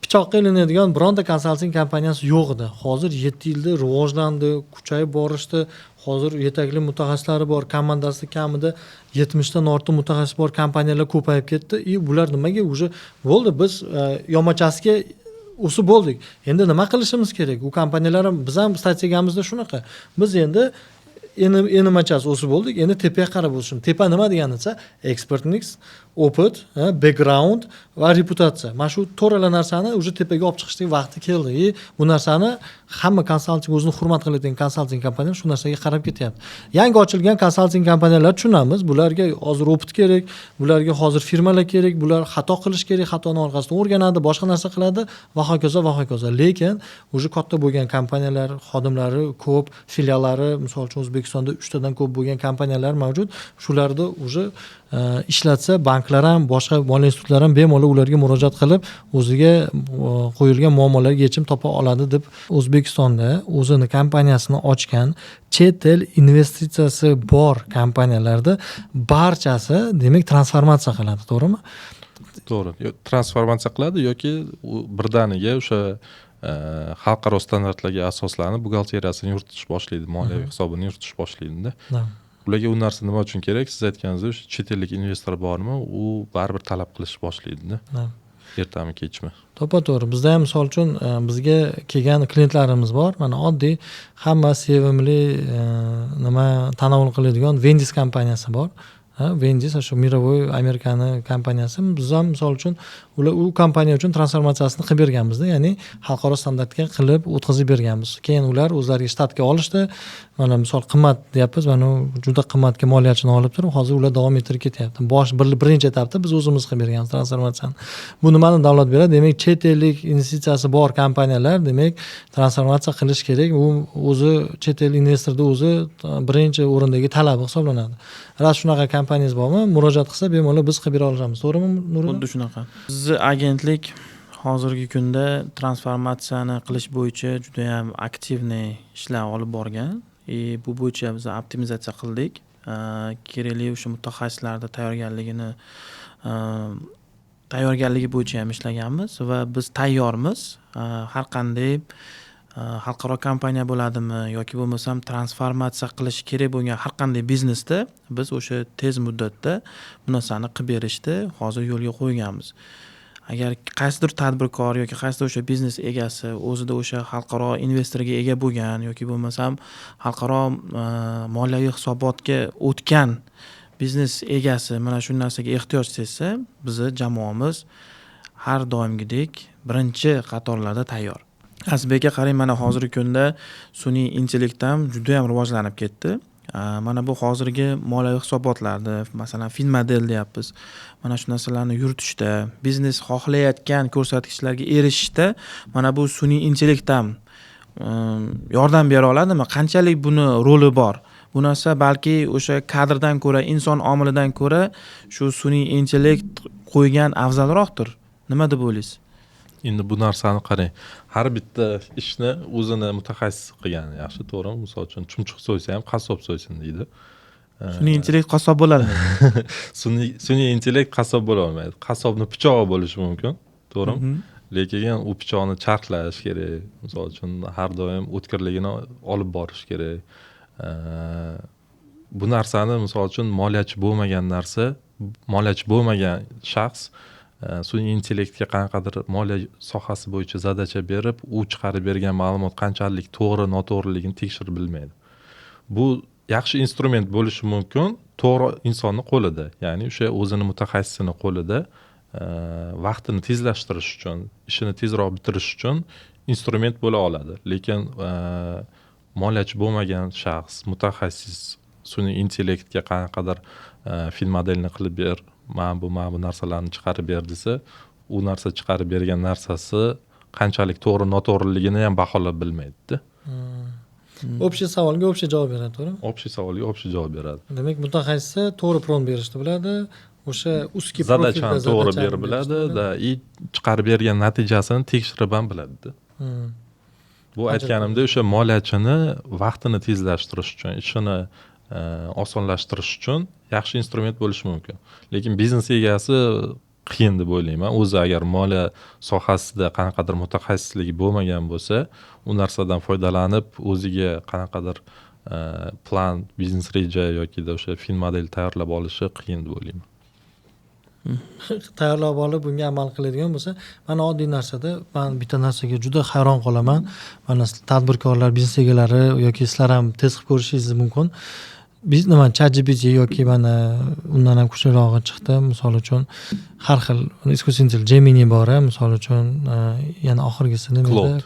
pichoqqa ilinadigan bironta konsalting kompaniyasi yo'q edi. Hozir 7 yilda rivojlandi, kuchayib borishdi. Hozir yetakli mutaxassislari bor, komandasida kamida 70 dan ortiq mutaxassis bor, kompaniyalar ko'payib ketdi. Bular nimaga уже bo'ldi? Biz yomachasiga o'sib bo'ldik. Endi nima qilishimiz kerak? U kompaniyalar ham, biz ham strategiyamizda shunaqa. Biz endi enimachasi o'sib bo'ldik. Endi tepaga qarab o'sishimiz. Tepa nima degani esa expertlik, opit, background va reputatsiya. Mana shu to'rala narsani o'sha tepaga olib chiqishning vaqti keldi. Bu narsani hamma konsalting, o'zini hurmat qiladigan konsalting kompaniyalar shu narsaga qarab ketyapti. Yangi ochilgan konsalting kompaniyalar tushunamiz, bularga hozir opit kerak, bularga hozir firmalar kerak, bular xato qilish kerak, xatoni orqasidan o'rganadi, boshqa narsa qiladi va hokazo va hokazo. Lekin o'sha katta bo'lgan kompaniyalar, xodimlari ko'p, filiallari, misol uchun O'zbekistonda 3 tadan ko'p bo'lgan kompaniyalar mavjud. Shularda o'sha ishlatsa, banklar ham, boshqa moliya institutlari ham bemalol ularga murojaat qilib, o'ziga qo'yilgan muammolarga yechim topa oladi deb O'zbekistonda o'zini kompaniyasini ochgan chet el investitsiyasi bor kompaniyalarda barchasi demak transformatsiya qiladi, to'g'rimi? To'g'ri. Transformatsiya qiladi yoki birdaniga o'sha xalqaro standartlarga asoslanib buxgalteriyasini yuritish boshlaydi, moliyaviy hisobini yuritish boshlaydi-da. Ularga u narsa nima uchun kerak? Siz aytganingizdek, o'sha chet ellik investor bormi, u baribir talab qilish boshlaydi-da. Ertami kechmi. To'g'ri. Bizda ham misol uchun bizga kelgan klientlarimiz bor. Mana oddiy hamma sevimli nima tanovul qiladigan Vendis kompaniyasi bor. Vendis shu mirovoy amerikani kompaniyasi. Biz ham misol uchun ular u kompaniya uchun transformatsiyasini qilib berganmizda, ya'ni xalqaro standartga qilib o'tkazib berganmiz. Keyin ular o'zlariga shtatga olishdi. Mana misol qimmat deyapmiz, mana juda qimmatga moliyachini olib turib, hozir ular davom ettirib ketyapti. Birinchi etapda biz o'zimiz qilib berganmiz transformatsiyani. Bu nimani davlat beradi? Demak, chet ellik investitsiyasi bor kompaniyalar, demak, transformatsiya qilish kerak. U o'zi chet el investorda o'zi birinchi o'rindagi talabi hisoblanadi. Ras shunaqa kompaniyangiz bormi? Murojaat qilsa, bemalol biz qilib bera olamiz. To'g'rimi, Nuriddin? Xuddi shunaqa. Bizni agentlik hozirgi kunda transformatsiyani qilish bo'yicha juda ham aktivniy ishlar olib borgan. Bu bo'yicha biz optimizatsiya qildik. Kerakli o'sha mutaxassislarni tayyorgarligi bo'yicha ham ishlaganmiz va biz tayyormiz. Har qanday xalqaro kompaniya bo'ladimi yoki bo'lmasam transformatsiya qilish kerak bo'lgan har qanday biznesda biz o'sha tez muddatda bu narsani qilib berishni hozir yo'lga qo'yganmiz. Agar qaysidir tadbirkor yoki qaysidir o'sha biznes egasi o'zida o'sha xalqaro investorga ega bo'lgan yoki bo'lmasam xalqaro moliyaviy hisobotga o'tgan biznes egasi mana shu narsaga ehtiyoj sezsa, bizni jamoamiz har doimgidek birinchi qatorlarda tayyor. Aslida qarang, mana hozirgi kunda sun'iy intellekt ham juda ham rivojlanib ketdi. Mana bu hozirgi moliyaviy hisobotlarda, masalan, fin model deyapmiz. Mana shu narsalarni yuritishda, biznes xohlayotgan ko'rsatkichlarga erishishda mana bu sun'iy intellekt ham yordam bera oladimi? Qanchalik buni roli bor? Bu narsa balki o'sha kadrdan ko'ra, inson omilidan ko'ra shu sun'iy intellekt qo'ygan afzalroqdir. Nima deb o'ylaysiz? Endi bu narsani qarang, har bitta ishni o'zini mutaxassis qilgani yaxshi, to'g'rimi? Misol uchun chumchuq so'ysa ham qassob so'ysin deydi. Sun'iy intellekt qassob bo'ladimi? Sun'iy intellekt qassob bo'la olmaydi. Qassobni pichog'i bo'lishi mumkin, to'g'rimi? Lekin u pichoqni charxlash kerak. Misol uchun har doim o'tkirligini olib borish kerak. Bu narsani misol uchun moliyachi bo'lmagan shaxs sun'iy intellektga qanaqadir moliya sohasi bo'yicha zadacha berib, u chiqarib bergan ma'lumot qanchalik to'g'ri, noto'g'riligini tekshirib bilmaydi. Bu yaxshi instrument bo'lishi mumkin, to'g'ri insonning qo'lida, ya'ni o'sha o'zini mutaxassisini qo'lida vaqtini tezlashtirish uchun, ishini tezroq bitirish uchun instrument bo'la oladi. Lekin moliyachi bo'lmagan shaxs, mutaxassis sun'iy intellektga qanaqadir fin modelni qilib ber, mana bu narsalarni chiqarib ber desa, u narsa chiqarib bergan narsasi qanchalik to'g'ri, noto'g'riligini ham baholab bilmaydi-da. Общий savolga общий javob beradi, to'g'rimi? Общий savolga общий javob beradi. Demak, mutaxassis to'g'ri prompt berishni biladi, o'sha ustki zadachani to'g'ri berib biladi, chiqarib bergan natijasini tekshirib ham biladi-da. Bu aytganimda o'sha moliyachini vaqtini tezlashtirish uchun, ishini osonlashtirish uchun yaxshi instrument bo'lishi mumkin. Lekin biznes egasi qiyin deb o'ylayman. O'zi agar moliya sohasida qanaqadir mutaxassisligi bo'lmagan bo'lsa, u narsadan foydalanib o'ziga qanaqadir plan, biznes reja yoki o'sha fin model tayyorlab olishi qiyin deb o'ylayman. Tayyorlab olib bunga amal qiladigan bo'lsa, mana oddiy narsada men bitta narsaga juda hayron qolaman. Mana tadbirkorlar, biznes egalari yoki sizlar ham test qilib ko'rishingiz mumkin. Biz nima ChatGPT yoki mana undan ham kuchlirog'i chiqdi. Misol uchun har xil искусственный Gemini bor, misol uchun yana oxirgisi nima edi?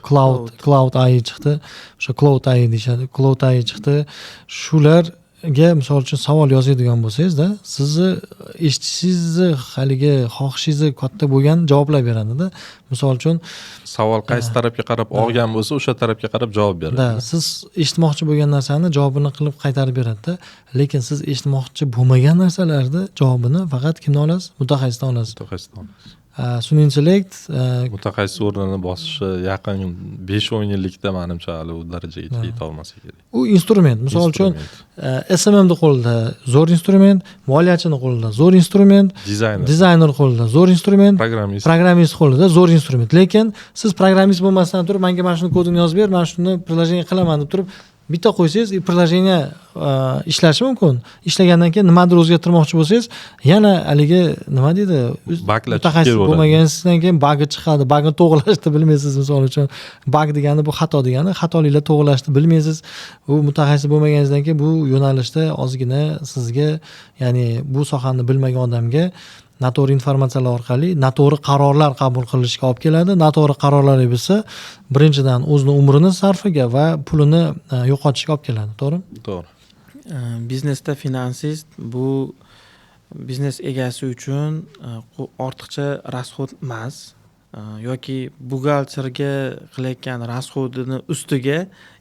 Cloud AI chiqdi. O'sha Cloud AI deyshadi. Cloud AI chiqdi. Shularga misol uchun savol yozadigan bo'lsangiz-da, sizni eshitishingizni, haligi xohishingizni katta bo'lgan javoblar beradi-da. Misol uchun savol qaysi tarafga qarab olgan bo'lsa, o'sha tarafga qarab javob beradi. Siz eshitmoqchi bo'lgan narsani javobini qilib qaytarib beradi-da. Lekin siz eshitmoqchi bo'lmagan narsalarni javobini faqat kimdan olasiz? Mutaxassisdan olasiz. Sun'iy intellekt mutaxassis o'rnini bosishi yaqin 5-10 yillikda menimcha hali u darajaga yeta olmasa kerak. U instrument. Misol uchun SMMning qo'lida zo'r instrument, moliyachini qo'lida zo'r instrument, dizayner qo'lida zo'r instrument, programmist qo'lida zo'r instrument. Lekin siz programmist bo'lmasdan turib, menga mana shuni kodini yozib ber, men shuni prilojeniyga qilaman deb turib, bitta qo'ysangiz приложение ishlashi mumkin. Ishlagandan keyin nimadir o'zgartirmoqchi bo'lsangiz, yana haligi nima deydi, Baglar chiqib mutaxassis kelaveradi. bo'lmaganingizdan keyin bagi chiqadi. Bagni to'g'rilashni bilmaysiz, misol uchun. Bag degani bu xato degani, xatoliklar to'g'rilashni bilmaysiz. U mutaxassis bo'lmaganingizdan keyin bu yo'nalishda ozgina sizga, ya'ni bu sohani bilmagan odamga noto'g'ri informatsiyalar orqali noto'g'ri qarorlar qabul qilishga olib keladi. Noto'g'ri qarorlar esa birinchidan o'zini umrini sarfiga va pulini yo'qotishga olib keladi, to'g'rimi? To'g'ri. Biznesda finansist bu biznes egasi uchun ortiqcha rasxod emas, yoki buxgalterga qilayotgan rasxodini ustiga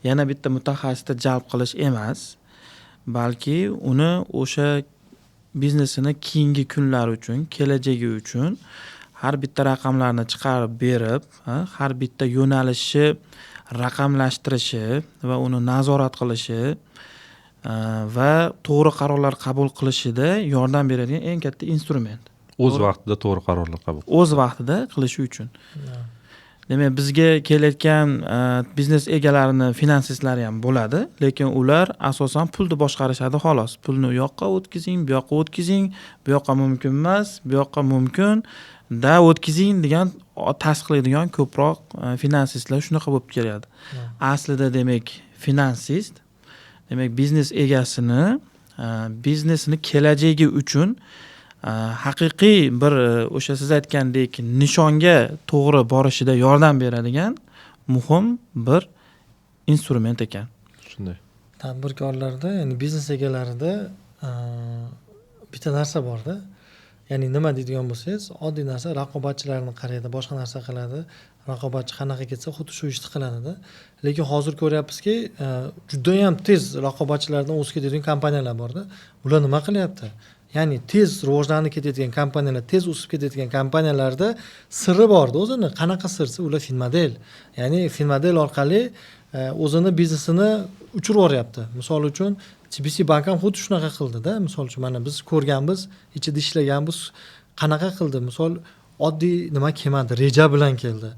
yana bitta mutaxassisni jalb qilish emas, balki uni o'sha biznesini keyingi kunlar uchun, kelajagi uchun har bitta raqamlarni chiqarib berib, har bitta yo'nalishni raqamlashtirishi va uni nazorat qilishi va to'g'ri qarorlar qabul qilishida yordam beradigan eng katta instrument. O'z vaqtida to'g'ri qarorlar qabul. O'z vaqtida qilishi uchun. Demak, bizga kelayotgan biznes egalarini finansistlari ham bo'ladi, lekin ular asosan pulni boshqarishadi xolos. Pulni u yoqqa o'tkazing, bu yoqqa o'tkazing, bu yoqqa mumkin emas, bu yoqqa mumkin, da o'tkazing degan tasdiqlaydigan ko'proq finansistlar shunaqa bo'lib keladi. Aslida demak, finansist demak biznes egasini biznesini kelajagi uchun haqiqiy bir o'sha siz aytgandek nishonga to'g'ri borishida yordam beradigan muhim bir instrument ekan. Shunday. Tadbirkorlarda, ya'ni biznes egalarida bitta narsa borda. Ya'ni nima deydigan bo'lsangiz, oddiy narsa, raqobatchilarni qaraydi, boshqa narsa qiladi. Raqobatchi qanaqa ketsa, xuddi shu ishni qiladi-da. Lekin hozir ko'ryapmizki, juda ham tez raqobatchilardan o'sib ketadigan kompaniyalar borda. Ular nima qilyapti? Ya'ni tez rivojlanib ketayotgan kompaniyalar, tez o'sib ketayotgan kompaniyalarda siri borda o'zini. Qanaqa sirsi? Ular finmodel. Ya'ni finmodel orqali o'zini biznesini uchirib yuboryapti. Misol uchun TBC bank ham xuddi shunaqa qildi-da. Misol uchun mana biz ko'rganmiz, ichida ishlaganmiz, qanaqa qildi? Misol oddiy nima kelmadi, reja bilan keldi.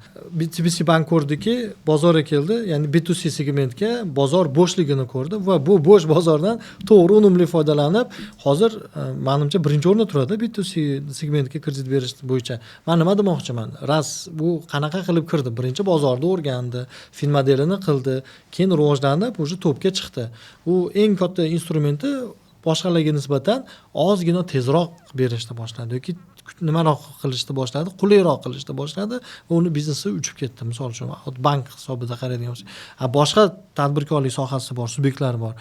TBC bank ko'rdiki, bozorga keldi, ya'ni B2C segmentga bozor bo'shligini ko'rdi va bu bo'sh bozordan to'g'ri unumli foydalanib, hozir menimcha birinchi o'rinda turadi B2C segmentga kredit berish bo'yicha. Men nima demoqchiman? Ras bu qanaqa qilib kirdi? Birinchi bozorda o'rgandi, fin modelini qildi, keyin rivojlanib, o'sha topga chiqdi. U eng katta instrumenti boshqalarga nisbatan ozgina tezroq berishni boshladi yoki nimaroq qilishni boshladi, qulayroq qilishni boshladi va uni biznesi uchib ketdi. Misol uchun bank hisobida qaraydigan bo'lsak, boshqa tadbirkorlik sohasi bor, subyektlari bor.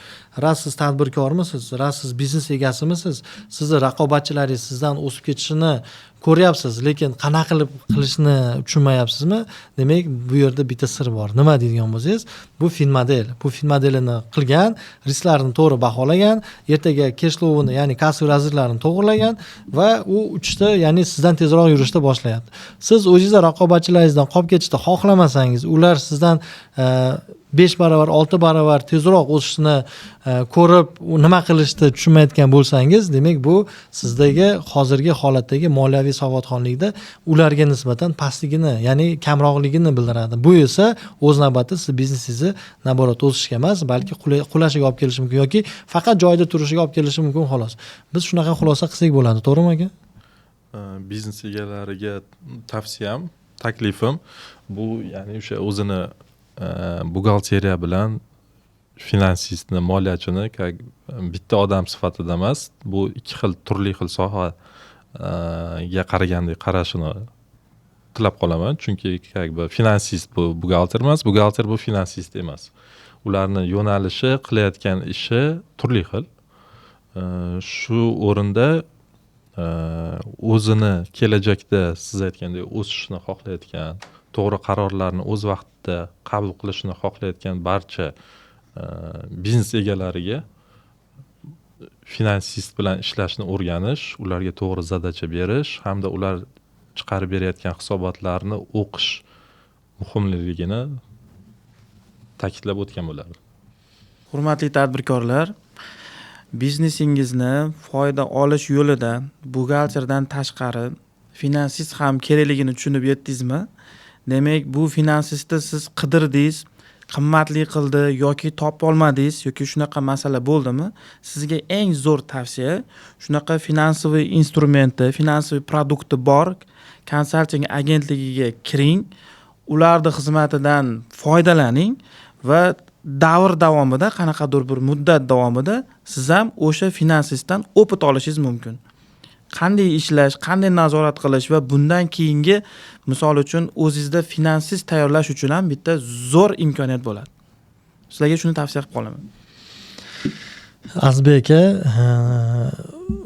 Ras siz tadbirkormisiz, ras siz biznes egasimisiz, sizni raqobatchilaringiz sizdan o'sib ketishini ko'ryapsiz, lekin qanaqa qilib qilishni tushunmayapsizmi? Demak, bu yerda bitta sir bor. Nima deydigan bo'lsangiz, bu finmodel. Bu finmodelini qilgan, risklarini to'g'ri baholagan, ertaga cashflow'ini, ya'ni kassaviy razrlarini to'g'rilagan va u uchishda, ya'ni sizdan tezroq yurishni boshlayapti. Siz o'zingizga raqobatchilaringizdan qolib ketishni xohlamasangiz, ular sizdan 5 barobar, 6 barobar tezroq o'sishni ko'rib, nima qilishni tushunmayotgan bo'lsangiz, demak bu sizdagi hozirgi holatdagi moliyaviy savodxonlikda ularga nisbatan pastligini, ya'ni kamroqligini bildiradi. Bu esa o'z navbatida siz biznesingizni naborat o'sishga emas, balki qulashiga olib kelishi mumkin yoki faqat joyida turishiga olib kelishi mumkin xolos. Biz shunaqa xulosa qilsak bo'ladi, to'g'rimi aka? Biznes egalariga tavsiyam, taklifim bu, ya'ni o'sha o'zini buxgalteriya bilan finansistni, moliyachini bitta odam sifatida emas, bu ikki xil, turli xil sohaga qaragandek qarashini tilab qolaman. Chunki finansist bu buxgalter emas, buxgalter bu finansist emas. Ularni yo'nalishi, qilayotgan ishi turli xil. Shu o'rinda o'zini kelajakda siz aytgandek o'sishni xohlayotgan, to'g'ri qarorlarni o'z vaqtida qabul qilishni xohlayotgan barcha biznes egalariga finansist bilan ishlashni o'rganish, ularga to'g'ri zadacha berish hamda ular chiqarib berayotgan hisobotlarni o'qish muhimligini ta'kidlab o'tgan bo'lardim. Hurmatli tadbirkorlar, biznesingizni foyda olish yo'lida buxgalterdan tashqari finansist ham kerakligini tushunib yetdingizmi? Demak, bu finansistni siz qidirdingiz, qimmatli qildi yoki topolmadingiz yoki shunaqa masala bo'ldimi, sizga eng zo'r tavsiya shunaqa finansiviy instrumenti, finansiviy produkti bor konsalting agentligiga kiring, ularning xizmatidan foydalaning va davr davomida, qanaqadir bir muddat davomida siz ham o'sha finansistdan opit olishingiz mumkin. Qanday ishlash, qanday nazorat qilish va bundan keyingi misol uchun o'zingizda finansist tayyorlash uchun ham bitta zo'r imkoniyat bo'ladi. Sizlarga shuni tavsiya qilib qolaman. Azbek aka,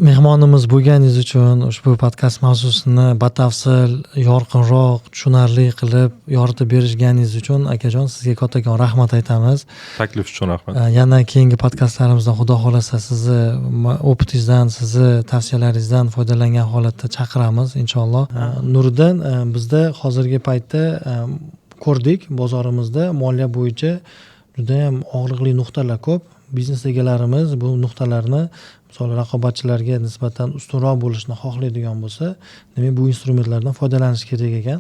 mehmonimiz bo'lganingiz uchun ushbu podkast mavzusini batafsil, yorqinroq, tushunarli qilib yoritib berishganingiz uchun akajon sizga kattakon rahmat aytamiz. Taklif uchun rahmat. Yana keyingi podkastlarimizda xudo xolasa sizni opitingizdan, sizni tavsiyalaringizdan foydalangan holatda chaqiramiz inshaalloh. Nuriddin, bizda hozirgi paytda ko'rdik, bozorimizda moliya bo'yicha juda ham og'riqli nuqtalar ko'p. Biznes egalarimiz bu nuqtalarni misol raqobatchilarga nisbatan ustunroq bo'lishni xohlaydigan bo'lsa, demak bu instrumentlardan foydalanish kerak ekan.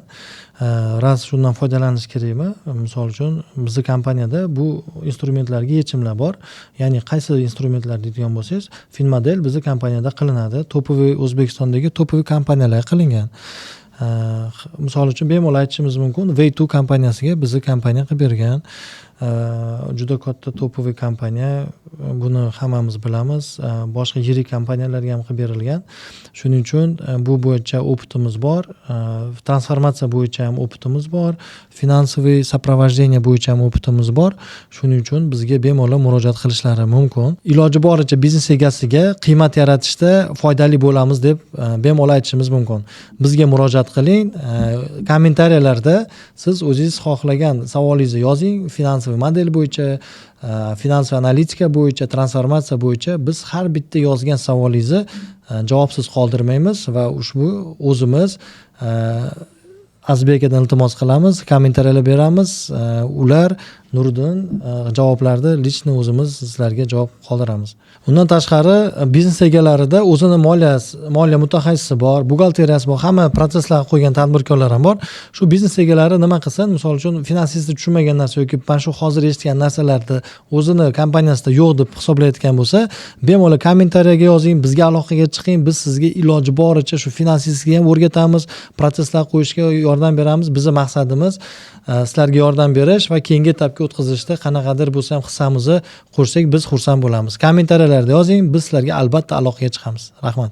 Ras shundan foydalanish kerakmi? Misol uchun bizning kompaniyada bu instrumentlarga yechimlar bor. Ya'ni qaysi instrumentlar deydigan bo'lsangiz, Finmodel bizning kompaniyada qilinadi. Topoviy O'zbekistondagi topoviy kompaniyalar qilingan. Misol uchun bemalol aytishimiz mumkin, Way2 kompaniyasiga bizning kompaniya qilib bergan. Juda katta topoviy kompaniya, buni hammamiz bilamiz. Boshqa yirik kompaniyalarga ham qilib berilgan. Shuning uchun bu bo'yicha opitimiz bor, transformatsiya bo'yicha ham opitimiz bor, finansiviy soprovождение bo'yicha ham opitimiz bor. Shuning uchun bizga bemalol murojaat qilishlari mumkin. Iloji boricha biznes egasiga qiymat yaratishda foydali bo'lamiz deb bemalol aytishimiz mumkin. Bizga murojaat qiling, kommentariyalarda siz o'zingiz xohlagan savolingizni yozing, finansiviy model bo'yicha, finansiy analitika bo'yicha, transformatsiya bo'yicha biz har bitta yozgan savolingizni javobsiz qoldirmaymiz va ushbu o'zimiz Azbek akadan iltimos qilamiz, kommentariyalar beramiz. Ular Nuriddin javoblarni lichni o'zimiz sizlarga javob qoldiramiz. Undan tashqari biznes egalarida o'zini moliya mutaxassisi bor, buxgalteriyasi bor, hamma protsesslarni qo'ygan tadbirkorlar ham bor. Shu biznes egalari nima qilsin, misol uchun finansistni tushunmagan narsa yoki mana shu hozir eshitgan narsalarni o'zini kompaniyasida yo'q deb hisoblayotgan bo'lsa, bemalol kommentariyaga yozing, bizga aloqaga chiqing, biz sizga iloji boricha shu finansistga ham o'rgatamiz, protsesslar qo'yishga yordam beramiz. Bizning maqsadimiz sizlarga yordam berish va keyingi etapga o'tkazishda qanaqadir bo'lsa ham hissamizni qo'shsak biz xursand bo'lamiz. Kommentariyalarda yozing, biz sizlarga albatta aloqaga chiqamiz. Rahmat.